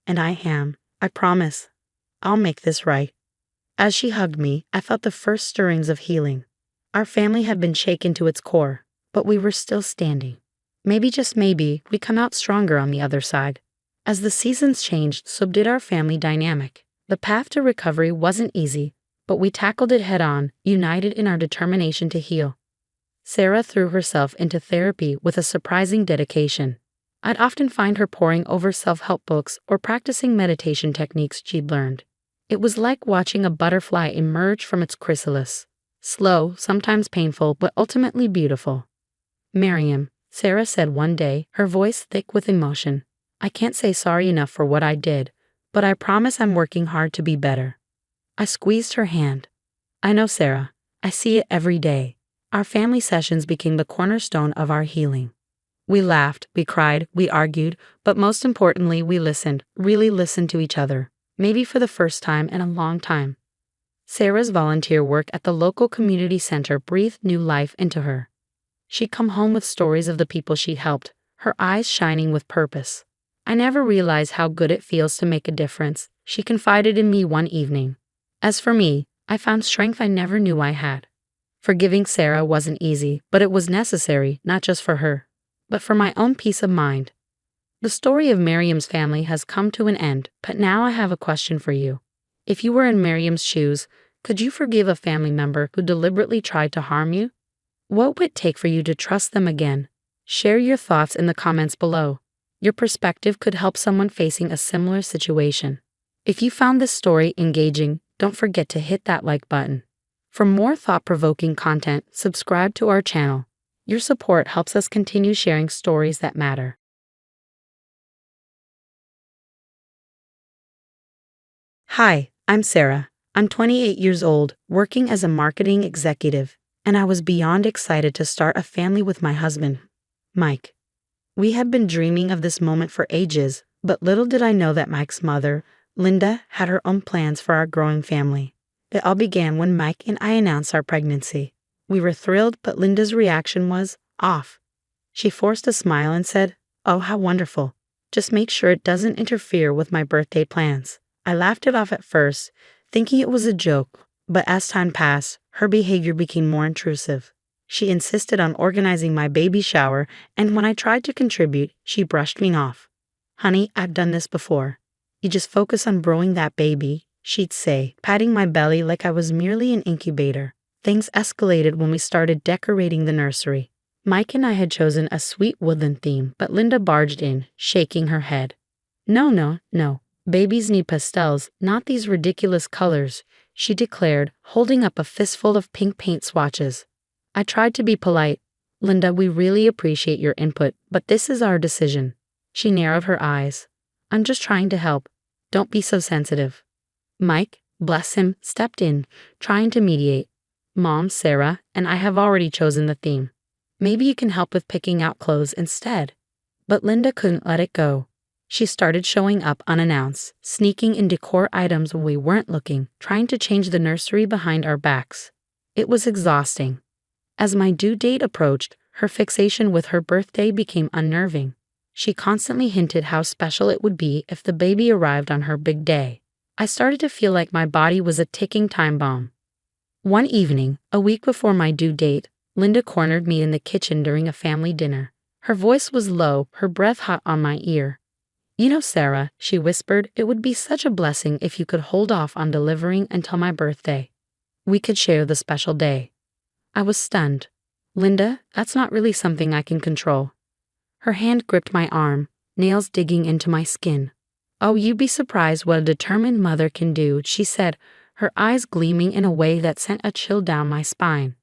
And I am, I promise. I'll make this right. As she hugged me, I felt the first stirrings of healing. Our family had been shaken to its core, but we were still standing. Maybe, just maybe, we come out stronger on the other side. As the seasons changed, so did our family dynamic. The path to recovery wasn't easy, but we tackled it head on, united in our determination to heal. Sarah threw herself into therapy with a surprising dedication. I'd often find her poring over self-help books or practicing meditation techniques she'd learned. It was like watching a butterfly emerge from its chrysalis. Slow, sometimes painful, but ultimately beautiful. Miriam, Sarah said one day, her voice thick with emotion. I can't say sorry enough for what I did, but I promise I'm working hard to be better. I squeezed her hand. I know, Sarah. I see it every day. Our family sessions became the cornerstone of our healing. We laughed, we cried, we argued, but most importantly, we listened, really listened to each other, maybe for the first time in a long time. Sarah's volunteer work at the local community center breathed new life into her. She'd come home with stories of the people she'd helped, her eyes shining with purpose. I never realized how good it feels to make a difference, she confided in me one evening. As for me, I found strength I never knew I had. Forgiving Sarah wasn't easy, but it was necessary, not just for her, but for my own peace of mind. The story of Miriam's family has come to an end, but now I have a question for you. If you were in Miriam's shoes, could you forgive a family member who deliberately tried to harm you? What would it take for you to trust them again? Share your thoughts in the comments below. Your perspective could help someone facing a similar situation. If you found this story engaging, don't forget to hit that like button. For more thought-provoking content, subscribe to our channel. Your support helps us continue sharing stories that matter. Hi, I'm Sarah. I'm 28 years old, working as a marketing executive, and I was beyond excited to start a family with my husband, Mike. We had been dreaming of this moment for ages, but little did I know that Mike's mother, Linda, had her own plans for our growing family. It all began when Mike and I announced our pregnancy. We were thrilled, but Linda's reaction was off. She forced a smile and said, "Oh, how wonderful. Just make sure it doesn't interfere with my birthday plans." I laughed it off at first, thinking it was a joke, but as time passed, her behavior became more intrusive. She insisted on organizing my baby shower, and when I tried to contribute, she brushed me off. "Honey, I've done this before. You just focus on growing that baby," she'd say, patting my belly like I was merely an incubator. Things escalated when we started decorating the nursery. Mike and I had chosen a sweet woodland theme, but Linda barged in, shaking her head. No. Babies need pastels, not these ridiculous colors," she declared, holding up a fistful of pink paint swatches. I tried to be polite. "Linda, we really appreciate your input, but this is our decision." She narrowed her eyes. "I'm just trying to help. Don't be so sensitive." Mike, bless him, stepped in, trying to mediate. "Mom, Sarah, and I have already chosen the theme. Maybe you can help with picking out clothes instead." But Linda couldn't let it go. She started showing up unannounced, sneaking in decor items when we weren't looking, trying to change the nursery behind our backs. It was exhausting. As my due date approached, her fixation with her birthday became unnerving. She constantly hinted how special it would be if the baby arrived on her big day. I started to feel like my body was a ticking time bomb. One evening, a week before my due date, Linda cornered me in the kitchen during a family dinner. Her voice was low, her breath hot on my ear. "You know, Sarah," she whispered, "it would be such a blessing if you could hold off on delivering until my birthday. We could share the special day." I was stunned. "Linda, that's not really something I can control." Her hand gripped my arm, nails digging into my skin. "Oh, you'd be surprised what a determined mother can do," she said, her eyes gleaming in a way that sent a chill down my spine.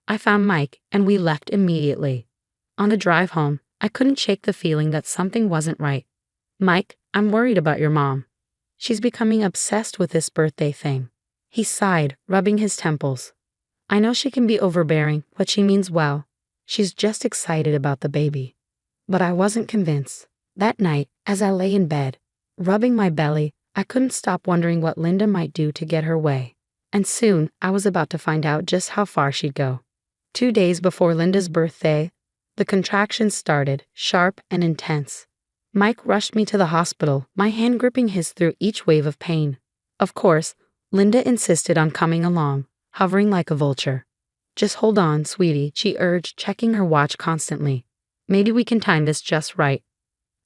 I found Mike, and we left immediately. On the drive home, I couldn't shake the feeling that something wasn't right. "Mike, I'm worried about your mom." She's becoming obsessed with this birthday thing. He sighed, rubbing his temples. I know she can be overbearing, but she means well. She's just excited about the baby. But I wasn't convinced. That night, as I lay in bed, rubbing my belly, I couldn't stop wondering what Linda might do to get her way. And soon, I was about to find out just how far she'd go. 2 days before Linda's birthday, the contractions started, sharp and intense. Mike rushed me to the hospital, my hand gripping his through each wave of pain. Of course, Linda insisted on coming along, hovering like a vulture. Just hold on, sweetie, she urged, checking her watch constantly. Maybe we can time this just right.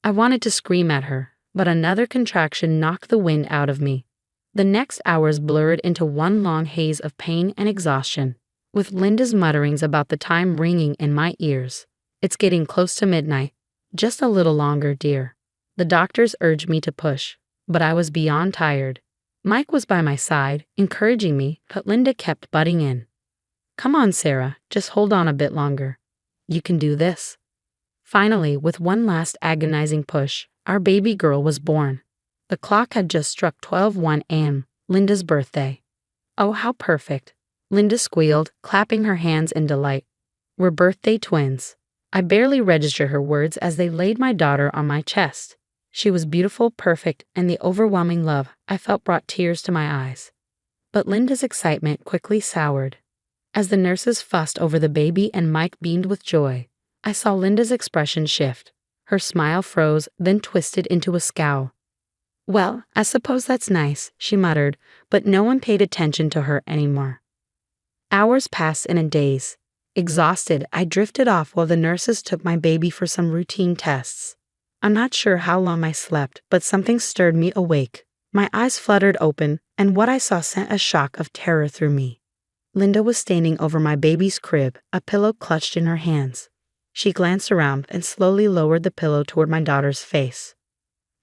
I wanted to scream at her, but another contraction knocked the wind out of me. The next hours blurred into one long haze of pain and exhaustion, with Linda's mutterings about the time ringing in my ears. It's getting close to midnight. Just a little longer, dear. The doctors urged me to push, but I was beyond tired. Mike was by my side, encouraging me, but Linda kept butting in. Come on, Sarah, just hold on a bit longer. You can do this. Finally, with one last agonizing push, our baby girl was born. The clock had just struck 12:01 a.m., Linda's birthday. Oh, how perfect. Linda squealed, clapping her hands in delight. We're birthday twins. I barely registered her words as they laid my daughter on my chest. She was beautiful, perfect, and the overwhelming love I felt brought tears to my eyes. But Linda's excitement quickly soured. As the nurses fussed over the baby and Mike beamed with joy, I saw Linda's expression shift. Her smile froze, then twisted into a scowl. Well, I suppose that's nice, she muttered, but no one paid attention to her anymore. Hours passed in a daze. Exhausted, I drifted off while the nurses took my baby for some routine tests. I'm not sure how long I slept, but something stirred me awake. My eyes fluttered open, and what I saw sent a shock of terror through me. Linda was standing over my baby's crib, a pillow clutched in her hands. She glanced around and slowly lowered the pillow toward my daughter's face.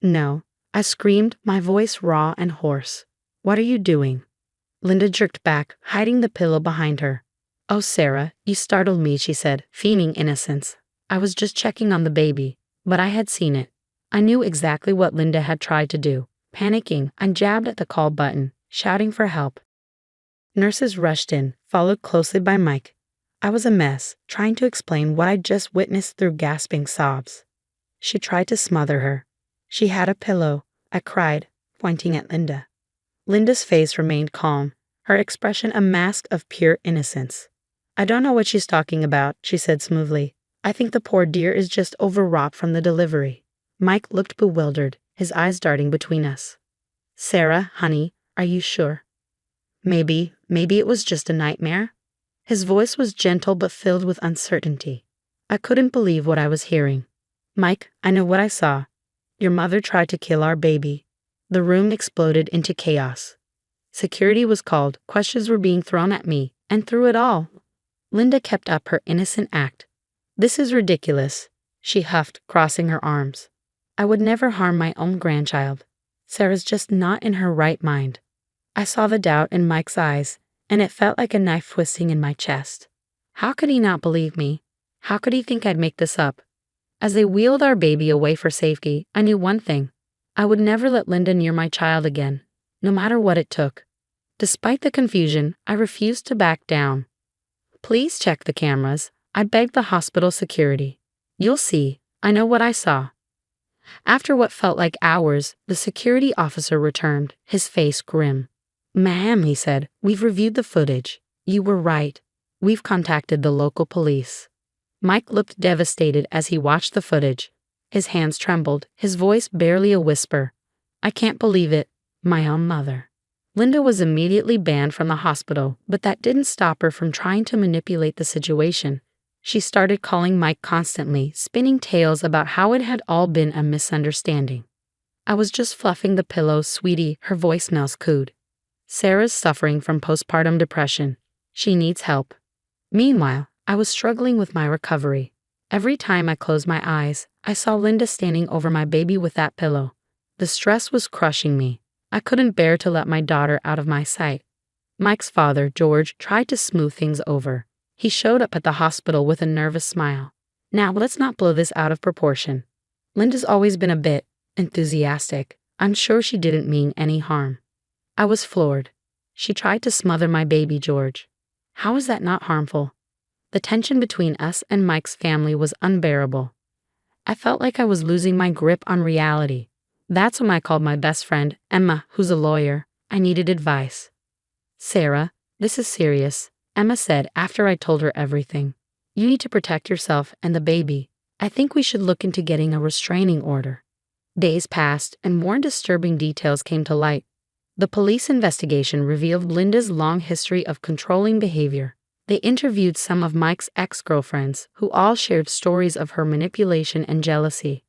No, I screamed, my voice raw and hoarse. What are you doing? Linda jerked back, hiding the pillow behind her. Oh, Sarah, you startled me, she said, feigning innocence. I was just checking on the baby, but I had seen it. I knew exactly what Linda had tried to do. Panicking, I jabbed at the call button, shouting for help. Nurses rushed in, followed closely by Mike. I was a mess, trying to explain what I'd just witnessed through gasping sobs. She tried to smother her. She had a pillow, I cried, pointing at Linda. Linda's face remained calm, her expression a mask of pure innocence. I don't know what she's talking about, she said smoothly. I think the poor dear is just overwrought from the delivery. Mike looked bewildered, his eyes darting between us. Sarah, honey, are you sure? Maybe it was just a nightmare? His voice was gentle but filled with uncertainty. I couldn't believe what I was hearing. Mike, I know what I saw. Your mother tried to kill our baby. The room exploded into chaos. Security was called, questions were being thrown at me, and through it all, Linda kept up her innocent act. This is ridiculous, she huffed, crossing her arms. I would never harm my own grandchild. Sarah's just not in her right mind. I saw the doubt in Mike's eyes, and it felt like a knife twisting in my chest. How could he not believe me? How could he think I'd make this up? As they wheeled our baby away for safety, I knew one thing. I would never let Linda near my child again, no matter what it took. Despite the confusion, I refused to back down. Please check the cameras, I begged the hospital security. You'll see, I know what I saw. After what felt like hours, the security officer returned, his face grim. Ma'am, he said, we've reviewed the footage. You were right. We've contacted the local police. Mike looked devastated as he watched the footage. His hands trembled, his voice barely a whisper. I can't believe it. My own mother. Linda was immediately banned from the hospital, but that didn't stop her from trying to manipulate the situation. She started calling Mike constantly, spinning tales about how it had all been a misunderstanding. I was just fluffing the pillow, sweetie, her voicemails cooed. Sarah's suffering from postpartum depression. She needs help. Meanwhile, I was struggling with my recovery. Every time I closed my eyes, I saw Linda standing over my baby with that pillow. The stress was crushing me. I couldn't bear to let my daughter out of my sight. Mike's father, George, tried to smooth things over. He showed up at the hospital with a nervous smile. Now, let's not blow this out of proportion. Linda's always been a bit enthusiastic. I'm sure she didn't mean any harm. I was floored. She tried to smother my baby George. How is that not harmful? The tension between us and Mike's family was unbearable. I felt like I was losing my grip on reality. That's when I called my best friend, Emma, who's a lawyer. I needed advice. Sarah, this is serious, Emma said after I told her everything. You need to protect yourself and the baby. I think we should look into getting a restraining order. Days passed and more disturbing details came to light. The police investigation revealed Linda's long history of controlling behavior. They interviewed some of Mike's ex-girlfriends, who all shared stories of her manipulation and jealousy.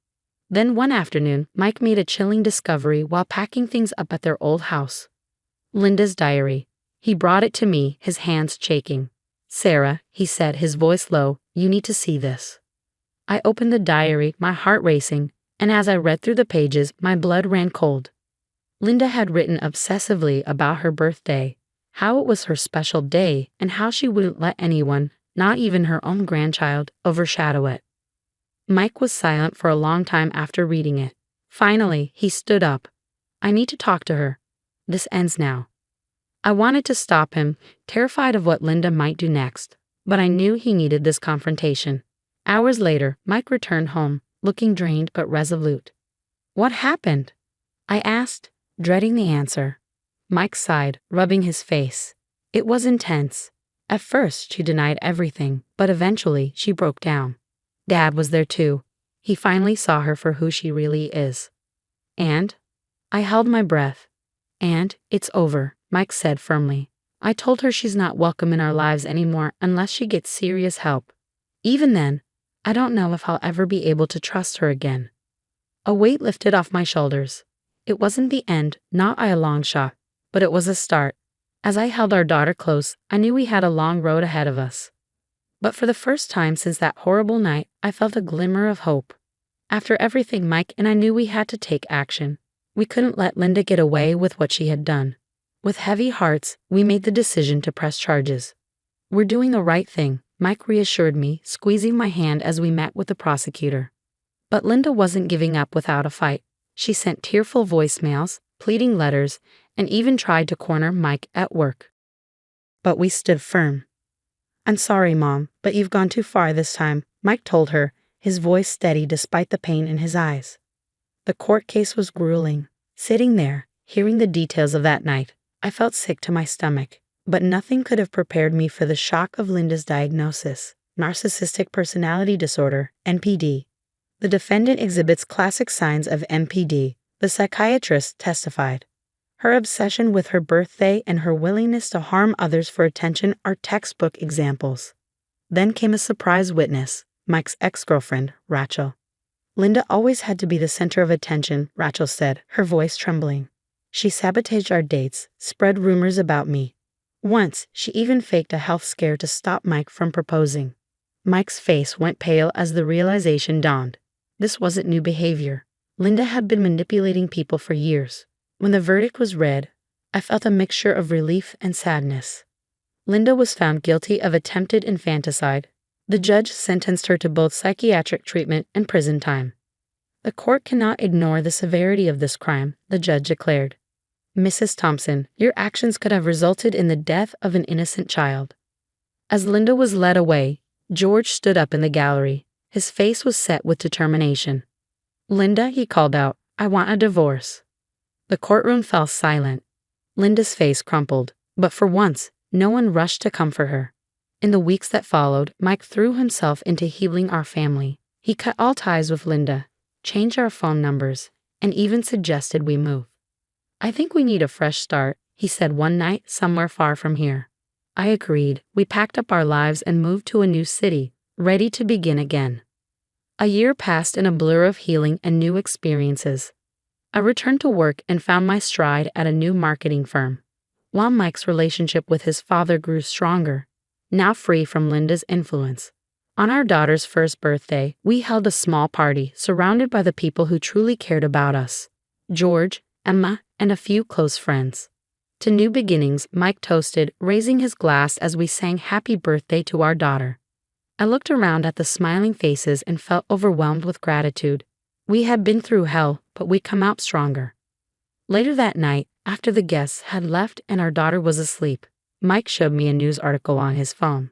Then one afternoon, Mike made a chilling discovery while packing things up at their old house. Linda's diary. He brought it to me, his hands shaking. Sarah, he said, his voice low, you need to see this. I opened the diary, my heart racing, and as I read through the pages, my blood ran cold. Linda had written obsessively about her birthday, how it was her special day, and how she wouldn't let anyone, not even her own grandchild, overshadow it. Mike was silent for a long time after reading it. Finally, he stood up. I need to talk to her. This ends now. I wanted to stop him, terrified of what Linda might do next, but I knew he needed this confrontation. Hours later, Mike returned home, looking drained but resolute. What happened? I asked, dreading the answer. Mike sighed, rubbing his face. It was intense. At first, she denied everything, but eventually she broke down. Dad was there too. He finally saw her for who she really is. And? I held my breath. And, it's over, Mike said firmly. I told her she's not welcome in our lives anymore unless she gets serious help. Even then, I don't know if I'll ever be able to trust her again. A weight lifted off my shoulders. It wasn't the end, not by a long shot, but it was a start. As I held our daughter close, I knew we had a long road ahead of us. But for the first time since that horrible night, I felt a glimmer of hope. After everything, Mike and I knew we had to take action. We couldn't let Linda get away with what she had done. With heavy hearts, we made the decision to press charges. We're doing the right thing, Mike reassured me, squeezing my hand as we met with the prosecutor. But Linda wasn't giving up without a fight. She sent tearful voicemails, pleading letters, and even tried to corner Mike at work. But we stood firm. I'm sorry, Mom, but you've gone too far this time, Mike told her, his voice steady despite the pain in his eyes. The court case was grueling. Sitting there, hearing the details of that night, I felt sick to my stomach, but nothing could have prepared me for the shock of Linda's diagnosis, narcissistic personality disorder, NPD. The defendant exhibits classic signs of NPD, the psychiatrist testified. Her obsession with her birthday and her willingness to harm others for attention are textbook examples. Then came a surprise witness, Mike's ex-girlfriend, Rachel. Linda always had to be the center of attention, Rachel said, her voice trembling. She sabotaged our dates, spread rumors about me. Once, she even faked a health scare to stop Mike from proposing. Mike's face went pale as the realization dawned. This wasn't new behavior. Linda had been manipulating people for years. When the verdict was read, I felt a mixture of relief and sadness. Linda was found guilty of attempted infanticide. The judge sentenced her to both psychiatric treatment and prison time. The court cannot ignore the severity of this crime, the judge declared. Mrs. Thompson, your actions could have resulted in the death of an innocent child. As Linda was led away, George stood up in the gallery. His face was set with determination. Linda, he called out, I want a divorce. The courtroom fell silent. Linda's face crumpled, but for once, no one rushed to comfort her. In the weeks that followed, Mike threw himself into healing our family. He cut all ties with Linda, changed our phone numbers, and even suggested we move. I think we need a fresh start, he said one night somewhere far from here. I agreed. We packed up our lives and moved to a new city, ready to begin again. A year passed in a blur of healing and new experiences. I returned to work and found my stride at a new marketing firm. While Mike's relationship with his father grew stronger, now free from Linda's influence. On our daughter's first birthday, we held a small party surrounded by the people who truly cared about us. George, Emma, and a few close friends. To new beginnings, Mike toasted, raising his glass as we sang happy birthday to our daughter. I looked around at the smiling faces and felt overwhelmed with gratitude. We had been through hell, but we come out stronger. Later that night, after the guests had left and our daughter was asleep, Mike showed me a news article on his phone.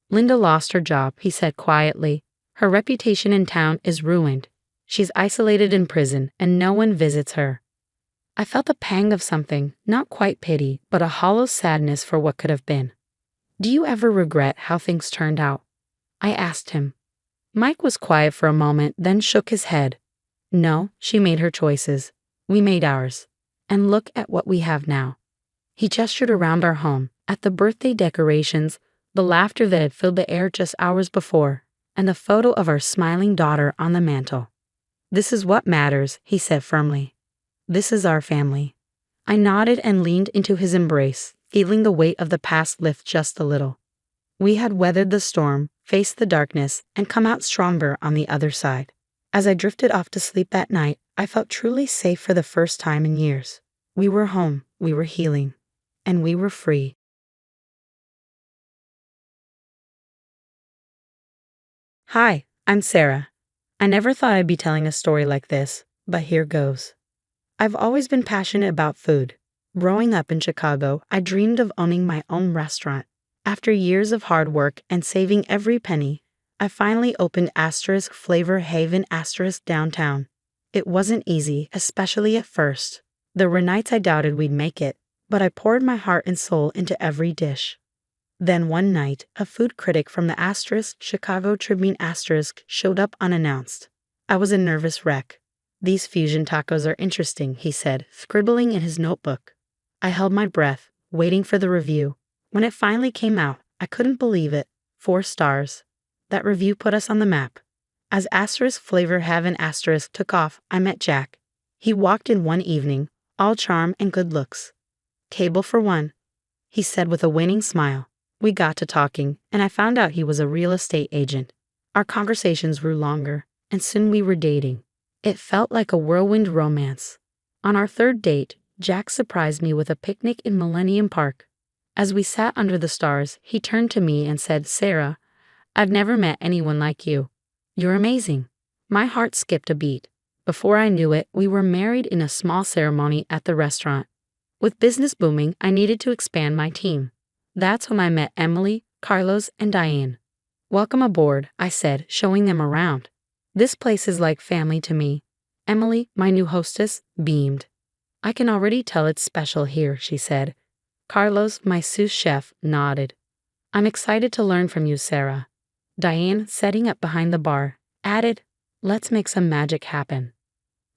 Linda lost her job, he said quietly. Her reputation in town is ruined. She's isolated in prison and no one visits her. I felt a pang of something, not quite pity, but a hollow sadness for what could have been. Do you ever regret how things turned out? I asked him. Mike was quiet for a moment, then shook his head. No, she made her choices. We made ours. And look at what we have now. He gestured around our home, at the birthday decorations, the laughter that had filled the air just hours before, and the photo of our smiling daughter on the mantel. This is what matters, he said firmly. This is our family. I nodded and leaned into his embrace, feeling the weight of the past lift just a little. We had weathered the storm, faced the darkness, and come out stronger on the other side. As I drifted off to sleep that night, I felt truly safe for the first time in years. We were home, we were healing, and we were free. Hi, I'm Sarah. I never thought I'd be telling a story like this, but here goes. I've always been passionate about food. Growing up in Chicago, I dreamed of owning my own restaurant. After years of hard work and saving every penny, I finally opened Flavor Haven downtown. It wasn't easy, especially at first. There were nights I doubted we'd make it, but I poured my heart and soul into every dish. Then one night, a food critic from the Chicago Tribune showed up unannounced. I was a nervous wreck. These fusion tacos are interesting, he said, scribbling in his notebook. I held my breath, waiting for the review. When it finally came out, I couldn't believe it. 4 stars. That review put us on the map. As Flavor Haven took off, I met Jack. He walked in one evening, all charm and good looks. Table for one, he said with a winning smile. We got to talking, and I found out he was a real estate agent. Our conversations grew longer, and soon we were dating. It felt like a whirlwind romance. On our 3rd date, Jack surprised me with a picnic in Millennium Park. As we sat under the stars, he turned to me and said, Sarah, I've never met anyone like you. You're amazing. My heart skipped a beat. Before I knew it, we were married in a small ceremony at the restaurant. With business booming, I needed to expand my team. That's when I met Emily, Carlos, and Diane. Welcome aboard, I said, showing them around. This place is like family to me. Emily, my new hostess, beamed. I can already tell it's special here, she said. Carlos, my sous chef, nodded. I'm excited to learn from you, Sarah. Diane, setting up behind the bar, added, let's make some magic happen.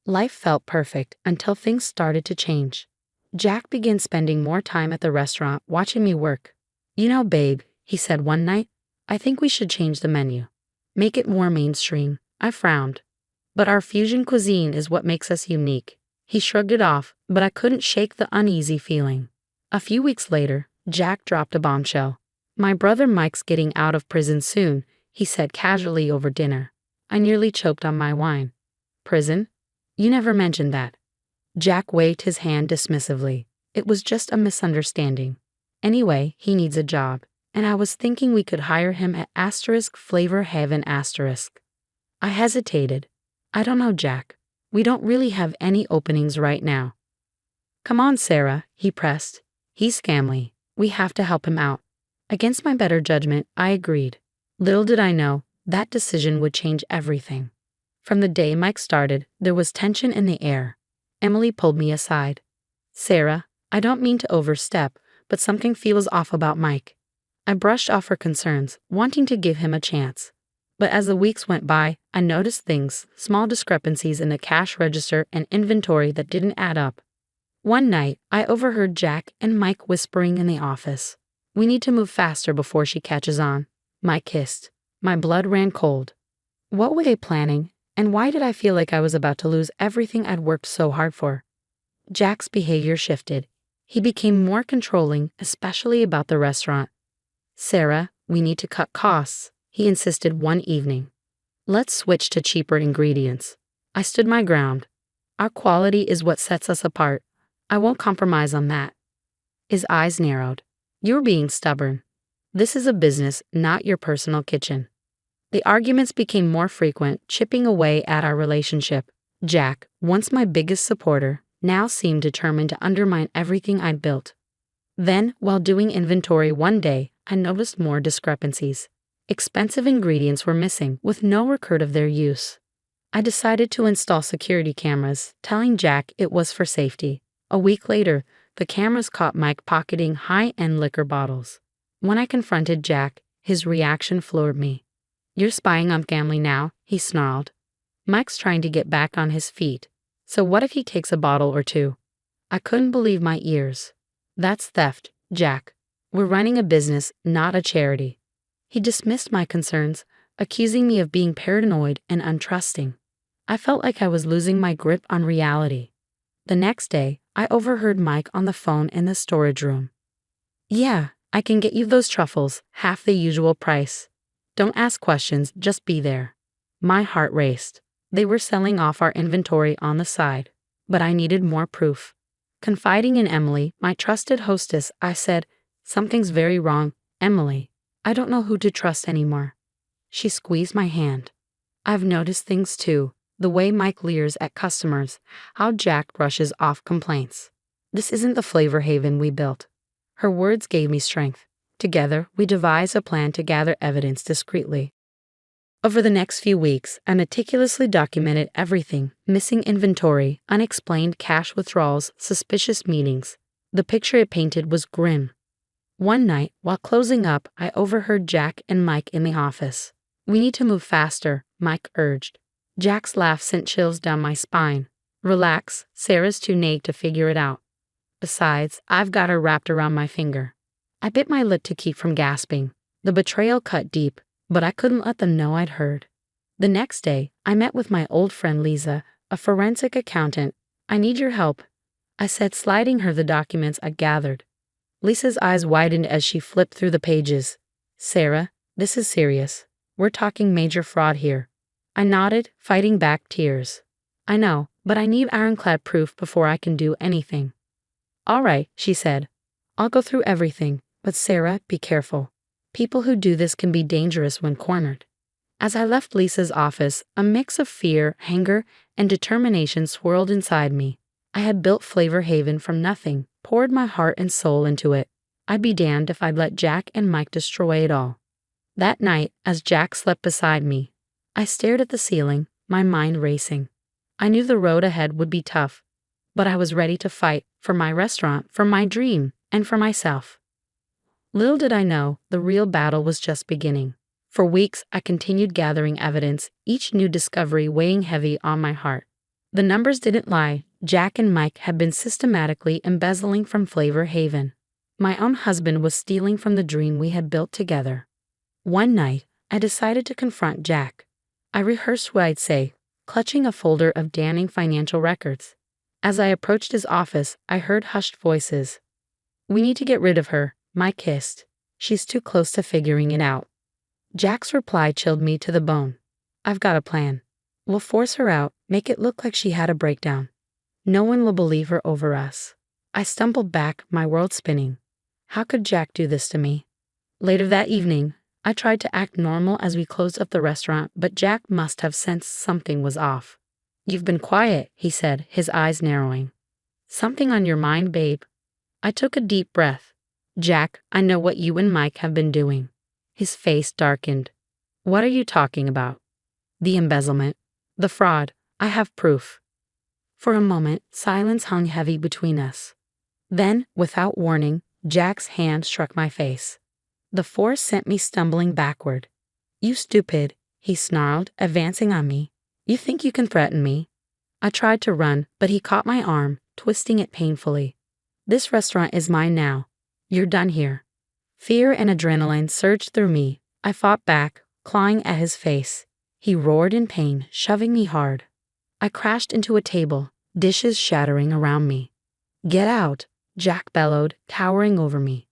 Life felt perfect until things started to change. Jack began spending more time at the restaurant watching me work. You know, babe, he said one night, I think we should change the menu. Make it more mainstream. I frowned. But our fusion cuisine is what makes us unique. He shrugged it off, but I couldn't shake the uneasy feeling. A few weeks later, Jack dropped a bombshell. My brother Mike's getting out of prison soon, he said casually over dinner. I nearly choked on my wine. Prison? You never mentioned that. Jack waved his hand dismissively. It was just a misunderstanding. Anyway, he needs a job, and I was thinking we could hire him at Flavor Haven I hesitated. I don't know, Jack. We don't really have any openings right now. Come on, Sarah, he pressed. He's family. We have to help him out. Against my better judgment, I agreed. Little did I know, that decision would change everything. From the day Mike started, there was tension in the air. Emily pulled me aside. Sarah, I don't mean to overstep, but something feels off about Mike. I brushed off her concerns, wanting to give him a chance. But as the weeks went by, I noticed things, small discrepancies in the cash register and inventory that didn't add up. One night, I overheard Jack and Mike whispering in the office. We need to move faster before she catches on. Mike hissed. My blood ran cold. What were they planning, and why did I feel like I was about to lose everything I'd worked so hard for? Jack's behavior shifted. He became more controlling, especially about the restaurant. Sarah, we need to cut costs, he insisted one evening. Let's switch to cheaper ingredients. I stood my ground. Our quality is what sets us apart. I won't compromise on that. His eyes narrowed. You're being stubborn. This is a business, not your personal kitchen. The arguments became more frequent, chipping away at our relationship. Jack, once my biggest supporter, now seemed determined to undermine everything I'd built. Then, while doing inventory one day, I noticed more discrepancies. Expensive ingredients were missing, with no record of their use. I decided to install security cameras, telling Jack it was for safety. A week later, the cameras caught Mike pocketing high-end liquor bottles. When I confronted Jack, his reaction floored me. "You're spying on family now," he snarled. "Mike's trying to get back on his feet. So what if he takes a bottle or two?" I couldn't believe my ears. "That's theft, Jack. We're running a business, not a charity." He dismissed my concerns, accusing me of being paranoid and untrusting. I felt like I was losing my grip on reality. The next day, I overheard Mike on the phone in the storage room. "Yeah, I can get you those truffles, half the usual price. Don't ask questions, just be there." My heart raced. They were selling off our inventory on the side, but I needed more proof. Confiding in Emily, my trusted hostess, I said, "Something's very wrong, Emily. I don't know who to trust anymore." She squeezed my hand. "I've noticed things too. The way Mike leers at customers, how Jack brushes off complaints. This isn't the flavor haven we built." Her words gave me strength. Together, we devised a plan to gather evidence discreetly. Over the next few weeks, I meticulously documented everything: missing inventory, unexplained cash withdrawals, suspicious meetings. The picture it painted was grim. One night, while closing up, I overheard Jack and Mike in the office. "We need to move faster," Mike urged. Jack's laugh sent chills down my spine. "Relax, Sarah's too naïve to figure it out. Besides, I've got her wrapped around my finger." I bit my lip to keep from gasping. The betrayal cut deep, but I couldn't let them know I'd heard. The next day, I met with my old friend Lisa, a forensic accountant. "I need your help," I said, sliding her the documents I gathered. Lisa's eyes widened as she flipped through the pages. "Sarah, this is serious. We're talking major fraud here." I nodded, fighting back tears. "I know, but I need ironclad proof before I can do anything." "All right," she said. "I'll go through everything, but Sarah, be careful. People who do this can be dangerous when cornered." As I left Lisa's office, a mix of fear, anger, and determination swirled inside me. I had built Flavor Haven from nothing, poured my heart and soul into it. I'd be damned if I'd let Jack and Mike destroy it all. That night, as Jack slept beside me, I stared at the ceiling, my mind racing. I knew the road ahead would be tough, but I was ready to fight for my restaurant, for my dream, and for myself. Little did I know, the real battle was just beginning. For weeks, I continued gathering evidence, each new discovery weighing heavy on my heart. The numbers didn't lie. Jack and Mike had been systematically embezzling from Flavor Haven. My own husband was stealing from the dream we had built together. One night, I decided to confront Jack. I rehearsed what I'd say, clutching a folder of damning financial records. As I approached his office, I heard hushed voices. "We need to get rid of her," Mike hissed. "She's too close to figuring it out." Jack's reply chilled me to the bone. "I've got a plan. We'll force her out, make it look like she had a breakdown. No one will believe her over us." I stumbled back, my world spinning. How could Jack do this to me? Later that evening, I tried to act normal as we closed up the restaurant, but Jack must have sensed something was off. "You've been quiet," he said, his eyes narrowing. "Something on your mind, babe?" I took a deep breath. "Jack, I know what you and Mike have been doing." His face darkened. "What are you talking about?" "The embezzlement. The fraud. I have proof." For a moment, silence hung heavy between us. Then, without warning, Jack's hand struck my face. The force sent me stumbling backward. "You stupid," he snarled, advancing on me. "You think you can threaten me?" I tried to run, but he caught my arm, twisting it painfully. "This restaurant is mine now. You're done here." Fear and adrenaline surged through me. I fought back, clawing at his face. He roared in pain, shoving me hard. I crashed into a table, dishes shattering around me. "Get out," Jack bellowed, towering over me.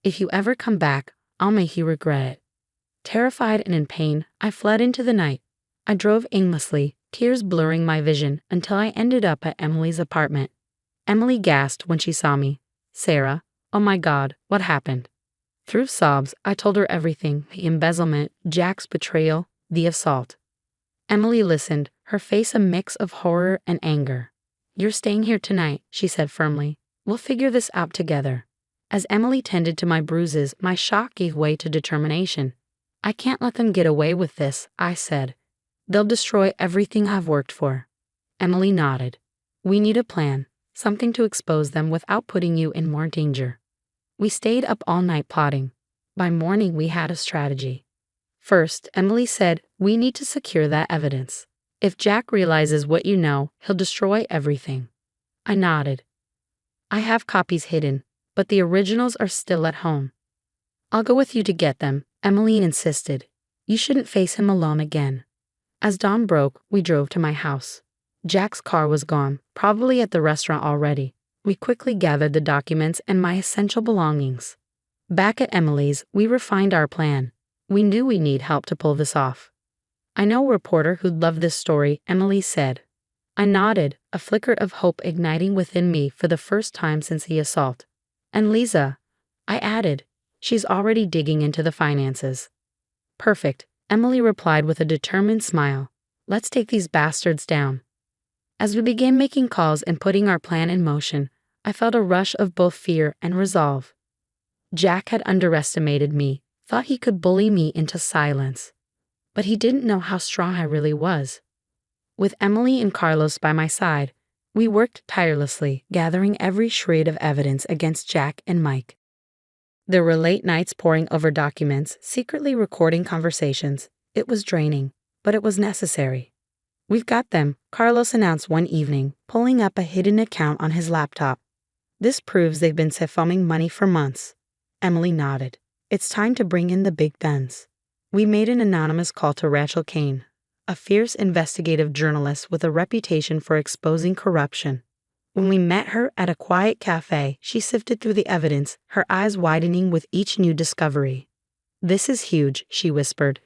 "If you ever come back, I'll make you regret it." Terrified and in pain, I fled into the night. I drove aimlessly, tears blurring my vision, until I ended up at Emily's apartment. Emily gasped when she saw me. "Sarah, oh my God, what happened?" Through sobs, I told her everything: the embezzlement, Jack's betrayal, the assault. Emily listened, her face a mix of horror and anger. "You're staying here tonight," she said firmly. "We'll figure this out together." As Emily tended to my bruises, my shock gave way to determination. "I can't let them get away with this," I said. "They'll destroy everything I've worked for." Emily nodded. "We need a plan, something to expose them without putting you in more danger." We stayed up all night plotting. By morning, we had a strategy. First, Emily said, "We need to secure that evidence. If Jack realizes what you know, he'll destroy everything." I nodded. "I have copies hidden, but the originals are still at home." "I'll go with you to get them," Emily insisted. "You shouldn't face him alone again." As dawn broke, we drove to my house. Jack's car was gone, probably at the restaurant already. We quickly gathered the documents and my essential belongings. Back at Emily's, we refined our plan. We knew we need help to pull this off. "I know a reporter who'd love this story," Emily said. I nodded, a flicker of hope igniting within me for the first time since the assault. "And Lisa," I added. "She's already digging into the finances." "Perfect," Emily replied with a determined smile. "Let's take these bastards down." As we began making calls and putting our plan in motion, I felt a rush of both fear and resolve. Jack had underestimated me, thought he could bully me into silence. But he didn't know how strong I really was. With Emily and Carlos by my side, we worked tirelessly, gathering every shred of evidence against Jack and Mike. There were late nights poring over documents, secretly recording conversations. It was draining, but it was necessary. "We've got them," Carlos announced one evening, pulling up a hidden account on his laptop. "This proves they've been siphonning money for months." Emily nodded. "It's time to bring in the big guns." We made an anonymous call to Rachel Kane, a fierce investigative journalist with a reputation for exposing corruption. When we met her at a quiet cafe, she sifted through the evidence, her eyes widening with each new discovery. "This is huge," she whispered.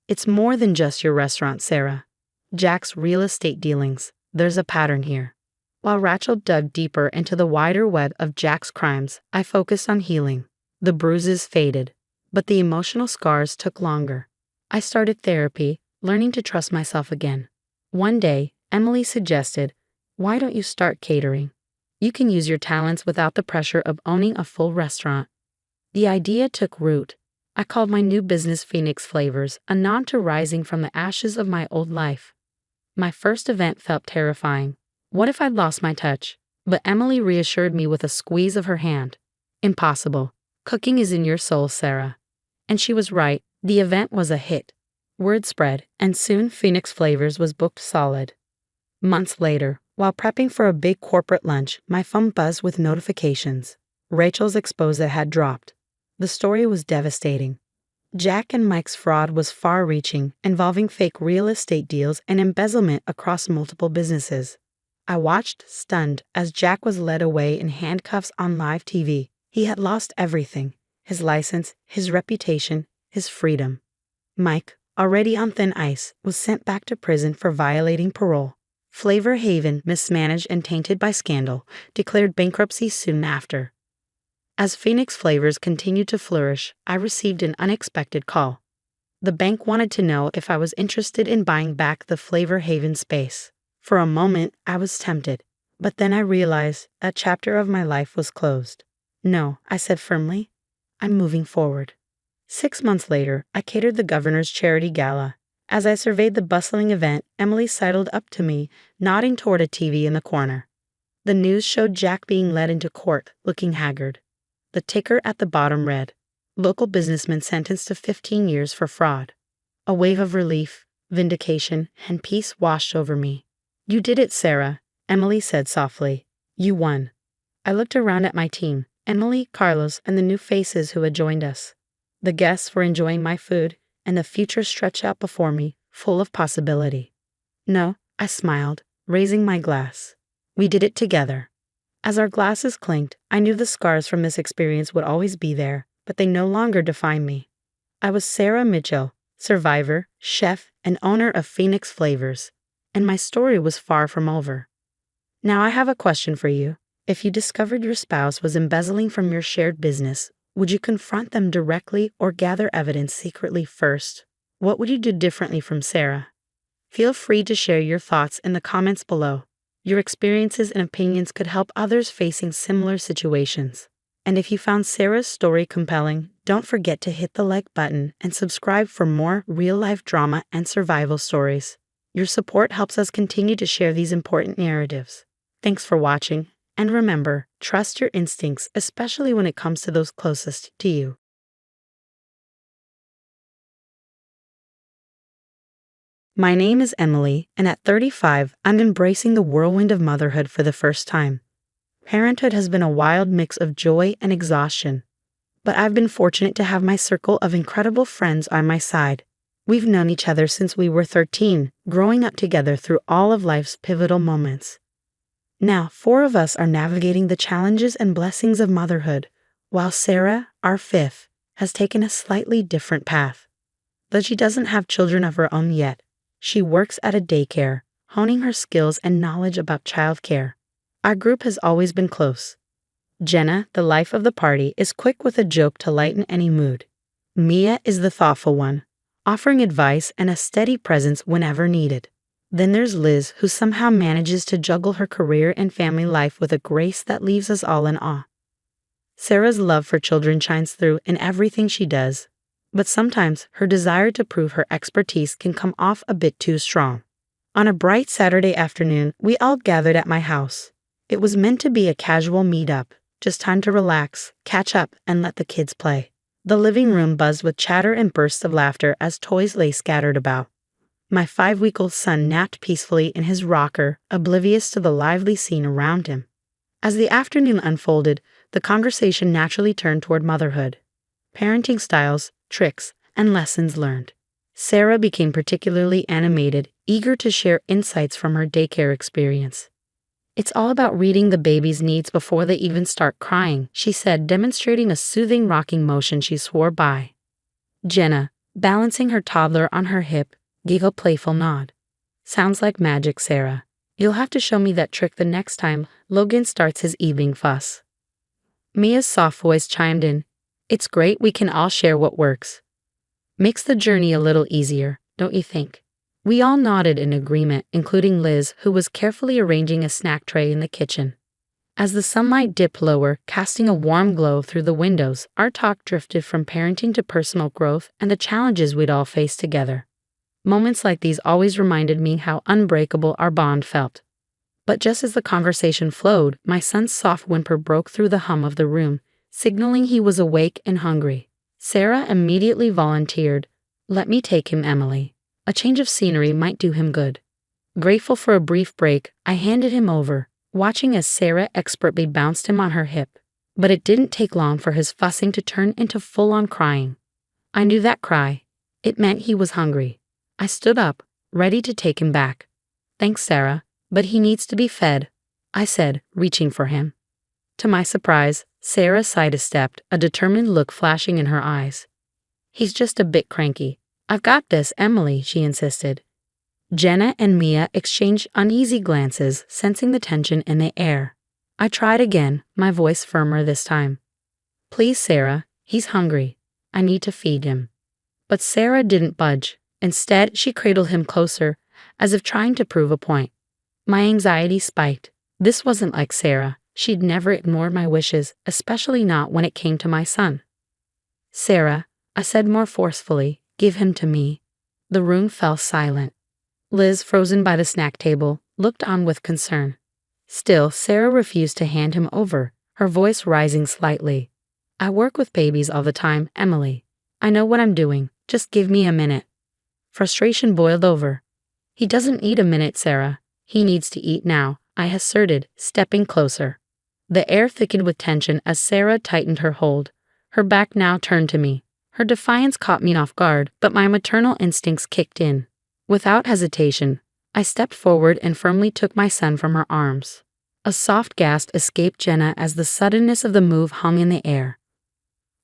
"It's more than just your restaurant, Sarah. Jack's real estate dealings. There's a pattern here." While Rachel dug deeper into the wider web of Jack's crimes, I focused on healing. The bruises faded, but the emotional scars took longer. I started therapy, learning to trust myself again. One day, Emily suggested, "Why don't you start catering? You can use your talents without the pressure of owning a full restaurant." The idea took root. I called my new business Phoenix Flavors, a nod to rising from the ashes of my old life. My first event felt terrifying. What if I'd lost my touch? But Emily reassured me with a squeeze of her hand. "Impossible. Cooking is in your soul, Sarah." And she was right. The event was a hit. Word spread, and soon Phoenix Flavors was booked solid. Months later, while prepping for a big corporate lunch, my phone buzzed with notifications. Rachel's expose had dropped. The story was devastating. Jack and Mike's fraud was far-reaching, involving fake real estate deals and embezzlement across multiple businesses. I watched, stunned, as Jack was led away in handcuffs on live TV. He had lost everything: his license, his reputation, his freedom. Mike, already on thin ice, was sent back to prison for violating parole. Flavor Haven, mismanaged and tainted by scandal, declared bankruptcy soon after. As Phoenix Flavors continued to flourish, I received an unexpected call. The bank wanted to know if I was interested in buying back the Flavor Haven space. For a moment, I was tempted, but then I realized that chapter of my life was closed. "No," I said firmly. "I'm moving forward." 6 months later, I catered the governor's charity gala. As I surveyed the bustling event, Emily sidled up to me, nodding toward a TV in the corner. The news showed Jack being led into court, looking haggard. The ticker at the bottom read, "Local businessman sentenced to 15 years for fraud." A wave of relief, vindication, and peace washed over me. "You did it, Sarah," Emily said softly. "You won." I looked around at my team, Emily, Carlos, and the new faces who had joined us. The guests were enjoying my food, and the future stretched out before me, full of possibility. "No," I smiled, raising my glass. "We did it together." As our glasses clinked, I knew the scars from this experience would always be there, but they no longer defined me. I was Sarah Mitchell, survivor, chef, and owner of Phoenix Flavors, and my story was far from over. Now I have a question for you. If you discovered your spouse was embezzling from your shared business, would you confront them directly or gather evidence secretly first? What would you do differently from Sarah? Feel free to share your thoughts in the comments below. Your experiences and opinions could help others facing similar situations. And if you found Sarah's story compelling, don't forget to hit the like button and subscribe for more real-life drama and survival stories. Your support helps us continue to share these important narratives. Thanks for watching, and remember, trust your instincts, especially when it comes to those closest to you. My name is Emily, and at 35, I'm embracing the whirlwind of motherhood for the first time. Parenthood has been a wild mix of joy and exhaustion, but I've been fortunate to have my circle of incredible friends on my side. We've known each other since we were 13, growing up together through all of life's pivotal moments. Now, 4 of us are navigating the challenges and blessings of motherhood, while Sarah, our 5th, has taken a slightly different path. Though she doesn't have children of her own yet, she works at a daycare, honing her skills and knowledge about childcare. Our group has always been close. Jenna, the life of the party, is quick with a joke to lighten any mood. Mia is the thoughtful one, offering advice and a steady presence whenever needed. Then there's Liz, who somehow manages to juggle her career and family life with a grace that leaves us all in awe. Sarah's love for children shines through in everything she does, but sometimes her desire to prove her expertise can come off a bit too strong. On a bright Saturday afternoon, we all gathered at my house. It was meant to be a casual meet-up, just time to relax, catch up, and let the kids play. The living room buzzed with chatter and bursts of laughter as toys lay scattered about. My 5-week-old son napped peacefully in his rocker, oblivious to the lively scene around him. As the afternoon unfolded, the conversation naturally turned toward motherhood, parenting styles, tricks, and lessons learned. Sarah became particularly animated, eager to share insights from her daycare experience. "It's all about reading the baby's needs before they even start crying," she said, demonstrating a soothing rocking motion she swore by. Jenna, balancing her toddler on her hip, gave a playful nod. "Sounds like magic, Sarah. You'll have to show me that trick the next time Logan starts his evening fuss." Mia's soft voice chimed in. "It's great we can all share what works. Makes the journey a little easier, don't you think?" We all nodded in agreement, including Liz, who was carefully arranging a snack tray in the kitchen. As the sunlight dipped lower, casting a warm glow through the windows, our talk drifted from parenting to personal growth and the challenges we'd all face together. Moments like these always reminded me how unbreakable our bond felt. But just as the conversation flowed, my son's soft whimper broke through the hum of the room, signaling he was awake and hungry. Sarah immediately volunteered, "Let me take him, Emily. A change of scenery might do him good." Grateful for a brief break, I handed him over, watching as Sarah expertly bounced him on her hip. But it didn't take long for his fussing to turn into full-on crying. I knew that cry. It meant he was hungry. I stood up, ready to take him back. "Thanks, Sarah, but he needs to be fed," I said, reaching for him. To my surprise, Sarah sidestepped, a determined look flashing in her eyes. "He's just a bit cranky. I've got this, Emily," she insisted. Jenna and Mia exchanged uneasy glances, sensing the tension in the air. I tried again, my voice firmer this time. "Please, Sarah, he's hungry. I need to feed him." But Sarah didn't budge. Instead, she cradled him closer, as if trying to prove a point. My anxiety spiked. This wasn't like Sarah. She'd never ignored my wishes, especially not when it came to my son. "Sarah," I said more forcefully, "give him to me." The room fell silent. Liz, frozen by the snack table, looked on with concern. Still, Sarah refused to hand him over, her voice rising slightly. "I work with babies all the time, Emily. I know what I'm doing. Just give me a minute." Frustration boiled over. "He doesn't need a minute, Sarah. He needs to eat now," I asserted, stepping closer. The air thickened with tension as Sarah tightened her hold, her back now turned to me. Her defiance caught me off guard, but my maternal instincts kicked in. Without hesitation, I stepped forward and firmly took my son from her arms. A soft gasp escaped Jenna as the suddenness of the move hung in the air.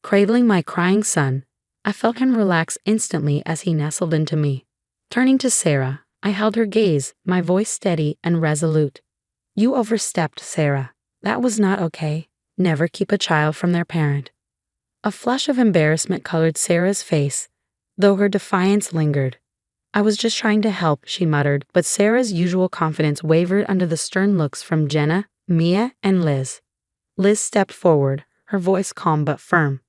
Cradling my crying son, I felt him relax instantly as he nestled into me. Turning to Sarah, I held her gaze, my voice steady and resolute. "You overstepped, Sarah. That was not okay. Never keep a child from their parent." A flush of embarrassment colored Sarah's face, though her defiance lingered. I was just trying to help, she muttered, but Sarah's usual confidence wavered under the stern looks from Jenna, Mia, and Liz. Liz stepped forward, her voice calm but firm.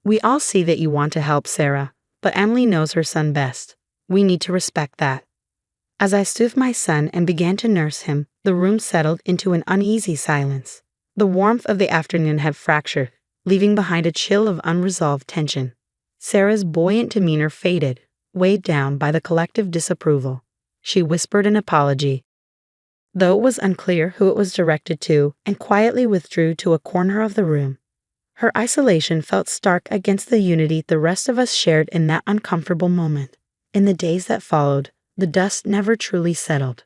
We all see that you want to help Sarah, but Emily knows her son best. We need to respect that. As I soothed my son and began to nurse him, the room settled into an uneasy silence. The warmth of the afternoon had fractured, leaving behind a chill of unresolved tension. Sarah's buoyant demeanor faded, weighed down by the collective disapproval. She whispered an apology, though it was unclear who it was directed to, and quietly withdrew to a corner of the room. Her isolation felt stark against the unity the rest of us shared in that uncomfortable moment. In the days that followed, the dust never truly settled.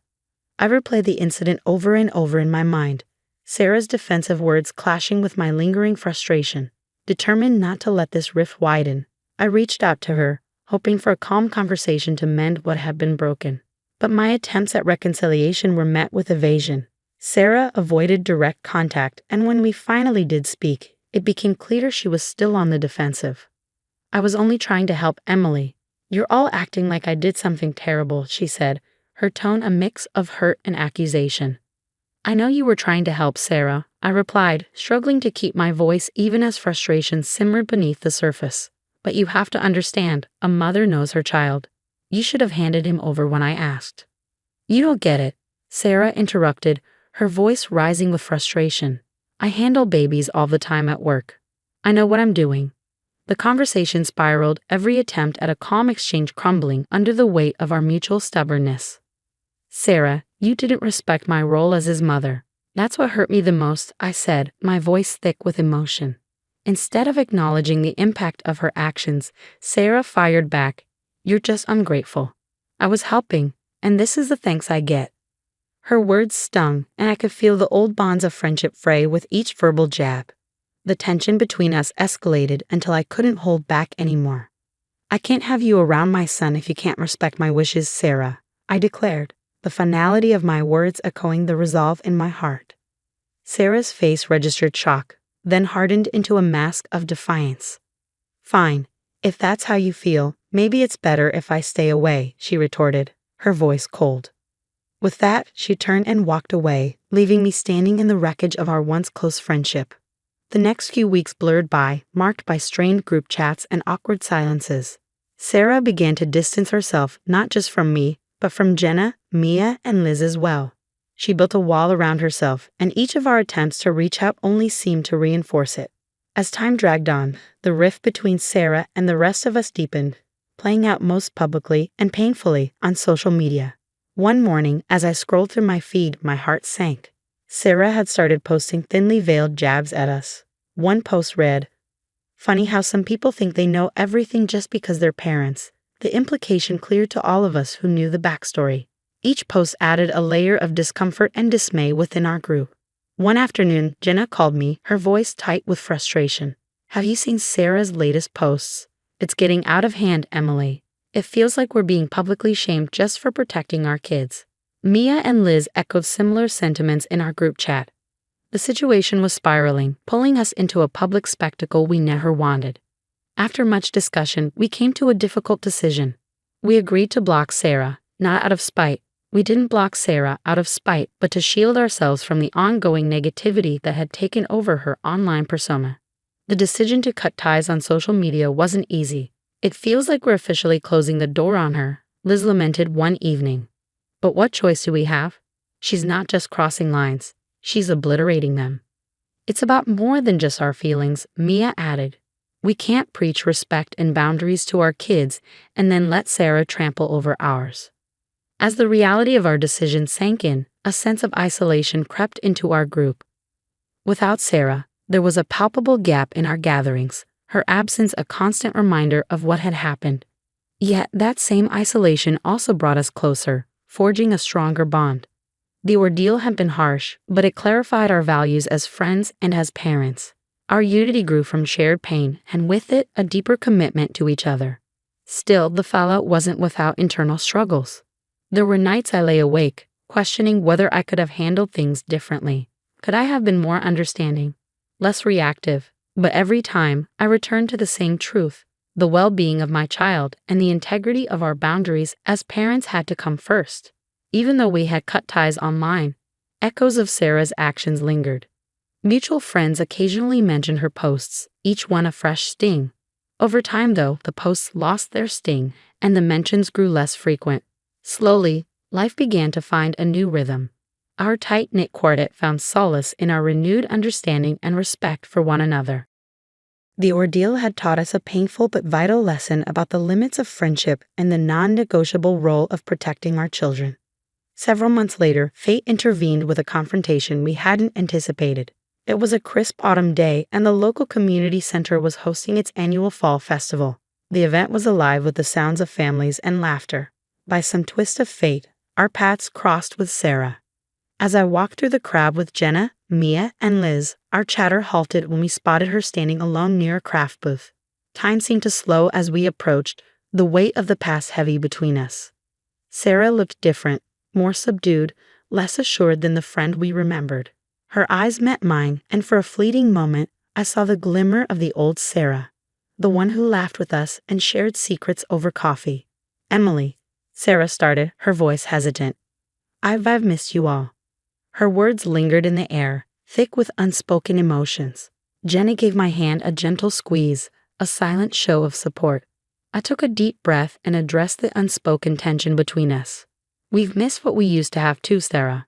I replayed the incident over and over in my mind, Sarah's defensive words clashing with my lingering frustration. Determined not to let this rift widen, I reached out to her, hoping for a calm conversation to mend what had been broken. But my attempts at reconciliation were met with evasion. Sarah avoided direct contact, and when we finally did speak, it became clear she was still on the defensive. I was only trying to help Emily. You're all acting like I did something terrible, she said, her tone a mix of hurt and accusation. I know you were trying to help Sarah, I replied, struggling to keep my voice even as frustration simmered beneath the surface. But you have to understand, a mother knows her child. You should have handed him over when I asked. You don't get it, Sarah interrupted, her voice rising with frustration. I handle babies all the time at work. I know what I'm doing. The conversation spiraled, every attempt at a calm exchange crumbling under the weight of our mutual stubbornness. Sarah, you didn't respect my role as his mother. That's what hurt me the most, I said, my voice thick with emotion. Instead of acknowledging the impact of her actions, Sarah fired back. You're just ungrateful. I was helping, and this is the thanks I get. Her words stung, and I could feel the old bonds of friendship fray with each verbal jab. The tension between us escalated until I couldn't hold back anymore. I can't have you around my son if you can't respect my wishes, Sarah, I declared, the finality of my words echoing the resolve in my heart. Sarah's face registered shock, then hardened into a mask of defiance. Fine, if that's how you feel, maybe it's better if I stay away, she retorted, her voice cold. With that, she turned and walked away, leaving me standing in the wreckage of our once close friendship. The next few weeks blurred by, marked by strained group chats and awkward silences. Sarah began to distance herself not just from me, but from Jenna, Mia, and Liz as well. She built a wall around herself, and each of our attempts to reach out only seemed to reinforce it. As time dragged on, the rift between Sarah and the rest of us deepened, playing out most publicly and painfully on social media. One morning, as I scrolled through my feed, my heart sank. Sarah had started posting thinly veiled jabs at us. One post read, "Funny how some people think they know everything just because they're parents. The implication clear to all of us who knew the backstory." Each post added a layer of discomfort and dismay within our group. One afternoon, Jenna called me, her voice tight with frustration. "Have you seen Sarah's latest posts? It's getting out of hand, Emily. It feels like we're being publicly shamed just for protecting our kids." Mia and Liz echoed similar sentiments in our group chat. The situation was spiraling, pulling us into a public spectacle we never wanted. After much discussion, we came to a difficult decision. We agreed to block Sarah, not out of spite. We didn't block Sarah out of spite, but to shield ourselves from the ongoing negativity that had taken over her online persona. The decision to cut ties on social media wasn't easy. "It feels like we're officially closing the door on her," Liz lamented one evening. "But what choice do we have? She's not just crossing lines, she's obliterating them." "It's about more than just our feelings," Mia added. "We can't preach respect and boundaries to our kids and then let Sarah trample over ours." As the reality of our decision sank in, a sense of isolation crept into our group. Without Sarah, there was a palpable gap in our gatherings, her absence a constant reminder of what had happened. Yet that same isolation also brought us closer, forging a stronger bond. The ordeal had been harsh, but it clarified our values as friends and as parents. Our unity grew from shared pain, and with it, a deeper commitment to each other. Still, the fallout wasn't without internal struggles. There were nights I lay awake, questioning whether I could have handled things differently. Could I have been more understanding, less reactive? But every time, I returned to the same truth. The well-being of my child and the integrity of our boundaries as parents had to come first. Even though we had cut ties online, echoes of Sarah's actions lingered. Mutual friends occasionally mentioned her posts, each one a fresh sting. Over time, though, the posts lost their sting and the mentions grew less frequent. Slowly, life began to find a new rhythm. Our tight-knit quartet found solace in our renewed understanding and respect for one another. The ordeal had taught us a painful but vital lesson about the limits of friendship and the non-negotiable role of protecting our children. Several months later, fate intervened with a confrontation we hadn't anticipated. It was a crisp autumn day, and the local community center was hosting its annual fall festival. The event was alive with the sounds of families and laughter. By some twist of fate, our paths crossed with Sarah. As I walked through the crowd with Jenna, Mia, and Liz, our chatter halted when we spotted her standing alone near a craft booth. Time seemed to slow as we approached, the weight of the past heavy between us. Sarah looked different, more subdued, less assured than the friend we remembered. Her eyes met mine, and for a fleeting moment, I saw the glimmer of the old Sarah, the one who laughed with us and shared secrets over coffee. "Emily," Sarah started, her voice hesitant. I've missed you all." Her words lingered in the air, thick with unspoken emotions. Jenny gave my hand a gentle squeeze, a silent show of support. I took a deep breath and addressed the unspoken tension between us. "We've missed what we used to have too, Sarah.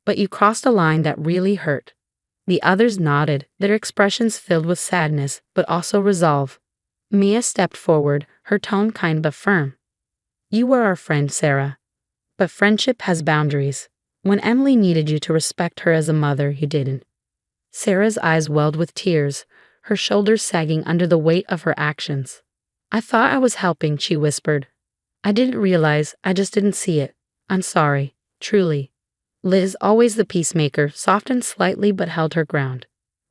But you crossed a line that really hurt." The others nodded, their expressions filled with sadness, but also resolve. Mia stepped forward, her tone kind but firm. "You were our friend, Sarah. But friendship has boundaries. When Emily needed you to respect her as a mother, you didn't." Sarah's eyes welled with tears, her shoulders sagging under the weight of her actions. "I thought I was helping," she whispered. "I didn't realize, I just didn't see it. I'm sorry, truly." Liz, always the peacemaker, softened slightly but held her ground.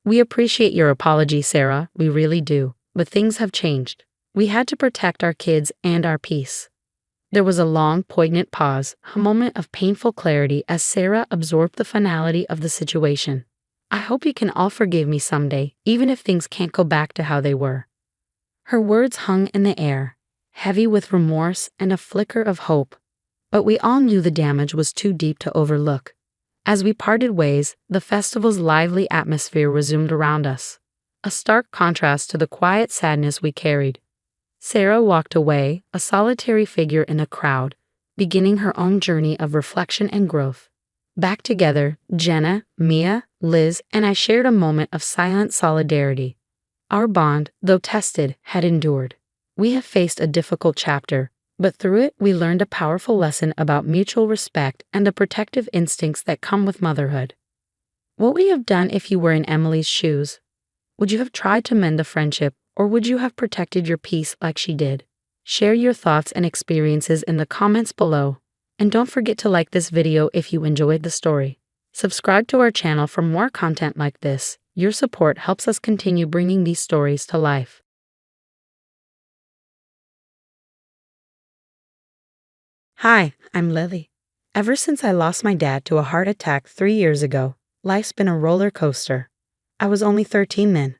"We appreciate your apology, Sarah, we really do. But things have changed. We had to protect our kids and our peace." There was a long, poignant pause, a moment of painful clarity as Sarah absorbed the finality of the situation. "I hope you can all forgive me someday, even if things can't go back to how they were." Her words hung in the air, heavy with remorse and a flicker of hope. But we all knew the damage was too deep to overlook. As we parted ways, the festival's lively atmosphere resumed around us, a stark contrast to the quiet sadness we carried. Sarah walked away, a solitary figure in a crowd, beginning her own journey of reflection and growth. Back together, Jenna, Mia, Liz, and I shared a moment of silent solidarity. Our bond, though tested, had endured. We have faced a difficult chapter, but through it we learned a powerful lesson about mutual respect and the protective instincts that come with motherhood. What would you have done if you were in Emily's shoes? Would you have tried to mend the friendship, or would you have protected your peace like she did? Share your thoughts and experiences in the comments below. And don't forget to like this video if you enjoyed the story. Subscribe to our channel for more content like this. Your support helps us continue bringing these stories to life. Hi, I'm Lily. Ever since I lost my dad to a heart attack 3 years ago, life's been a roller coaster. I was only 13 then.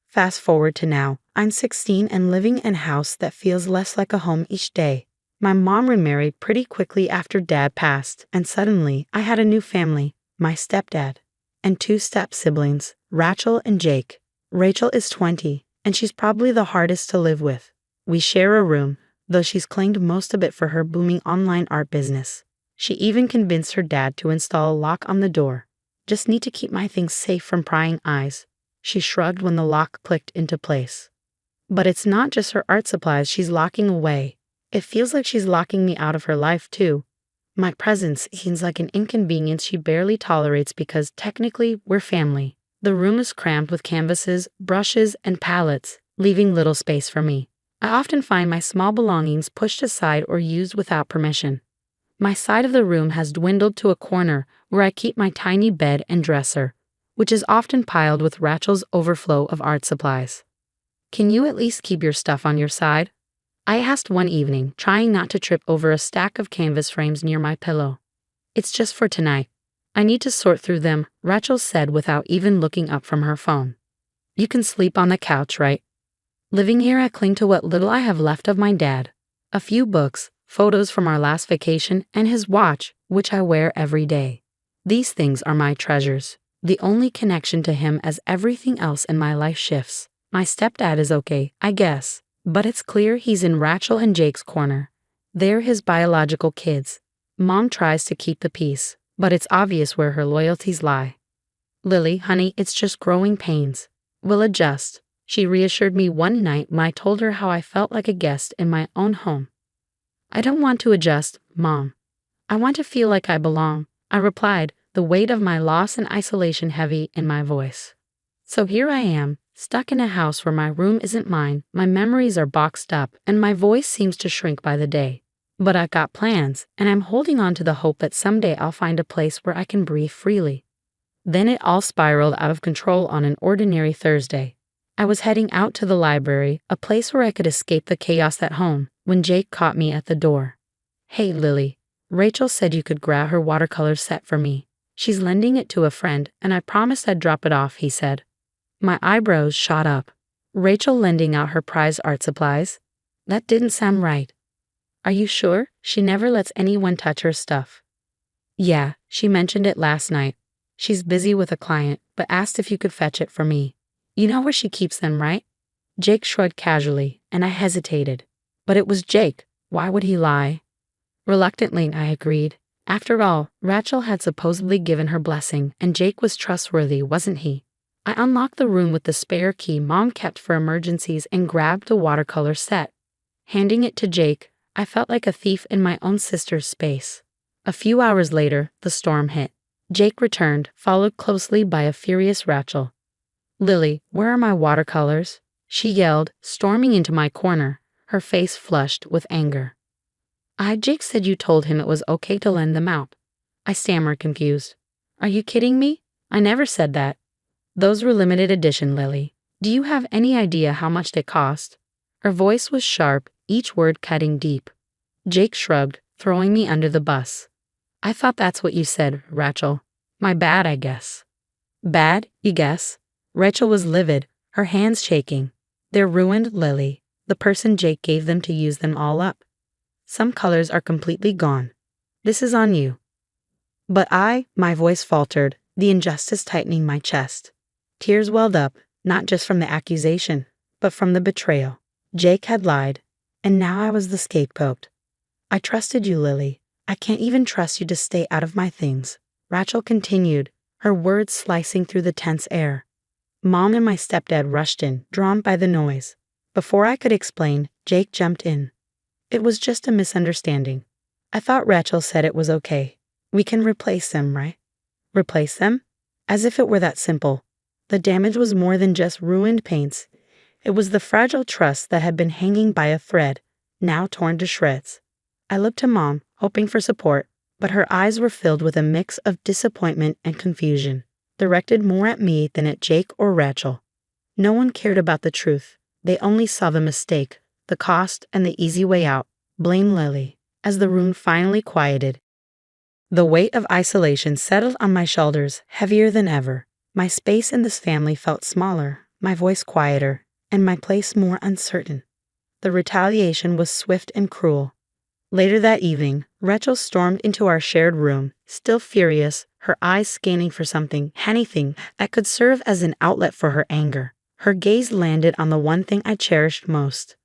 Fast forward to now, I'm 16 and living in a house that feels less like a home each day. My mom remarried pretty quickly after Dad passed, and suddenly I had a new family, my stepdad, and 2 step-siblings, Rachel and Jake. Rachel is 20, and she's probably the hardest to live with. We share a room, though she's claimed most of it for her booming online art business. She even convinced her dad to install a lock on the door. "Just need to keep my things safe from prying eyes," she shrugged when the lock clicked into place. But it's not just her art supplies she's locking away. It feels like she's locking me out of her life too. My presence seems like an inconvenience she barely tolerates because technically we're family. The room is crammed with canvases, brushes, and palettes, leaving little space for me. I often find my small belongings pushed aside or used without permission. My side of the room has dwindled to a corner where I keep my tiny bed and dresser, which is often piled with Rachel's overflow of art supplies. "Can you at least keep your stuff on your side?" I asked one evening, trying not to trip over a stack of canvas frames near my pillow. "It's just for tonight. I need to sort through them," Rachel said without even looking up from her phone. "You can sleep on the couch, right?" Living here, I cling to what little I have left of my dad. A few books, photos from our last vacation, and his watch, which I wear every day. These things are my treasures, the only connection to him as everything else in my life shifts. My stepdad is okay, I guess, but it's clear he's in Rachel and Jake's corner. They're his biological kids. Mom tries to keep the peace, but it's obvious where her loyalties lie. Lily, honey, it's just growing pains. We'll adjust, she reassured me one night when I told her how I felt like a guest in my own home. I don't want to adjust, Mom. I want to feel like I belong, I replied, the weight of my loss and isolation heavy in my voice. So here I am, stuck in a house where my room isn't mine, my memories are boxed up, and my voice seems to shrink by the day. But I've got plans, and I'm holding on to the hope that someday I'll find a place where I can breathe freely. Then it all spiraled out of control on an ordinary Thursday. I was heading out to the library, a place where I could escape the chaos at home, when Jake caught me at the door. Hey, Lily. Rachel said you could grab her watercolor set for me. She's lending it to a friend, and I promised I'd drop it off, he said. My eyebrows shot up. Rachel lending out her prized art supplies? That didn't sound right. Are you sure? She never lets anyone touch her stuff. Yeah, she mentioned it last night. She's busy with a client, but asked if you could fetch it for me. You know where she keeps them, right? Jake shrugged casually, and I hesitated. But it was Jake. Why would he lie? Reluctantly, I agreed. After all, Rachel had supposedly given her blessing, and Jake was trustworthy, wasn't he? I unlocked the room with the spare key Mom kept for emergencies and grabbed the watercolor set. Handing it to Jake, I felt like a thief in my own sister's space. A few hours later, the storm hit. Jake returned, followed closely by a furious Rachel. Lily, where are my watercolors? She yelled, storming into my corner, her face flushed with anger. Jake said you told him it was okay to lend them out. I stammered, confused. Are you kidding me? I never said that. Those were limited edition, Lily. Do you have any idea how much they cost? Her voice was sharp, each word cutting deep. Jake shrugged, throwing me under the bus. I thought that's what you said, Rachel. My bad, I guess. Bad, you guess? Rachel was livid, her hands shaking. They're ruined, Lily. The person Jake gave them to use them all up. Some colors are completely gone. This is on you. But my voice faltered, the injustice tightening my chest. Tears welled up, not just from the accusation, but from the betrayal. Jake had lied, and now I was the scapegoat. I trusted you, Lily. I can't even trust you to stay out of my things. Rachel continued, her words slicing through the tense air. Mom and my stepdad rushed in, drawn by the noise. Before I could explain, Jake jumped in. It was just a misunderstanding. I thought Rachel said it was okay. We can replace them, right? Replace them? As if it were that simple. The damage was more than just ruined paints. It was the fragile trust that had been hanging by a thread, now torn to shreds. I looked to Mom, hoping for support, but her eyes were filled with a mix of disappointment and confusion, directed more at me than at Jake or Rachel. No one cared about the truth. They only saw the mistake, the cost, and the easy way out. Blame Lily. As the room finally quieted, the weight of isolation settled on my shoulders, heavier than ever. My space in this family felt smaller, my voice quieter, and my place more uncertain. The retaliation was swift and cruel. Later that evening, Rachel stormed into our shared room, still furious, her eyes scanning for something, anything, that could serve as an outlet for her anger. Her gaze landed on the one thing I cherished most.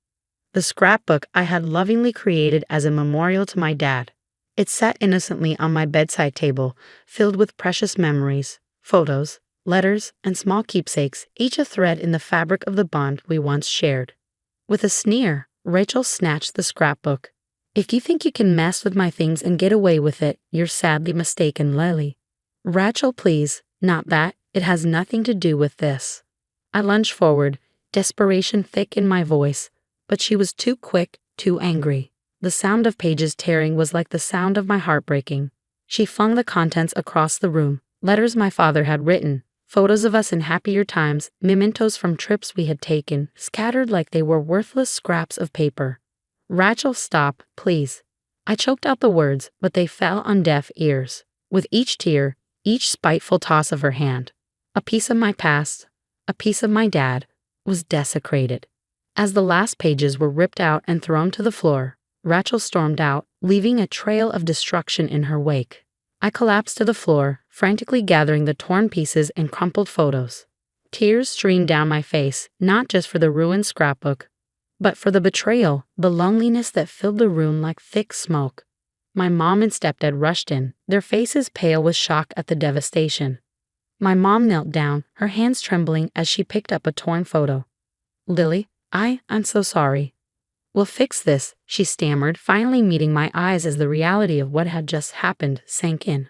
The scrapbook I had lovingly created as a memorial to my dad. It sat innocently on my bedside table, filled with precious memories, photos, letters, and small keepsakes, each a thread in the fabric of the bond we once shared. With a sneer, Rachel snatched the scrapbook. If you think you can mess with my things and get away with it, you're sadly mistaken, Lily. Rachel, please, not that. It has nothing to do with this. I lunged forward, desperation thick in my voice, but she was too quick, too angry. The sound of pages tearing was like the sound of my heart breaking. She flung the contents across the room, letters my father had written, photos of us in happier times, mementos from trips we had taken, scattered like they were worthless scraps of paper. Rachel, stop, please. I choked out the words, but they fell on deaf ears. With each tear, each spiteful toss of her hand, a piece of my past, a piece of my dad, was desecrated. As the last pages were ripped out and thrown to the floor, Rachel stormed out, leaving a trail of destruction in her wake. I collapsed to the floor, frantically gathering the torn pieces and crumpled photos. Tears streamed down my face, not just for the ruined scrapbook, but for the betrayal, the loneliness that filled the room like thick smoke. My mom and stepdad rushed in, their faces pale with shock at the devastation. My mom knelt down, her hands trembling as she picked up a torn photo. "Lily, I'm so sorry. We'll fix this," she stammered, finally meeting my eyes as the reality of what had just happened sank in.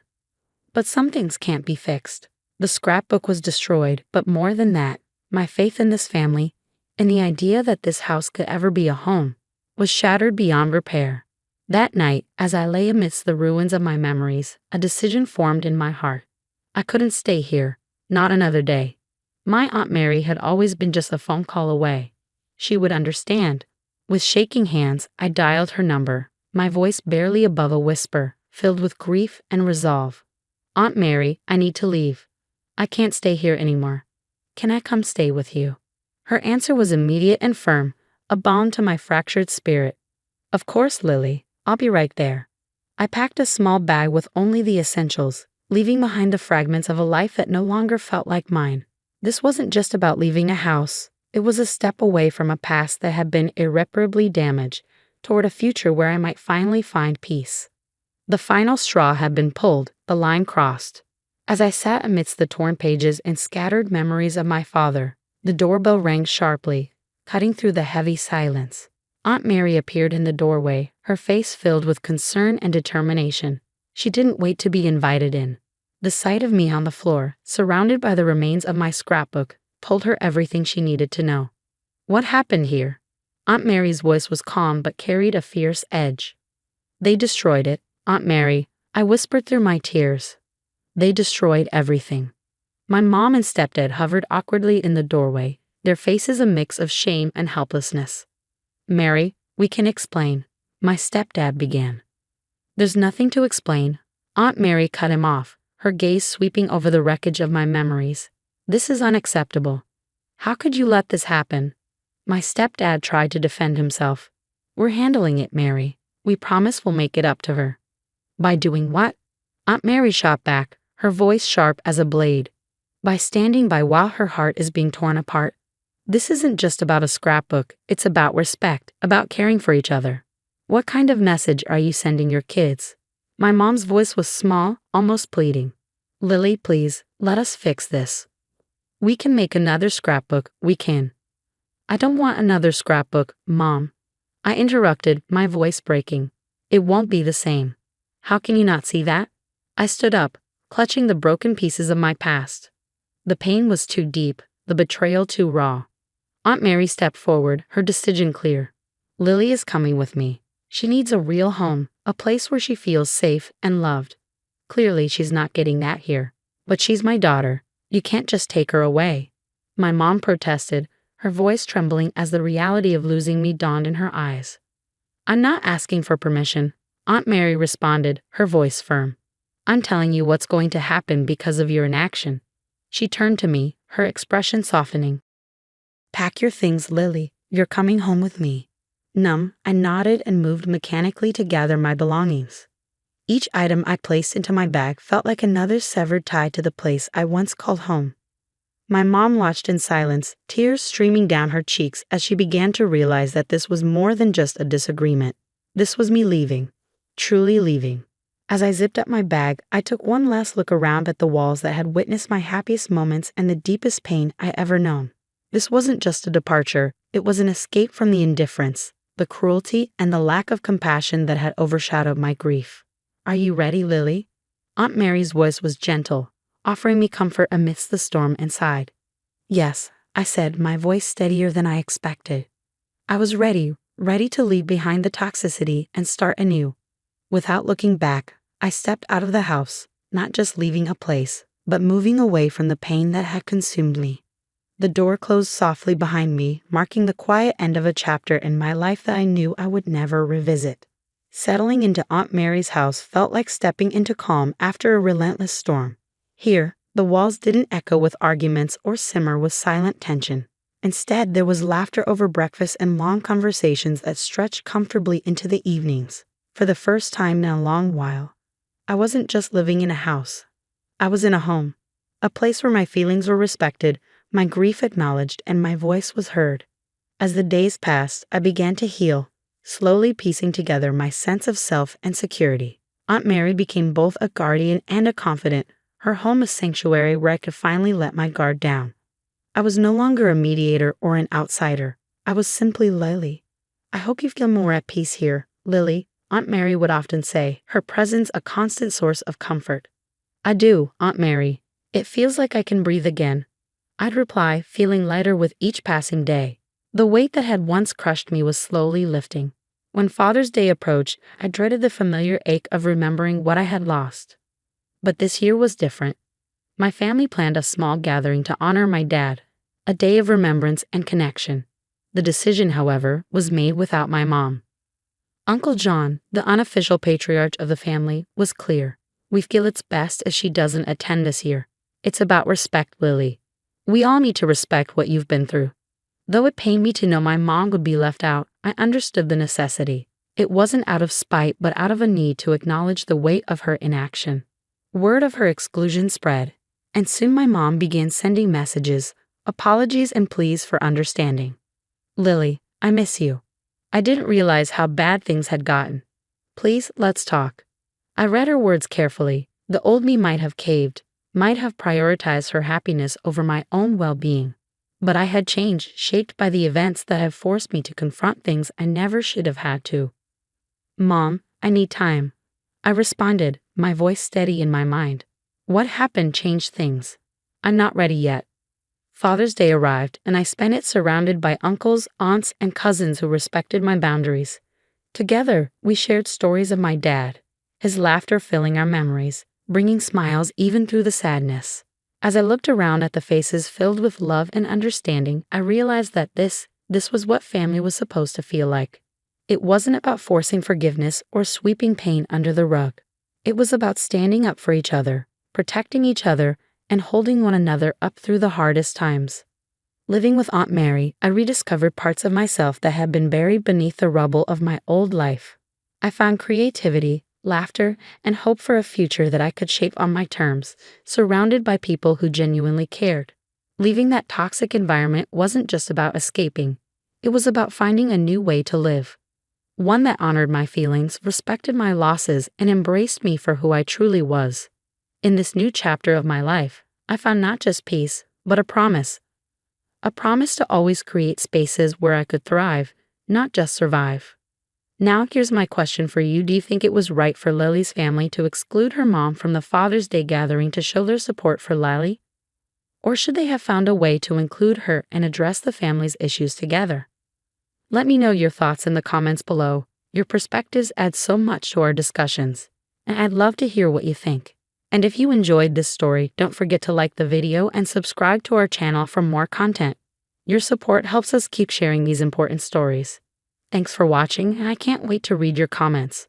"But some things can't be fixed." The scrapbook was destroyed, but more than that, my faith in this family, and the idea that this house could ever be a home, was shattered beyond repair. That night, as I lay amidst the ruins of my memories, a decision formed in my heart. I couldn't stay here, not another day. My Aunt Mary had always been just a phone call away. She would understand. With shaking hands, I dialed her number, my voice barely above a whisper, filled with grief and resolve. "Aunt Mary, I need to leave. I can't stay here anymore. Can I come stay with you?" Her answer was immediate and firm, a balm to my fractured spirit. "Of course, Lily. I'll be right there." I packed a small bag with only the essentials, leaving behind the fragments of a life that no longer felt like mine. This wasn't just about leaving a house. It was a step away from a past that had been irreparably damaged, toward a future where I might finally find peace. The final straw had been pulled, the line crossed. As I sat amidst the torn pages and scattered memories of my father, the doorbell rang sharply, cutting through the heavy silence. Aunt Mary appeared in the doorway, her face filled with concern and determination. She didn't wait to be invited in. The sight of me on the floor, surrounded by the remains of my scrapbook, told her everything she needed to know. "What happened here?" Aunt Mary's voice was calm but carried a fierce edge. "They destroyed it, Aunt Mary," I whispered through my tears. "They destroyed everything." My mom and stepdad hovered awkwardly in the doorway, their faces a mix of shame and helplessness. "Mary, we can explain," my stepdad began. "There's nothing to explain." Aunt Mary cut him off, her gaze sweeping over the wreckage of my memories. "This is unacceptable. How could you let this happen?" My stepdad tried to defend himself. "We're handling it, Mary. We promise we'll make it up to her." "By doing what?" Aunt Mary shot back, her voice sharp as a blade. "By standing by while her heart is being torn apart. This isn't just about a scrapbook, it's about respect, about caring for each other. What kind of message are you sending your kids?" My mom's voice was small, almost pleading. "Lily, please, let us fix this. We can make another scrapbook, we can." "I don't want another scrapbook, Mom," I interrupted, my voice breaking. "It won't be the same." "How can you not see that?" I stood up, clutching the broken pieces of my past. The pain was too deep, the betrayal too raw. Aunt Mary stepped forward, her decision clear. "Lily is coming with me. She needs a real home, a place where she feels safe and loved. Clearly she's not getting that here. But she's my daughter. You can't just take her away." My mom protested, her voice trembling as the reality of losing me dawned in her eyes. "I'm not asking for permission," Aunt Mary responded, her voice firm. "I'm telling you what's going to happen because of your inaction." She turned to me, her expression softening. "Pack your things, Lily. You're coming home with me." Numb, I nodded and moved mechanically to gather my belongings. Each item I placed into my bag felt like another severed tie to the place I once called home. My mom watched in silence, tears streaming down her cheeks as she began to realize that this was more than just a disagreement. This was me leaving, truly leaving. As I zipped up my bag, I took one last look around at the walls that had witnessed my happiest moments and the deepest pain I ever known. This wasn't just a departure, it was an escape from the indifference, the cruelty, and the lack of compassion that had overshadowed my grief. "Are you ready, Lily?" Aunt Mary's voice was gentle, offering me comfort amidst the storm inside. "Yes," I said, my voice steadier than I expected. I was ready to leave behind the toxicity and start anew. Without looking back, I stepped out of the house, not just leaving a place, but moving away from the pain that had consumed me. The door closed softly behind me, marking the quiet end of a chapter in my life that I knew I would never revisit. Settling into Aunt Mary's house felt like stepping into calm after a relentless storm. Here, the walls didn't echo with arguments or simmer with silent tension. Instead, there was laughter over breakfast and long conversations that stretched comfortably into the evenings. For the first time in a long while, I wasn't just living in a house. I was in a home, a place where my feelings were respected, my grief acknowledged, and my voice was heard. As the days passed, I began to heal, slowly piecing together my sense of self and security. Aunt Mary became both a guardian and a confidant, her home a sanctuary where I could finally let my guard down. I was no longer a mediator or an outsider. I was simply Lily. "I hope you feel more at peace here, Lily," Aunt Mary would often say, her presence a constant source of comfort. "I do, Aunt Mary. It feels like I can breathe again," I'd reply, feeling lighter with each passing day. The weight that had once crushed me was slowly lifting. When Father's Day approached, I dreaded the familiar ache of remembering what I had lost. But this year was different. My family planned a small gathering to honor my dad, a day of remembrance and connection. The decision, however, was made without my mom. Uncle John, the unofficial patriarch of the family, was clear. "We feel it's best if she doesn't attend this year. It's about respect, Lily. We all need to respect what you've been through." Though it pained me to know my mom would be left out, I understood the necessity. It wasn't out of spite, but out of a need to acknowledge the weight of her inaction. Word of her exclusion spread, and soon my mom began sending messages, apologies, and pleas for understanding. "Lily, I miss you. I didn't realize how bad things had gotten. Please, let's talk." I read her words carefully. The old me might have caved, might have prioritized her happiness over my own well-being. But I had changed, shaped by the events that have forced me to confront things I never should have had to. "Mom, I need time," I responded, my voice steady in my mind. "What happened changed things. I'm not ready yet." Father's Day arrived, and I spent it surrounded by uncles, aunts, and cousins who respected my boundaries. Together, we shared stories of my dad, his laughter filling our memories, bringing smiles even through the sadness. As I looked around at the faces filled with love and understanding, I realized that this was what family was supposed to feel like. It wasn't about forcing forgiveness or sweeping pain under the rug. It was about standing up for each other, protecting each other, and holding one another up through the hardest times. Living with Aunt Mary, I rediscovered parts of myself that had been buried beneath the rubble of my old life. I found creativity, laughter, and hope for a future that I could shape on my terms, surrounded by people who genuinely cared. Leaving that toxic environment wasn't just about escaping. It was about finding a new way to live. One that honored my feelings, respected my losses, and embraced me for who I truly was. In this new chapter of my life, I found not just peace, but a promise. A promise to always create spaces where I could thrive, not just survive. Now here's my question for you. Do you think it was right for Lily's family to exclude her mom from the Father's Day gathering to show their support for Lily? Or should they have found a way to include her and address the family's issues together? Let me know your thoughts in the comments below. Your perspectives add so much to our discussions, and I'd love to hear what you think. And if you enjoyed this story, don't forget to like the video and subscribe to our channel for more content. Your support helps us keep sharing these important stories. Thanks for watching, and I can't wait to read your comments.